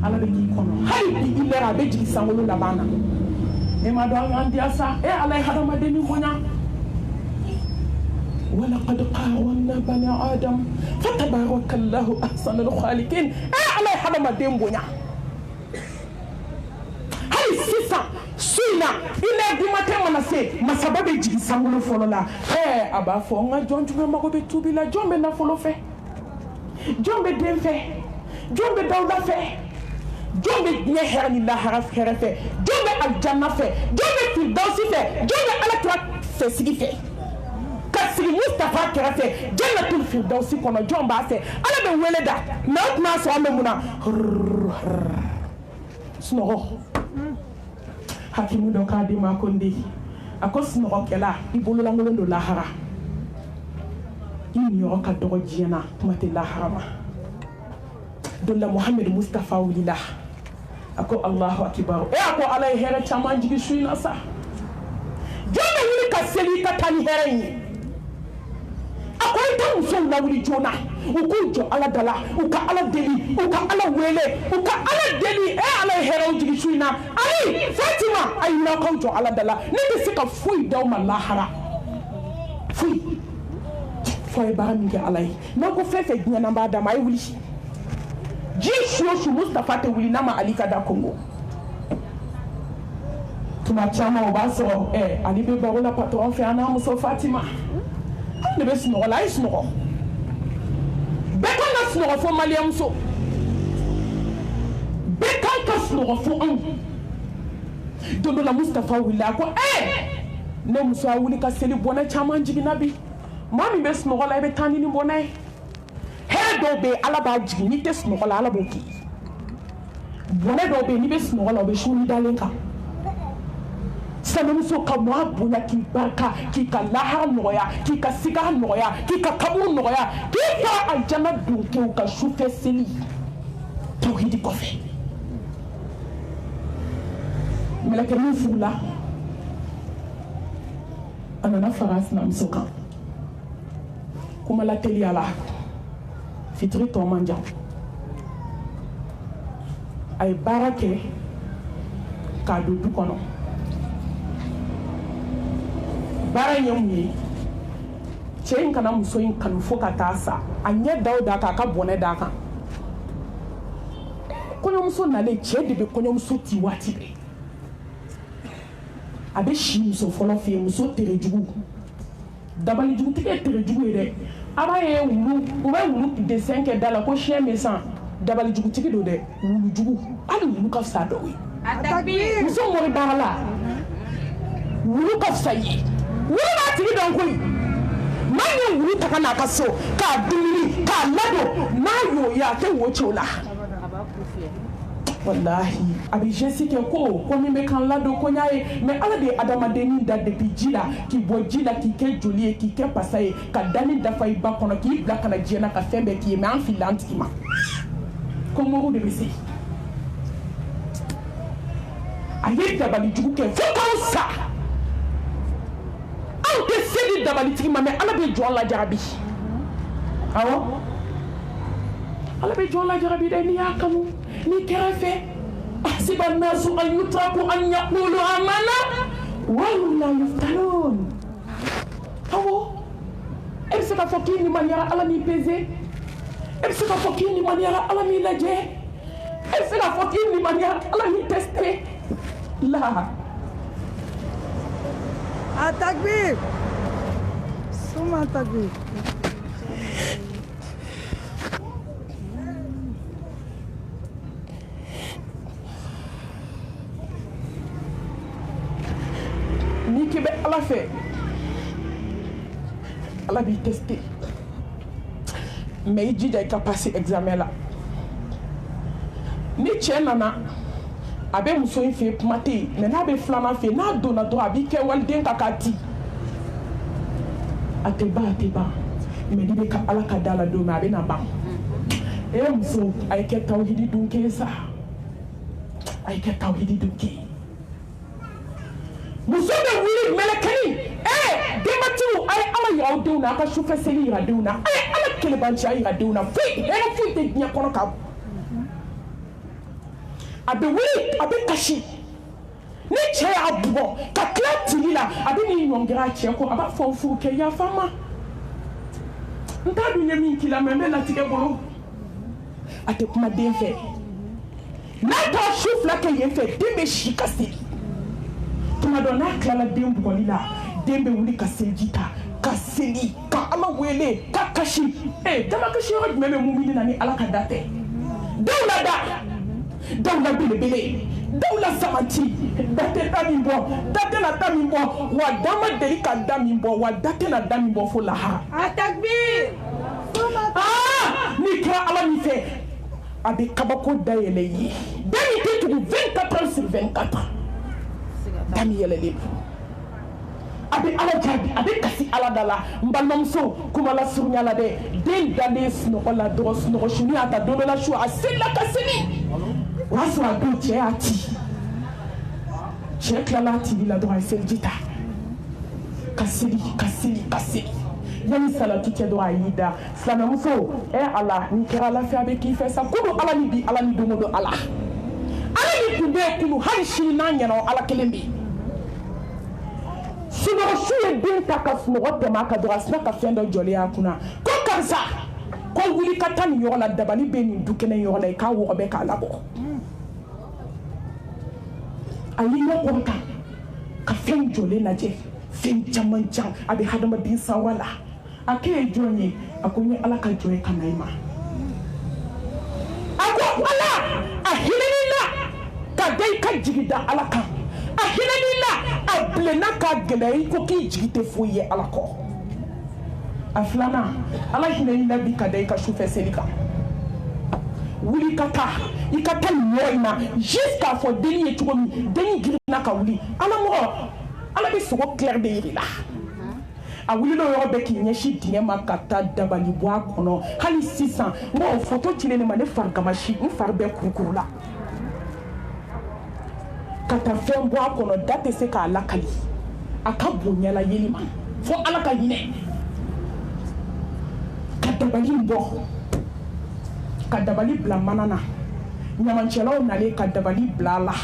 ala bɛ k'i kɔnɔ hali bi i lɛra a bɛ jigin sankolo laban na ema do an dia sa e alay hadama deni bonya wala qad qawanna bani adam fatabarakallahu ahsanul khaliqin e alay hadama den bonya hay sisa suina ina dumate mana se masaba be jigi sangulo folo la e aba fo nga jonju be mako be tubi la jombe na folo fe jombe den fe jombe dawda fe jombe ɲɛ hɛrɛ ni lahara hɛrɛ fɛ jombe aljanna fɛ jombe firdausi fɛ jombe alakira fɛ sigi fɛ ka sigi mustafa kɛrɛfɛ jannatul firdausi kɔnɔ jɔn b'a fɛ ala bɛ wele da mɛ o tuma sɔn an bɛ mun na sunɔgɔ hakimu dɔ k'a di ma ko n den a ko sunɔgɔkɛla i bololankolon don lahara i niyɔrɔ ka dɔgɔ diɲɛ na kuma tɛ lahara ma don la Muhamadu Mustafa wulila a ko Allahu akibaru a ko ala ye hɛrɛ caman jigi su in na sa jɔn bɛ wuli ka seli ka taa ni hɛrɛ in ye a ko i tɛ musow lawuli joona u k'u jɔ ala da la u ka ala deli u ka ala wele u ka ala deli ala ye hɛrɛw jigi su in na ayi Fatima a ye n'aw jɔ ala da la ne tɛ se ka foyi d'aw ma lahara foyi fo a ye baara min kɛ ala ye n'aw ko fɛn fɛn diɲɛ na n b'a d'a ma a ye wuli ji su o su Mustafa tɛ wuli n'a ma Ali ka da Kongo tuma caman o b'a sɔrɔ Ali bɛ baro la patron fɛ a n'a muso Fatima anw de bɛ sunɔgɔ la a ye sunɔgɔ bɛɛ kan ka sunɔgɔ fo Maliyɛn muso bɛɛ kan ka sunɔgɔ fo anw don dɔ la Mustafa wulila a ko ne muso a wuli ka seli bɔnɛ caman jiginna bi maa min bɛ sunɔgɔ la i bɛ taa ni bɔnɛ ye hɛrɛ dɔw bɛ yen ala b'a jigin n'i tɛ sunɔgɔ la ala b'o k'i bɔnɛ dɔw bɛ yen n'i bɛ sunɔgɔ la o bɛ suni dalen kan sanamuso ka mɔɔ a bonya k'i barika k'i ka lahara nɔgɔya k'i ka sigara nɔgɔya k'i ka kaburu nɔgɔya k'i ka aljana don kɛ u ka sufɛ seli tawhidi kɔfɛ mɛlɛkɛnin furula a nana fara a sinamuso kan kuma la teliya la fitiri tɔ man jan a ye baara kɛ k'a don du kɔnɔ baara in ye mun ye cɛ in kana muso in kanu fo ka taa sa a ɲɛ da o da kan a ka bɔnɛ da kan kɔɲɔmuso nalen cɛ de bɛ kɔɲɔmuso ti waati bɛɛ a bɛ si muso fɔlɔ fɛ yen muso terejugu dabalijugutigi ye terejugu ye dɛ a b'a ye wulu u bɛ wulu dessin kɛ da la ko chien méchant dabalijugutigi don dɛ wulujugu hali wulu ka fisa dɔw ye muso mɔri baara la wulu ka fisa ye wulu b'a tigi dɔn koyi n'a ye wulu ta ka n'a ka so k'a dumuni k'a ladon n'a y'o ye a tɛ wo cɛ o la walahi a bɛ geste kɛ ko min bɛ kan ladon ko n y'a ye mais ala de ye adamadennin da depuis ji la k'i bɔ ji la k'i kɛ joli ye k'i kɛ pasa ye ka dani dafa i ba kɔnɔ k'i bila ka na diɲɛ na ka fɛn bɛɛ k'i ye mais an filila an tigi ma ko mɔgɔw de bɛ se a ye dabalijugu kɛ fo k'aw sa anw tɛ se di dabalitigi ma mais ala bɛ jɔn lajarabi awɔ ala bɛ jɔn lajarabi dɛ n'i y'a kanu n'i kɛra fɛ ahsiba an-nasu an yutraku an yaqulu amanna wa hum la yuftanun awɔ e bɛ se k'a fɔ k'i limaniyara ala m'i pese e bɛ se k'a fɔ k'i limaniyara ala m'i lajɛ e bɛ se k'a fɔ k'i limaniyara ala m'i teste la a takbir suma takbir n'i k'i bɛ ala fɛ ala b'i tester mais i jija i ka passer examen la ni cɛ nana a bɛ muso in fɛ kuma tɛ yen mais n'a bɛ filanan fɛ n'a donna dɔrɔn a b'i kɛ waliden kan k'a ti a tɛ ban mais n'i bɛ ka ala ka da la don min a bɛ na ban muso a ye kɛ tawhidi dun kɛ sa a ye kɛ tawhidi dun kɛ muso bɛ wuli mɛlɛkɛnin denbatigiw a ye ala yira aw denw na a ka sufɛ seli yira denw na a ye ala kelebanciya yira denw na hɛrɛ foyi tɛ diɲɛ kɔnɔ ka a bɛ wuli a bɛ kasi ni cɛ y'a bugɔ ka tila tigi la a bɛ n'i ɲɔngiri a cɛ kɔ a b'a fɔ furukɛ yafa n ma n t'a dun ye min k'i la mais n bɛ latigɛ bolo a tɛ kuma den fɛ n'a taara su fila kɛ yen fɛ den bɛ si ka seli tuma dɔ n'a tilala den bugɔli la den bɛ wuli ka seliji ta ka seli ka ala wele ka kasi dama kasi yɔrɔ jumɛn bɛ mumini na ni ala ka da tɛ dɔw la da dɔw la belebele dɔw la sabati da tɛ da min bɔ da tɛna da min bɔ wa da ma deli ka da min bɔ wa da tɛna da min bɔ fo lahara a takbir n'i kɛra ala min fɛ a bɛ kabako dayɛlɛ i ye den min tɛ tugu 24 heures sur 24 dami yɛlɛlen a bɛ ala jaabi a bɛ kasi ala da la n balimamuso kuma la surunya la dɛ den dalen sunɔgɔ la dɔrɔn sunɔgɔ suni y'a ta don dɔ la su a selila ka seli o y'a sɔrɔ a don cɛ y'a ci cɛ tilala a tili la dɔrɔn a ye seliji ta ka seli ka seli ka seli yanni salati cɛ dɔrɔn a y'i da silamɛmuso ala n'i kɛra lafiya bɛ k'i fɛ sa kunun ala ni bi ala ni don o don ala ala ni kun bɛ yen kunun hali sini n'a ɲɛna ala kelen bɛ yen sunɔgɔ su ye den ta ka sunɔgɔ tɛmɛ a kan dɔrɔn a sina ka fɛn dɔ jɔlen a kunna ko karisa ko wuli ka taa nin yɔrɔ la dabali bɛ nin du kɛnɛ yɔrɔ la i k'a wɔgɔ bɛ k'a labɔ a y'i ɲɛ kan ka fɛn jɔlen lajɛ fɛn caman can a bɛ hadamaden sanwa la a k'e ye jɔn ye a ko n ye ala ka jɔn ye ka na i ma a ko ala a hinɛni la ka da i ka jigi da ala kan a hinɛni la a bilenna ka gɛlɛya i ko k'i jigi tɛ foyi ye ala kɔ a filanan ala hinɛni la bi ka da i ka sufɛ seli kan wuli ka taa i ka taa nin yɔrɔ in na jusqu'à fɔ denni ye cogo min denni girinna ka wuli ala mɔgɔ ala bɛ sogo clair de yir'i la a wulila o yɔrɔ bɛɛ k'i ɲɛsin dingɛ ma ka taa dabali bɔ a kɔnɔ hali sisan n b'o photo cilen ne ma ne fari gamasi n fari bɛɛ kurukuru la ka taa fɛn bɔ a kɔnɔ da tɛ se k'a lakali a ka bon ɲɛla yeli ma fo ala ka hinɛ ka dabali bɔ ka dabali bila mana na ɲamancɛlaw nalen ka dabali bila a la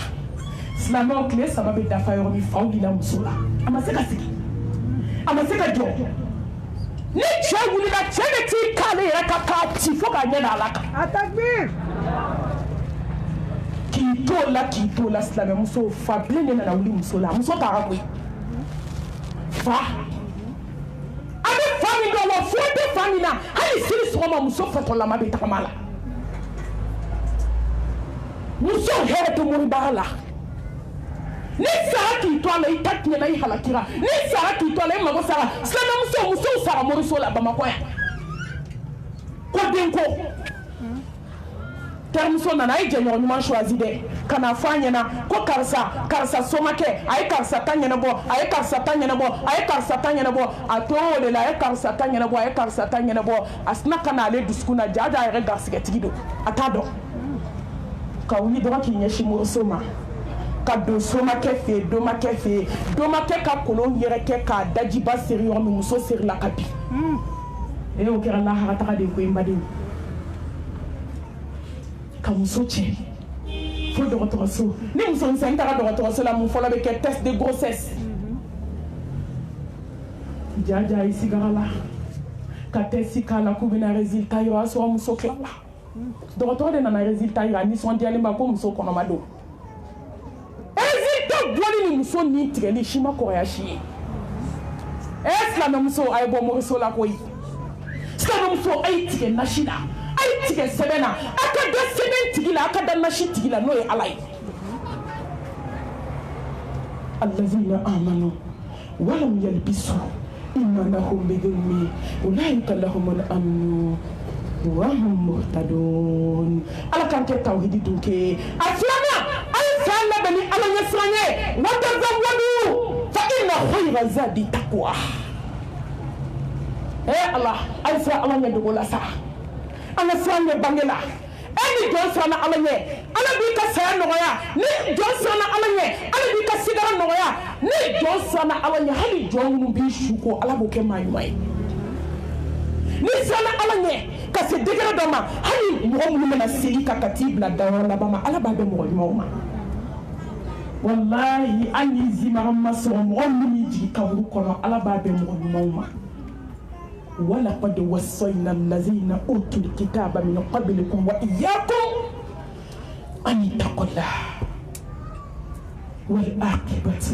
silamɛw tile 3 bɛ dafa yɔrɔ min faw lila muso la a ma se ka sigi a ma se ka jɔ ni cɛ wulila cɛ de t'i k'ale yɛrɛ ka k'a ci fo k'a ɲɛ da a la kan Atakbir! k'i t'o la silamɛmuso fa bilen de nana wuli muso la muso taara koyi fa a bɛ fa min dɔn wa fo tɛ fa min na hali sini sɔgɔma muso fatɔlama bɛ tagama la muso hɛrɛ tɛ moribaga la ni sara k'i to a la i ta tiɲɛna i halakira ni sara k'i to a la i mago sara silamɛmuso musow sara moriso la bamakɔ yan ko denko terimuso nana a ye jɛɲɔgɔn ɲuman choisi dɛ ka na fɔ a ɲɛna ko karisa somakɛ a ye karisa ta ɲɛnabɔ a ye karisa ta ɲɛnabɔ a ye karisa ta ɲɛnabɔ a to o de la a ye karisa ta ɲɛnabɔ a ye karisa ta ɲɛnabɔ a sina ka na ale dusukun na jaa a yɛrɛ garisigɛtigi don a t'a dɔn ka wuli dɔrɔn k'i ɲɛsin moriso ma ka don somakɛ fɛ yen domakɛ fɛ yen domakɛ ka kolon yɛrɛ kɛ k'a dajiba seri yɔrɔ min muso serila ka bin o kɛra laharataga de ko ye n badenw ka muso cɛ fo dɔgɔtɔrɔso ni muso misɛnnin taara dɔgɔtɔrɔso la mun fɔlɔ bɛ kɛ test de grossesse jaja i sigara la ka test k'a la k'u bɛna résultat yira o y'a sɔrɔ muso tilala dɔgɔtɔrɔ de nana résultat yira a nisɔndiyalen ba ko muso kɔnɔma don résultat bɔli ni muso ni tigɛli si ma kɔrɔya si ye silamɛmuso a ye bɔ moriso la koyi silamɛmuso a ye tigɛ nasi la a ye tigɛ sɛbɛn na a ka da sɛbɛn tigi la a ka da nasi tigi la n'o ye ala ye allazina amanu walam yalbisu imanahum bidhulmi ulaika lahumul amnu wa hum muhtadun ala kan kɛ tawhidi dun kɛ a filanan a ye fɛn labɛn ni ala ɲɛ siran ye wa tazawwadu fa inna khayra zadi taqwa ala a ye siran ala ɲɛ dogo la sa an ka siran ɲɛ bange la ni jɔn siranna ala ɲɛ ala b'i ka saya nɔgɔya ni jɔn siranna ala ɲɛ ala b'i ka sigara nɔgɔya ni jɔn siranna ala ɲɛ hali jɔn minnu b'i su ko ala b'o kɛ maa ɲuman ye ni siranna ala ɲɛ ka se degré dɔ ma hali mɔgɔ minnu bɛna seli ka t'i bila dayɔrɔ laban ma ala b'a bɛ mɔgɔ ɲumanw ma walahi hali ni zimaga ma sɔrɔ mɔgɔ minnu b'i jigin kaburu kɔnɔ ala b'a bɛ mɔgɔ ɲumanw ma ولقد وصينا الذين أوتوا الكتاب من قبلكم وإياكم أن اتقوا الله والعاقبة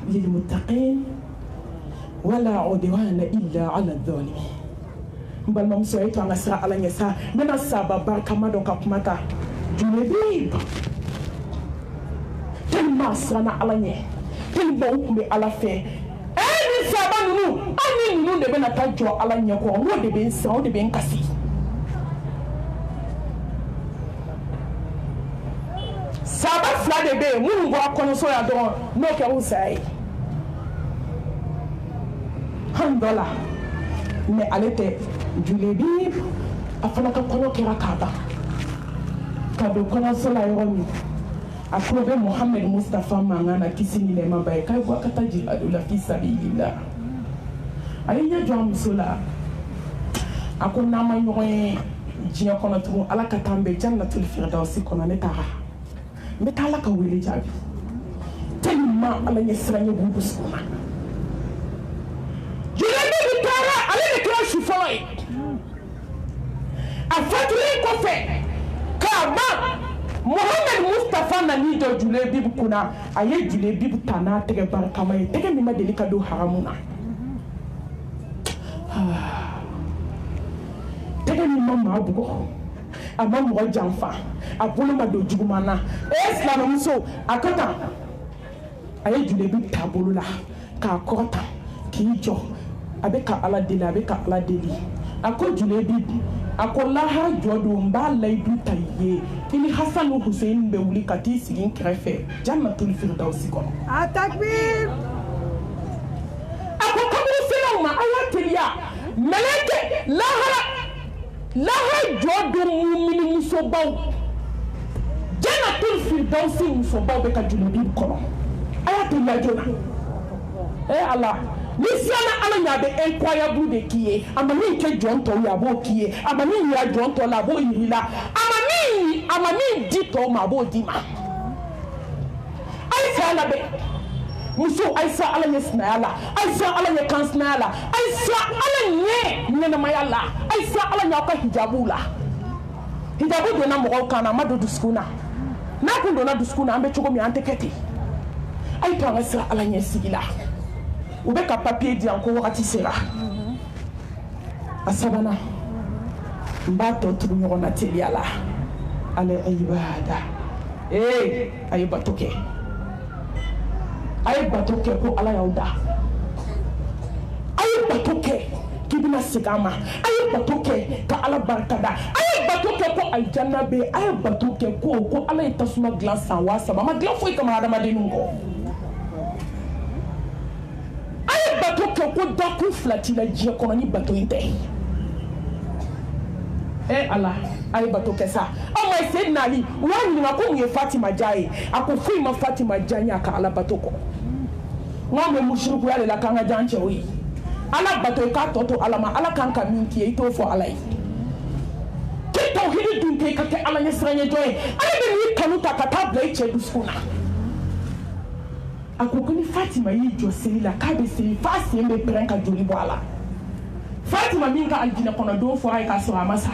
للمتقين ولا عدوان إلا على الظالمين بل ممسوعي تو أنسرا على نسا من السابة بارك ما دوكا كمتا جنبيب تلما سرانا على ني تلما أكمي على فيه saba nunu ani nunu de bena ta jɔ ala ɲɛ kɔrɔ n'o de bɛ n siran o de bɛ n kasi saba fila de bɛ yen minnu bɔra kɔɲɔso la dɔrɔn n'o kɛra u saya ye hali dɔ la mais ale tɛ Julebi a fana ka kɔɲɔ kɛra k'a ban ka don kɔɲɔso la yɔrɔ min a ko bɛ Mohamed Mustafa mankan na kisi ni nɛɛma ba ye k'a ye bɔ a ka taa jihadu la fi sabilillah a ye ɲɛ jɔ a muso la a ko n'an ma ɲɔgɔn ye diɲɛ kɔnɔ tugun ala ka taa n bɛn jannatul firdausi kɔnɔ ne taara n bɛ taa ala ka wele jaabi tellement ala ɲɛ siran ye b'u dusukun na Julebi bi taara ale de kɛra su fɔlɔ ye a fatulen kɔfɛ k'a ban Mohamed Mustafa nani jɔ Julebi kunna a ye Julebi ta n'a tɛgɛ barikama ye tɛgɛ min ma deli ka don haramu na tɛgɛ min ma maa bugɔ a ma mɔgɔ janfa a bolo ma don juguman na silamɛmuso a ka tan a ye Julebi ta bolo la k'a kɔrɔta k'i jɔ a bɛ ka ala deli a bɛ ka ala deli a ko Julebi a ko lahara jɔ don n b'a layidu ta i ye i ni Hasan ni Huseyin bɛ wuli ka t'i sigi n kɛrɛfɛ jannatul firdausi kɔnɔ a takbir a ko kaburu selaw ma a y'a teliya mɛlɛkɛ lahara jɔ don mumini musobaw jannatul firdausi musobaw bɛ ka Julebi kɔnɔ a y'a teliya joona ala ni siana ala ɲa bɛ incroyable de k'i ye a ma min kɛ jɔn tɔw ye a b'o k'i ye a ma min yira jɔn tɔw la a b'o yir'i la a ma min di tɔw ma a b'o d'i ma Ayisa labɛn muso Ayisa ala ɲɛ sinaya la Ayisa ala ɲɛ kansinaya la Ayisa ala ɲɛ ɲɛnamaya la Ayisa ala ɲɛ aw ka hijabu la hijabu donna mɔgɔw kan na a ma don dusukun na n'a kun donna dusukun na an bɛ cogo min an tɛ kɛ ten a ye to an ka sira ala ɲɛ sigi la u bɛ ka papier di yan ko wagati sera a sabanan n b'a tɔ tugu ɲɔgɔn na teliya la ale ibada a ye bato kɛ ko ala y'aw da a ye bato kɛ k'i bɛna segin a ma a ye bato kɛ ka ala barika da a ye bato kɛ ko aljanna bɛ a ye bato kɛ ko ala ye tasuma dilan san 3000 a ma dilan foyi kama hadamadenninw kɔ bato kɛ ko dakun fila t'i la diɲɛ kɔnɔ ni bato in tɛ ala a ye bato kɛ sa aw ma Seydina Ali u y'a ɲininka ko mun ye Fatima diya ye a ko foyi ma Fatima diya n ye a ka ala bato kɔ n k'an bɛ musirikuya de la k'an ka diya an cɛw ye ala bato ye k'a tɔ to ala ma ala kan ka min k'i ye i t'o fɔ ala ye k'i tawhidi dun kɛ i ka kɛ ala ɲɛ siranyɛjɔ ye ala bɛ n'i kanu ta ka taa bila i cɛ dusukun na a ko ni Fatima y'i jɔ seli la k'a bɛ seli f'a sen bɛ pɛrɛn ka joli bɔ a la Fatima min ka aljinɛ kɔnɔ don fɔra a ye k'a sɔrɔ a ma sa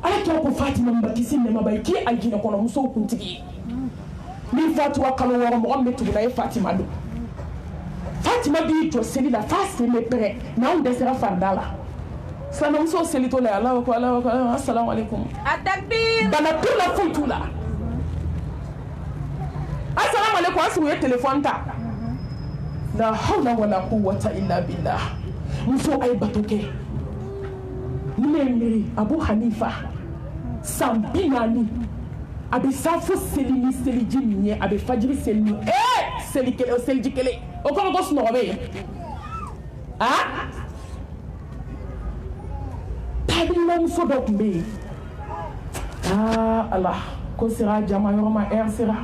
ala kɛra ko Fatima min ba kisi nɛɛma ba ye k'i ye aljinɛ kɔnɔ musow kuntigi ye min fatura kalo 6 mɔgɔ min bɛ tugu la ye Fatima don Fatima b'i jɔ seli la f'a sen bɛ pɛrɛn n'anw dɛsɛra farida la silamɛmusow seli t'o la Alahu akbar assalamu alaikum a takbir bana t'u la foyi t'u la assalamu alaikum asu ye téléphone ta la hawla wala quwwata illa billah muso ay bato kɛ ne Abu Hanifa san 40 a bɛ sa fo seli ni seliji min ye a bɛ fajiri seli ni seliji kelen o kɔrɔ ko sunɔgɔ bɛ yen tabilamuso dɔ tun bɛ yen ala ko sera jama yɔrɔ ma sera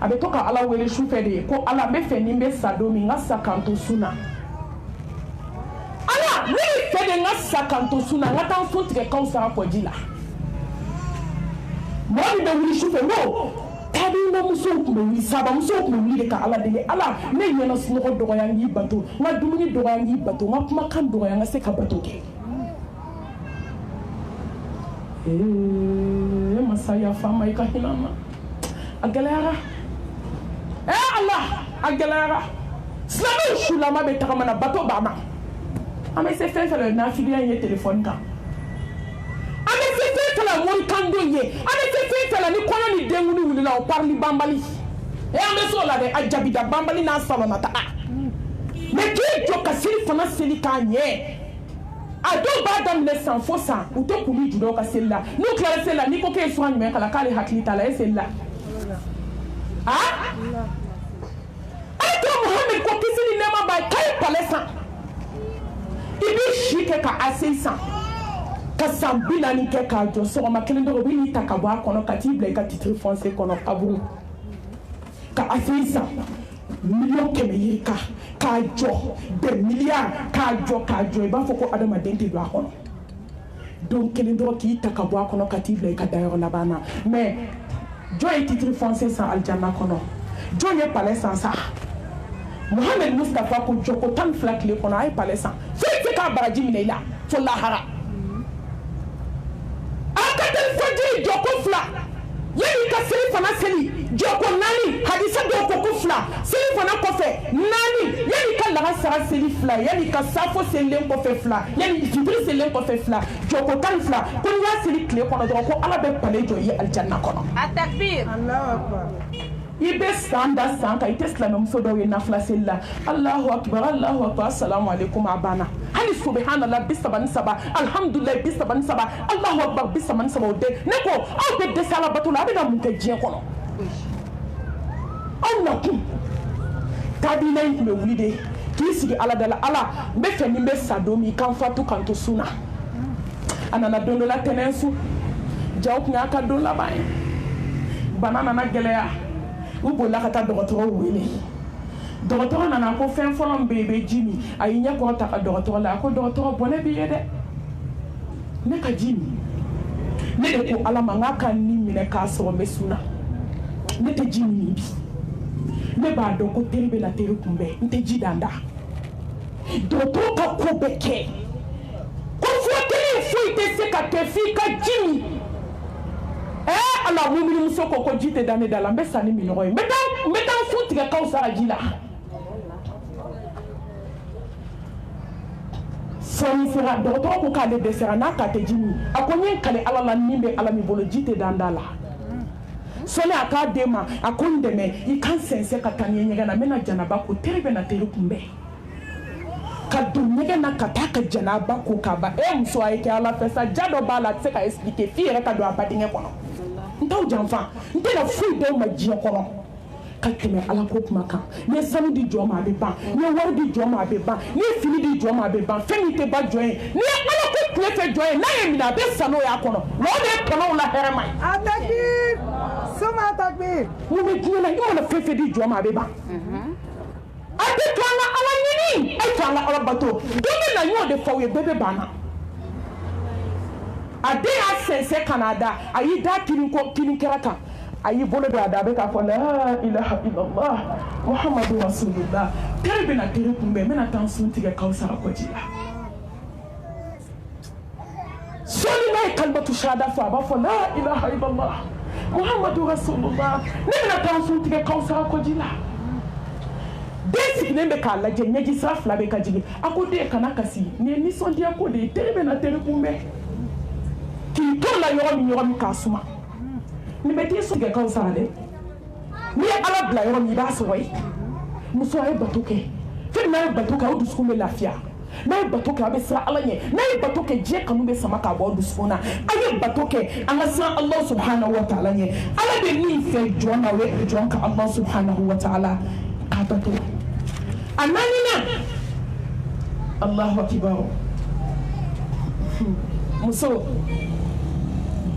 a bɛ to ka ala wele sufɛ de ye ko ala n bɛ fɛ ni n bɛ sa don min n ka sa kan to sun na ala ne bɛ fɛ de n ka sa kan to sun na n ka taa n sun tigɛ kaw sara kɔji la mɔgɔ min bɛ wuli sufɛ n ko tabilamusow tun bɛ wuli sabamusow tun bɛ wuli de ka ala deli ala ne ɲɛna sunɔgɔ dɔgɔya n k'i bato n ka dumuni dɔgɔya n k'i bato n ka kumakan dɔgɔya n ka se ka bato kɛ masaya fa ma i ka hinɛ n na a gɛlɛyara ala a gɛlɛyara silamɛw sulama bɛ tagama na bato banna an bɛ se fɛn fɛn la nafiliya in ye telefɔni kan an bɛ se fɛn fɛn la morikan don ye an bɛ se fɛn fɛn la ni kɔɲɔ ni denkuli wulila o parili banbali an bɛ s'o la dɛ a jabida banbali n'a salɔnna taga mɛ k'i jɔ ka seli fana seli k'a ɲɛ a dɔw b'a daminɛ san fo san u tɛ kulu judɔw ka seli la n'u tilara seli la n'i ko k'e ye suran jumɛn kala k'ale hakili t'a la e seli la to Muhammed ko kisi ni nɛɛma b'a ye k'a ye palais san i b'i si kɛ ka ase san ka san 40 kɛ k'a jɔ sɔgɔma kelen dɔrɔn u bɛ n'i ta ka bɔ a kɔnɔ ka t'i bila i ka titre foncier kɔnɔ kaburu ka ase san million 100 yiri kan k'a jɔ des milliards k'a jɔ i b'a fɔ ko adamaden tɛ don a kɔnɔ don kelen dɔrɔn k'i ta ka bɔ a kɔnɔ ka t'i bila i ka dayɔrɔ laban na mais jɔn ye titre foncier san aljanna kɔnɔ jɔn ye palais san sa Muhammed Mustafa ko jɔ ko 12 tile kɔnɔ a ye palais san fɛn tɛ k'a baraji minɛ i la fo lahara a ka teli fajiri jɔ ko 2 yani ka seli fana seli jɔ ko 4 hadisa dɔw ko 2 seli fana kɔfɛ 4 yani ka lagasara seli 2 yani ka safo selilen kɔfɛ 2 yani fitiri selilen kɔfɛ 2 jɔ ko 12 ko n'i y'a seli tile kɔnɔ dɔrɔn ko Ala bɛ palais jɔ i ye aljanna kɔnɔ Atakbir Allahu akbar i bɛ san da san kan i tɛ silamɛmuso dɔw ye nafila seli la Allahu akbar assalamu alaikum a banna hali subhanallah 37 alhamdulillah 37 Allahu akbar 37 o tɛ ne ko aw bɛ dɛsɛ Ala bato la a bɛ na mun kɛ diɲɛ kɔnɔ aw na kun kabila in tun bɛ wuli de k'i sigi Ala da la Ala n bɛ fɛ ni n bɛ sa don min kan fatu kan to sun na a nana don dɔ la tɛnɛn su jaw tun y'a ka don laban ye bana nana gɛlɛya u bolila ka taa dɔgɔtɔrɔw wele dɔgɔtɔrɔ nana ko fɛn fɔlɔ min bɛ yen i bɛ ji min a y'i ɲɛ kɔrɔ ta ka dɔgɔtɔrɔ la a ko dɔgɔtɔrɔ bɔnɛ b'i ye dɛ ne ka ji min ne de ko Ala ma n k'a ka nin minɛ k'a sɔrɔ n bɛ sun na ne tɛ ji min bi ne b'a dɔn ko teri bɛ na teri kunbɛn n tɛ ji da n da dɔgɔtɔrɔ ka ko bɛɛ kɛ ko fɔ teri foyi tɛ se ka kɛ f'i ka ji min ala mumini muso ko ko ji tɛ da ne da la n bɛ sa ni minɔgɔ ye n bɛ taa fu tigɛ kaw sara ji la sɔɔni sera dɔgɔtɔrɔ ko k'ale dɛsɛra n'a ka tɛ ji min a ko n ye n kale Ala la min bɛ Ala min bolo ji tɛ da n da la sɔɔni a k'a den ma a ko n dɛmɛ i ka n sɛnsɛn ka taa n ye ɲɛgɛn na n bɛ na janaba ko teri bɛ na teri kunbɛn ka don ɲɛgɛn na ka taa ka janaba ko k'a ban muso a ye kɛ Ala fɛ sa ja dɔ b'a la a tɛ se ka expliquer f'i yɛrɛ ka don a ba denkɛ kɔnɔ n t'aw janfa n tɛna foyi d'aw ma diɲɛ kɔnɔ ka tɛmɛ Ala ko kuma kan n'i ye sanu di jɔ ma a bɛ ban n'i ye wari di jɔ ma a bɛ ban n'i ye fini di jɔ ma a bɛ ban fɛn min tɛ ba jɔ ye n'i ye Ala ko tile fɛ jɔ ye n'a ye minɛ a bɛ sa n'o y'a kɔnɔ wa o de ye tɔnɔw la hɛrɛ ma ye. Atakbir suma atakbir mun bɛ diɲɛ na i mana fɛn fɛn di jɔ ma a bɛ ban a tɛ to an ka Ala ɲini a to an ka Ala bato don min na n y'o de fɔ aw ye bɛɛ bɛ banna. A den y'a sɛnsɛn ka n'a da a y'i da kini kɛra kan a y'i bolo don a da a bɛ k'a fɔ la ilaha illallah muhammadu rasulullah teri bɛna teri kunbɛn n bɛna taa n sun tigɛ kaw sara kɔji la sɔɔni n'a ye kalimatu shahada fɔ a b'a fɔ la ilaha illallah muhammadu rasulullah ne bɛna taa n sun tigɛ kaw sara kɔji la den sigilen bɛ k'a lajɛ ɲɛji sira 2 bɛ ka jigin a ko den kana kasi nin ye nisɔndiya ko de ye teri bɛna teri kunbɛn k'i to la yɔrɔ min k'a suma nin bɛ t'i sɔrɔ kaw sara dɛ n'i ye Ala bila yɔrɔ min i b'a sɔrɔ yen muso a ye bato kɛ fɛn n'a ye bato kɛ aw dusukun bɛ lafiya n'a ye bato kɛ a bɛ siran Ala ɲɛ n'a ye bato kɛ diɲɛ kanu bɛ sama k'a bɔ aw dusukun na a ye bato kɛ an ka siran Allah subhanahu wa ta'ala ɲɛ Ala bɛ min fɛ jɔn na o ye jɔn ka Allah subhanahu wa ta'ala k'a bato a naaninan Allahu akbar muso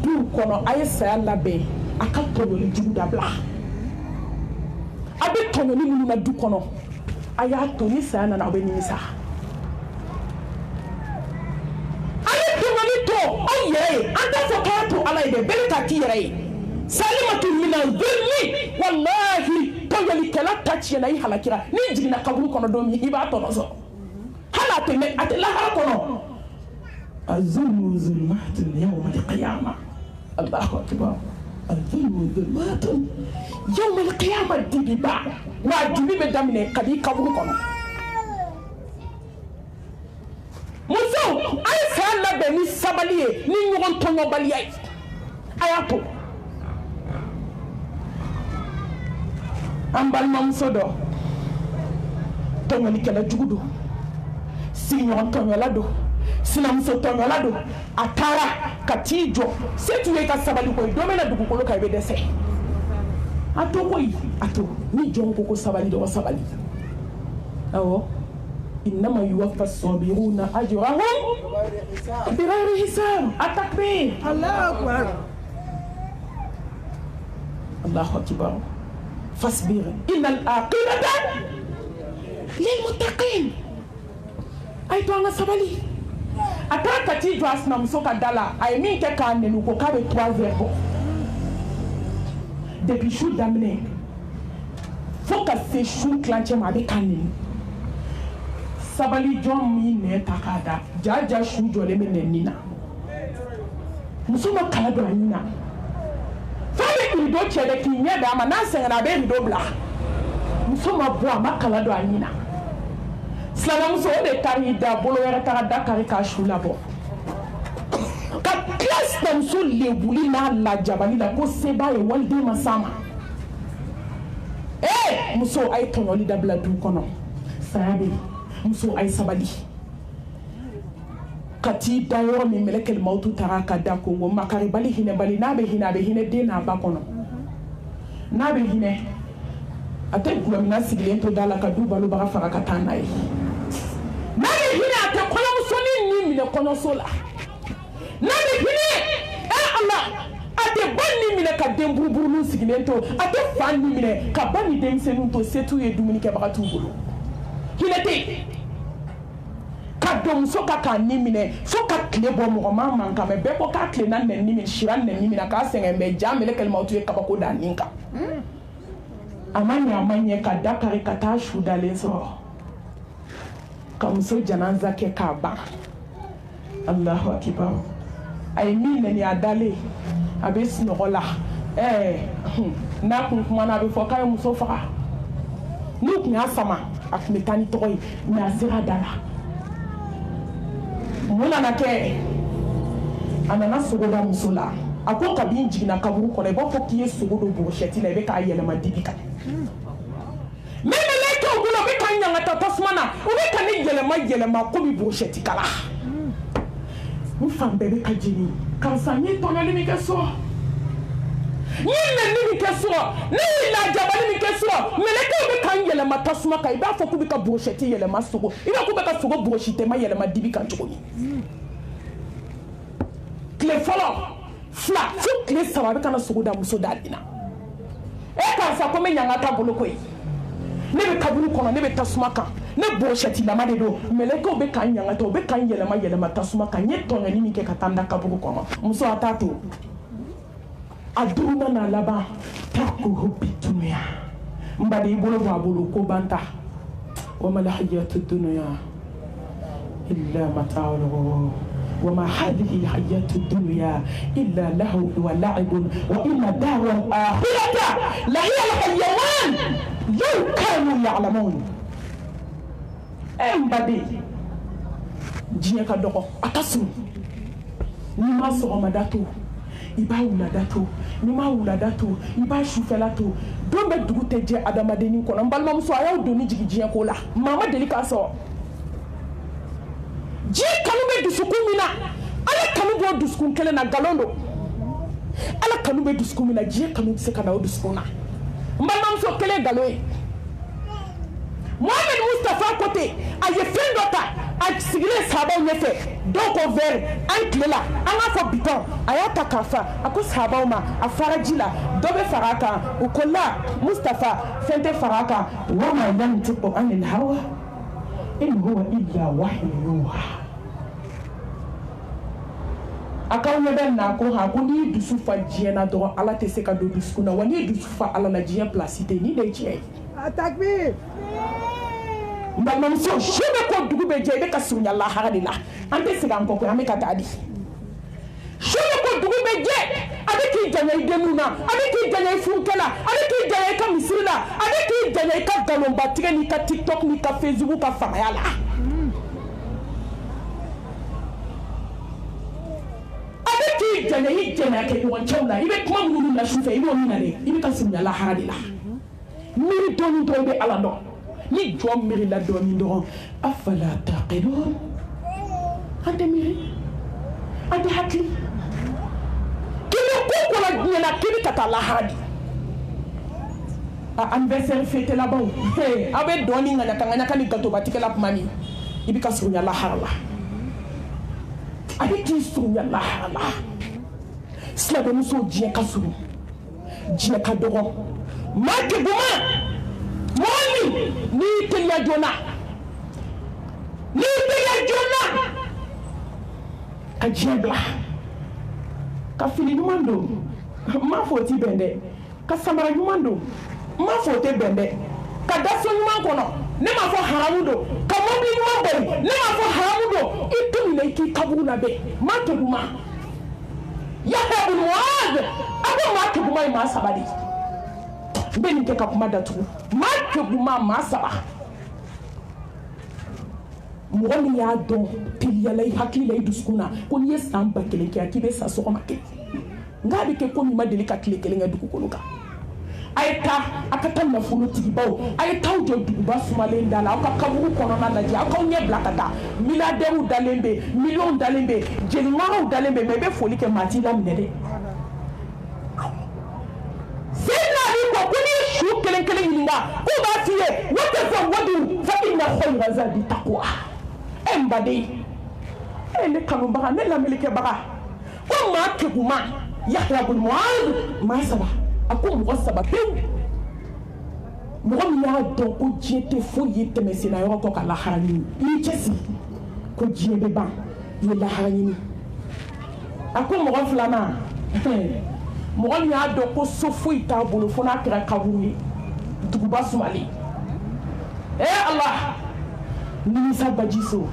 du kɔnɔ a ye saya labɛn a ka tɔɲɔli jugu dabila a bɛ tɔɲɔli minnu na du kɔnɔ a y'a to ni saya nana a bɛ nimisa a ye tɔɲɔli to aw yɛrɛ ye an t'a fɔ k'a to Ala ye dɛ bɛɛ bɛ k'a k'i yɛrɛ ye salimatu mina zulmi wallahi tɔɲɔlikɛla ta tiɲɛna i halakira n'i jiginna kaburu kɔnɔ don min i b'a tɔnɔ sɔrɔ hali a tɛ lahara kɔnɔ الظلم ظلمات يوم القيامة الله أكبر الظلم ظلمات يوم القيامة دبيبا واجبي بدمني كدي كابوكم muso ay sa labɛn ni sabali ye ni ɲɔgɔn tɔɲɔbaliya ye a y'a to an balimamuso dɔ tɔɲɔlikɛla jugu don sigiɲɔgɔn tɔɲɔla don sinamuso tɔɲɔla don a taara ka t'i jɔ se t'u ye ka sabali koyi don bɛna dugukolo kan i bɛ dɛsɛ a to koyi a to ni jɔn ko sabali dɔgɔ sabali awɔ innama yuwaffa as-sabiruna ajrahum bighayri hisab at-takbir Allahu akbar Allahu akbar fasbir innal aqibata lil muttaqin ay to nga sabali ata ka ti jɔ a sinamuso ka da la a ye min kɛ k'a nɛni ko k'a bɛ 3 heures bɔ depuis su daminɛ fo ka se su tilancɛ ma a bɛ k'a nɛni sabali jɔn min nɛ ta k'a da jaja su jɔlen bɛ nɛni na muso ma kala don a ɲin na f'a bɛ rideau cɛ dɛ k'i ɲɛ d'a ma n'a sɛgɛnna a bɛ rideau bila muso ma bɔ a ma kala don a ɲin na silamɛmuso o de taara i da bolo wɛrɛ taga da kari k'a su labɔ ka tila sinamuso lebuli n'a lajabali la ko se b'a ye waliden ma s'a ma muso a ye tɔɲɔli dabila du kɔnɔ saya bɛ yen muso a ye sabali ka t'i da yɔrɔ min mɛlɛkɛl mawutu taara ka da kongo makaribali hinɛbali n'a bɛ hinɛ a bɛ hinɛ den n'a ba kɔnɔ n'a bɛ hinɛ a tɛ gulɔmina sigilen to da la ka du balobaga faga ka taa n'a ye n'a bɛ hinɛ a tɛ kɔɲɔmusonin ni minɛ kɔɲɔso la n'a bɛ hinɛ Ala a tɛ ba ni minɛ ka den buruburunin sigilen to a tɛ fa ni minɛ ka ba ni denmisɛnninw to se t'u ye dumunikɛbaga t'u bolo hinɛ tɛ yen ka don muso ka k'a ni minɛ fo ka tile bɔ mɔgɔ man kan mɛ bɛɛ ko k'a tilenna nɛni minɛ sira nɛni minɛ k'a sɛgɛn bɛɛ ja mɛlɛkɛl mawutu ye kabako da nin kan a ma ɲɛ ka da kari ka taa su dalen sɔrɔ ka muso janaza kɛ k'a ban Allahu akibar a ye min nɛni a dalen a bɛ sunɔgɔ la n'a kun kumana a bɛ fɔ k'a ye muso faga n'u kun y'a sama a kun bɛ taa ni tɔgɔ ye mɛ a sera da la mun nana kɛ a nana sogo da muso la a ko kabini jiginna kaburu kɔnɔ i b'a fɔ k'i ye sogo don burushɛti la i bɛ k'a yɛlɛma dibi kan mais mɛlɛkɛw bolo u bɛ ka ɲaŋata tasuma na u bɛ ka ne yɛlɛma komi burushɛti kala n fan bɛɛ bɛ ka jeni karisa n ye tɔɲɔli min kɛ so n ye nɛni min kɛ so ne ye lajabali min kɛ so mɛlɛkɛw bɛ ka n yɛlɛma tasuma kan i b'a fɔ k'u bɛ ka burushɛti yɛlɛma sogo i b'a k'u bɛ ka sogo burushitɛma yɛlɛma dibi kan cogo min tile fɔlɔ fila fo tile saba a bɛ kana sogo da muso da dina karisa ko n bɛ ɲaŋata bolo koyi ne bɛ kaburu kɔnɔ ne bɛ tasuma kan ne burushɛtilama de don mɛlɛkɛw bɛ ka n ɲaŋata u bɛ ka n yɛlɛma tasuma kan n ye tɔɲɔni min kɛ ka taa n da kaburu kɔnɔ muso a t'a to a duurunan n'a laban takuhu bidunuya n badi i bolo bɔ a bolo ko ban ta wa mal hayatu dunuya illa mata'ul ghurur wa ma hadhihi hayatu dunya illa lahu wa la'ibun wa inna dara al-akhirata la hiya al-hayawan law kanu ya'lamun n badi diɲɛ ka dɔgɔ a ka sun ni ma sɔgɔmada to i b'a wulada to ni ma wulada to i b'a sufɛla to don bɛ dugu tɛ jɛ adamadennin kɔnɔ n balimamuso a y'aw doni jigin diɲɛ ko la maa ma deli k'a sɔrɔ diɲɛ kanu bɛ dusukun min na ala kanu b'o dusukun kelen na nkalon don ala kanu bɛ dusukun min na diɲɛ kanu tɛ se ka na o dusukun na n balimamuso kelen nkalon ye Mohamed Mustafa Kote a ye fɛn dɔ ta a sigilen sahabaw ɲɛfɛ dɔw ko verre an tile la an k'a fɔ bitɔn a y'a ta k'a fa a ko sahabaw ma a fara ji la dɔ bɛ fara a kan u ko la Mustafa fɛn tɛ fara a kan wa ma yantiqu anil hawa in huwa illa wahyun yuha a k'aw ɲɛ bɛ na ko ha ko n'i ye dusu fa diɲɛ na dɔrɔn ala tɛ se ka don dusukun na wa n'i ye dusu fa ala la diɲɛ pilasi tɛ nin de ye tiɲɛ ye. Takbir. n balimamuso su bɛ ko dugu bɛ jɛ i bɛ ka surunya lahara de la an tɛ segin an kɔ koyi an bɛ ka taa di su bɛ ko dugu bɛ jɛ a bɛ k'i janya i denninw na a bɛ k'i janya i furukɛ la a bɛ k'i janya i ka misiri la a bɛ k'i janya i ka nkalonbatigɛ n'i ka tiktok n'i ka facebook ka fangaya la a bɛ k'i janya i janya kɛ ɲɔgɔn cɛw la i bɛ kuma minnu la su fɛ i b'o minɛ dɛ i bɛ ka surunya lahara de la miiri dɔɔni dɔrɔn i bɛ ala dɔn ni jɔn miiri la dɔɔni dɔrɔn afala taqilun an tɛ miiri an tɛ hakili k'i bɛ ko ko la diɲɛ na k'i bɛ ka taa lahara di anniversaire fête labanw a bɛ dɔɔni ŋaɲaka ni gatobatigɛla kuma min i bɛ ka surunya lahara la a bɛ k'i surunya lahara la silamɛmusow diɲɛ ka surun diɲɛ ka dɔgɔ maa kɛguma mɔgɔ min n'i y'i teliya joona ka diɲɛ bila ka fini ɲuman don n m'a fɔ o t'i bɛn dɛ ka samara ɲuman don n m'a fɔ o tɛ bɛn dɛ ka da so ɲuman kɔnɔ ne m'a fɔ haramu don ka mobili ɲuman boli ne m'a fɔ haramu don i to min na i k'i kaburu labɛn maa kɛguma Yahya bin Mu'adh a ko maa kɛguma ye maa saba de n bɛ nin kɛ ka kuma datugu maa kɛguma maa saba mɔgɔ min y'a dɔn teliyala i hakili la i dusukun na ko n'i ye san 1000 kɛ k'i bɛ sa sɔgɔma kɛ nka a bɛ kɛ ko min ma deli ka tile 1 kɛ dugukolo kan a ye taa a ka taa nafolotigibaw a ye taa jɔ duguba sumalen da la aw ka kaburu kɔnɔna lajɛ aw k'aw ɲɛ bila ka taa milliardaires dalen bɛ millions dalen bɛ jeliŋaraw dalen bɛ mais i bɛ foli kɛ maa t'i laminɛ dɛ Seydina Ali ko n'i ye su kelen kelen ɲininka k'u b'a f'i ye watazawwadu fa inna khayra zadi taqwa n baden ne kanubaga ne lamɛnlikɛbaga ko maa kɛguma Yahya bin Mu'adh maa saba a ko mɔgɔ saba pewu mɔgɔ min y'a dɔn ko diɲɛ tɛ foyi ye tɛmɛsenna yɔrɔ kɔ ka lahara ɲini i y'i cɛsiri ko diɲɛ bɛ ban i ye lahara ɲini a ko mɔgɔ filanan mɔgɔ min y'a dɔn ko so foyi t'a bolo fo n'a kɛra kaburu ye duguba sumalen Allah nimisa baji so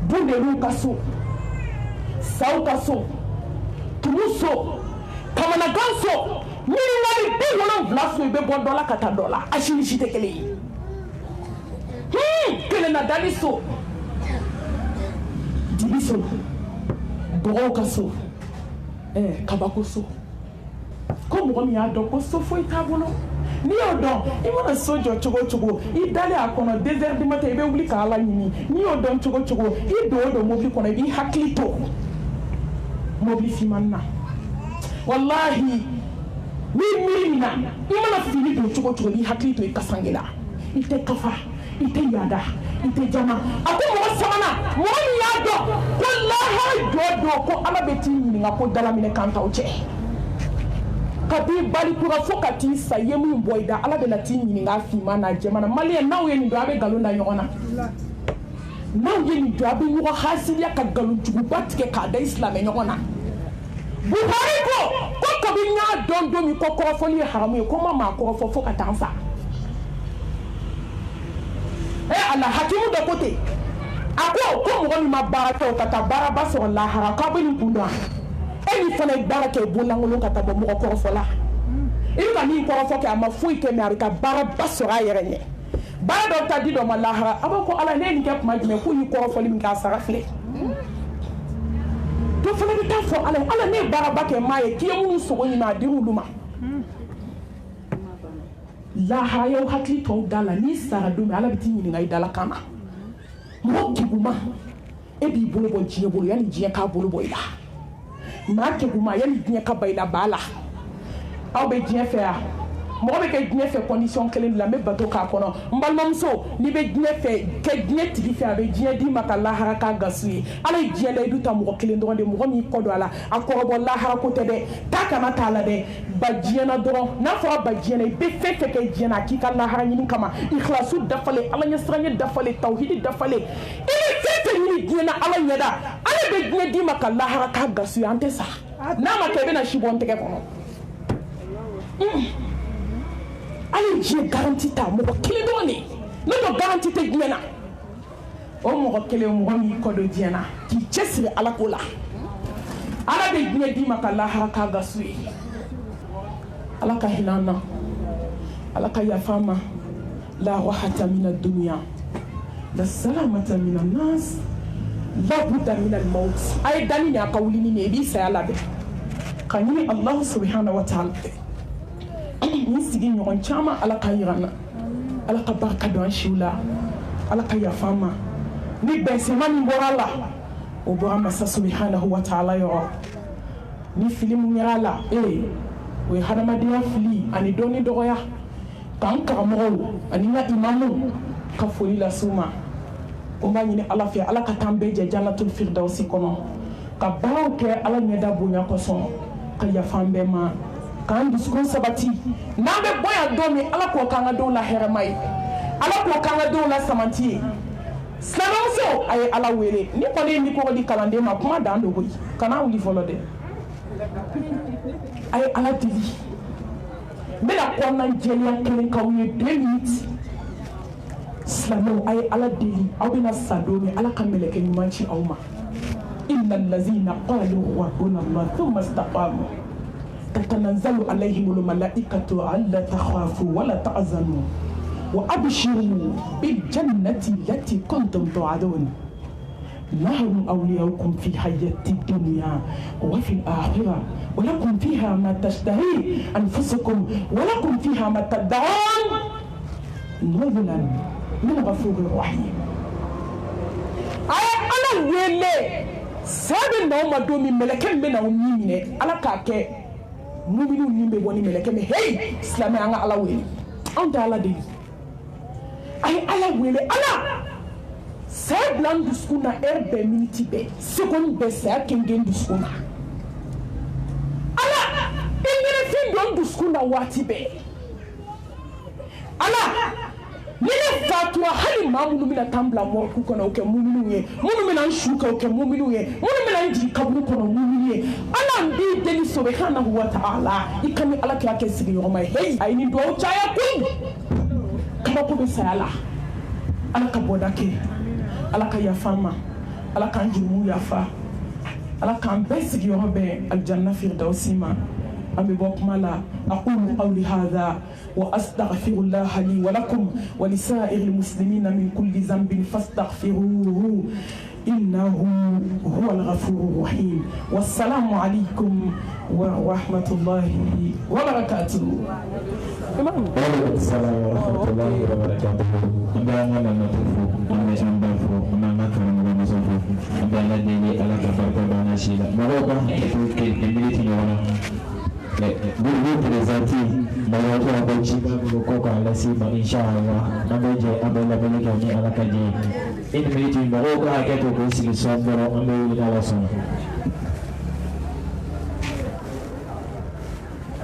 bundelu ka so saw ka so tumu so kamanagan so miiriwari 70 so i bɛ bɔ dɔ la ka taa dɔ la a si ni si tɛ kelen ye kelenna dali so dibi so bɔgɔw ka so kabako so ko mɔgɔ min y'a dɔn ko so foyi t'a bolo n'i y'o dɔn i mana so jɔ cogo o cogo i dalen a kɔnɔ 2 heures du matin i bɛ wuli ka Ala ɲini n'i y'o dɔn cogo o cogo i don o don mobili kɔnɔ i b'i hakili to mobili finmani na wallahi n'i miiri min na i mana fini don cogo o cogo i b'i hakili to i kasange la i tɛ kafa i tɛ yaada i tɛ jama a ko mɔgɔ sabanan mɔgɔ min y'a dɔn ko lahara jɔ don ko Ala bɛ t'i ɲininka ko dalaminɛ kan t'aw cɛ ka b'i bali kura fo ka t'i sa ye min bɔ i da Ala bɛna t'i ɲininka finman n'a jɛman na maliyɛn n'aw ye nin dɔn a bɛ nkalon da ɲɔgɔn na n'aw ye nin dɔn a bɛ ɲɔgɔn hasiliya ka nkalonjuguba tigɛ k'a da i silamɛ ɲɔgɔn na Buhari ko kabi n y'a dɔn don min ko kɔrɔfɔli ye haramu ye ko ma maa kɔrɔfɔ fo ka taa n sa Allah hakimu dɔ ko ten a ko mɔgɔ min ma baara kɛ o ka taa baaraba sɔrɔ lahara k'aw bɛ nin kun dɔn e ni fana ye baara kɛ i bonlankolon ka taa bɔ mɔgɔ kɔrɔfɔla i bɛ ka min kɔrɔfɔ kɛ a ma foyi kɛ mais a bɛ ka baaraba sɔrɔ a yɛrɛ ɲɛ baara dɔw ta di dɔ ma lahara a b'a ko Ala ne ye nin kɛ kuma jumɛn k'u y'i kɔrɔfɔli min kɛ a sara filɛ dɔ fana bɛ taa fɔ Ala ne ye baaraba kɛ maa ye k'i ye minnu sogo ɲini a dir'olu ma lahara y'aw hakili to aw da la n'i sara don min Ala bɛ t'i ɲininka i dalakan na mɔgɔ kɛguma e b'i bolo bɔ diɲɛ bolo yanni diɲɛ k'a bolo bɔ i la maa kɛguma yanni diɲɛ ka ban i la b'a la aw bɛ diɲɛ fɛ yan mɔgɔ bɛ kɛ diɲɛ fɛ condition kelen de la n bɛ bato k'a kɔnɔ n balimamuso n'i bɛ diɲɛ fɛ kɛ diɲɛ tigi fɛ a bɛ diɲɛ d'i ma ka lahara k'a gasu ye Ala ye diɲɛ layidu ta mɔgɔ kelen dɔrɔn de mɔgɔ min kɔ don a la a kɔrɔbɔ lahara ko tɛ dɛ taa kana t'a la dɛ ba diɲɛ na dɔrɔn n'a fɔra ba diɲɛ na i bɛ fɛn fɛn kɛ diɲɛ na a k'i ka lahara ɲini kama ikhlasu dafalen Ala ɲɛsiranɲɛ dafalen tawhidi dafalen i bɛ fɛn fɛn ɲini diɲɛ na Ala ɲɛda Ala bɛ diɲɛ d'i ma ka lahara k'a gasu ye an tɛ sa n'a ma kɛ i bɛna si bɔ n tɛgɛ kɔnɔ Ala ye diɲɛ garanti ta mɔgɔ kelen dɔrɔn de ne dɔ garanti tɛ diɲɛ na o mɔgɔ kelen mɔgɔ min kɔ don diɲɛ na k'i cɛsiri Ala ko la Ala bɛ diɲɛ d'i ma ka lahara k'a gasu ye Ala ka hinɛ an na Ala ka yafa an ma la rahata mina dunya la salamata mina nas la budda mina al-maut a ye dani ni a ka wuli ni i b'i saya labɛn ka ɲini Allah subhanahu wa ta'ala ni sigi ɲɔgɔn caman Ala ka yira an na Ala ka barika don an siw la Ala ka yafa an ma ni bɛnsɛma min bɔra la o bɔra masa subhanahu wa ta'ala yɔrɔ ni fili mun kɛra la o ye hadamadenya fili ani dɔɔni dɔgɔya k'an karamɔgɔw ani n ka imamu ka foli las'u ma ko n b'a ɲini ala fɛ ala ka t'an bɛɛ jɛ jannatul firdausi kɔnɔ ka baaraw kɛ ala ɲɛda bonya kosɔn ka yafa an bɛɛ ma k'an dusukun sabati n'an bɛ bɔ yan don min ala k'o k'an ka denw la hɛrɛma ye ala k'o k'an ka denw la samanti ye silamɛmuso a ye ala wele ni kɔni ye mikɔgɔ di kalanden ma kuma dan dogo ye kana wuli fɔlɔ dɛ a ye ala deli n bɛna kɔnɔna jɛlenya kelen k'aw ye 2 minutes silamɛw a ye ala deli aw bɛna sa don min ala ka mɛlɛkɛ ɲuman ci aw ma inna allazina qalu rabbuna allah thumma istaqamu tatanazzalu alayhimul malaikatu alla takhafu wala tahzanu wa abshiru bil jannati allati kuntum tu'adun nahnu awliyaukum fi hayati dunya wa fil akhirah wa lakum fiha ma tashtahi anfusukum wa lakum fiha ma tad'un nuzulan min ghafurir rahim ay ala wele sabe na ma do mi meleke me na woni mine ala ka ke muminu ni be woni meleke me hey islamé anga ala wele on da ala de ay ala wele ala sai blan duskuna be minute be second be sa kengen duskuna ala ingere fin don duskuna wati be ala nene fatwa hali mamunu mina tambla mo ku kono ke muminu ye munu mina shuka ke muminu ye munu mina ndi kabulu kono muminu ye ala mbi deli subhanahu wa ta'ala ikami ala ke ake sigi yoma hey ay ni do chaya kun kama ko be sala ala ka bodake ala ka yafama ala ka njumu yafa ala ka be sigi yoma be aljanna firdausima أمي بوكمالا أقول قولي هذا وأستغفر الله لي ولكم ولسائر المسلمين من كل ذنب فاستغفروه إنه هو الغفور الرحيم والسلام عليكم ورحمة الله وبركاته. وعليكم السلام ورحمة الله وبركاته. أبانا لنا تفو أمي أمبافو أمانا كرم ونزفو أبانا ديني على كفرت بانا شيلا مروبا تفوكي إمريتي يوانا Vous présentez Mayato Abachi Koko Alasiba Inch'Allah Nabeje Abela Belegani Alakadi In meeting Maroko Haketo Gosi Somboro Ambe Alason.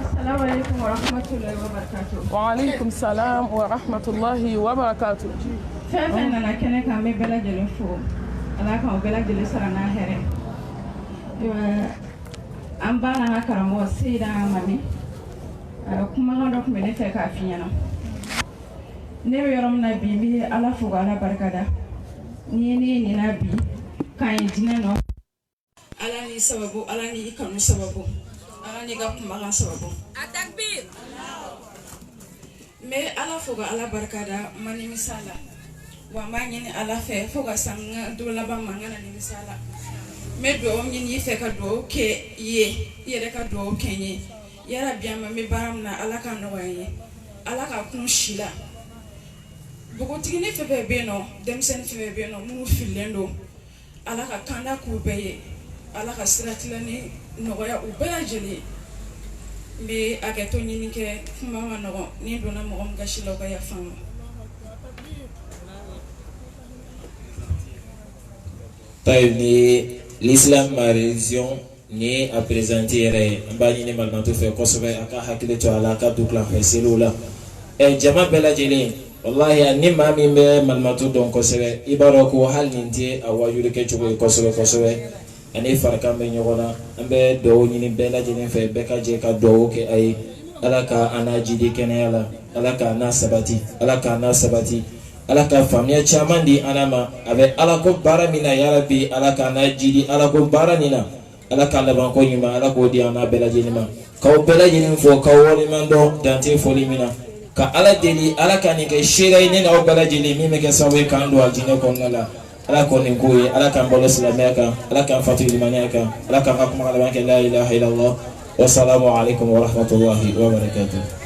Assalamu alaikum wa rahmatullahi wa barakatuh. Wa alaikum salam wa rahmatullahi wa barakatuh. Fɛn nana kɛnɛ kan bɛ bɛɛ lajɛlen fo Ala k'aw bɛɛ lajɛlen sara n'a hɛrɛ. An ba n'an ka karamɔgɔ Seyida Amani kumakan dɔ tun bɛ ne fɛ k'a f'i ɲɛna. Ne bɛ yɔrɔ min na bi n bɛ Ala fo k'Ala barikada. N'i ye ne ɲininka bi k'an ye diinɛ nɔ. Ala ni sababu, Ala ni i kanu sababu, Ala ni ka kumakan sababu. Atakbir. N bɛ Ala fo k'Ala barikada ma nimisa la. Wa n b'a ɲini Ala fɛ fo ka se n ka don laban ma n kana nimisa la. Me do ɲini fɛ ka do kɛ ye I yɛrɛ ka do kɛ ye yara bi ma me baara min na Ala ka nɔgɔya ye Ala ka kun si la bogotigini fɛ bɛɛ bɛ nɔ denmisɛnnin fɛ bɛɛ bɛ nɔ minnu fililen don Ala ka kanda k'u bɛɛ ye Ala ka siratilanni nɔgɔya u bɛɛ lajɛlen n bɛ hakɛto ɲini kɛ kuma ma nɔgɔn ni donna mɔgɔ min gasi la o ka yafa n ma. L'islam ma religion ni a présenté yɛrɛ an b'a ɲini malimantu fɛ kosɛbɛ a ka hakili to a la a ka du kilan fɛ seliw la jama bɛɛ lajɛlen wallahi ni maa min bɛ malimantu dɔn kosɛbɛ I b'a dɔn ko hali nin tɛ a wajuli kɛcogo ye kosɛbɛ kosɛbɛ ani farikan bɛ ɲɔgɔn na an bɛ dugawu ɲini bɛɛ lajɛlen fɛ bɛɛ ka jɛ ka dugawu kɛ a ye Ala ka an n'a jidi kɛnɛya la Ala ka an n'a sabati Ala ka an n'a sabati Ala ka faamuya caman di ana ma a bɛ Ala ko baara min na yarabi Ala ka n'a jidi Ala ko baara nin na Ala ka laban ko ɲuman Ala k'o di an n'a bɛɛ lajɛlen ma k'aw bɛɛ lajɛlen fo k'aw waleɲuman dɔn dante foli min na ka Ala deli Ala ka nin kɛ seera ye ne n'aw bɛɛ lajɛlen min bɛ kɛ sababu ye k'an don alijinɛ kɔnɔna la Ala k'o nin k'o ye Ala k'an balo silamɛya kan Ala k'an fatu limaniya kan Ala k'an ka kuma laban kɛ la ilaha illallah wa salamu alaikum wa rahmatullahi wa barakatuh.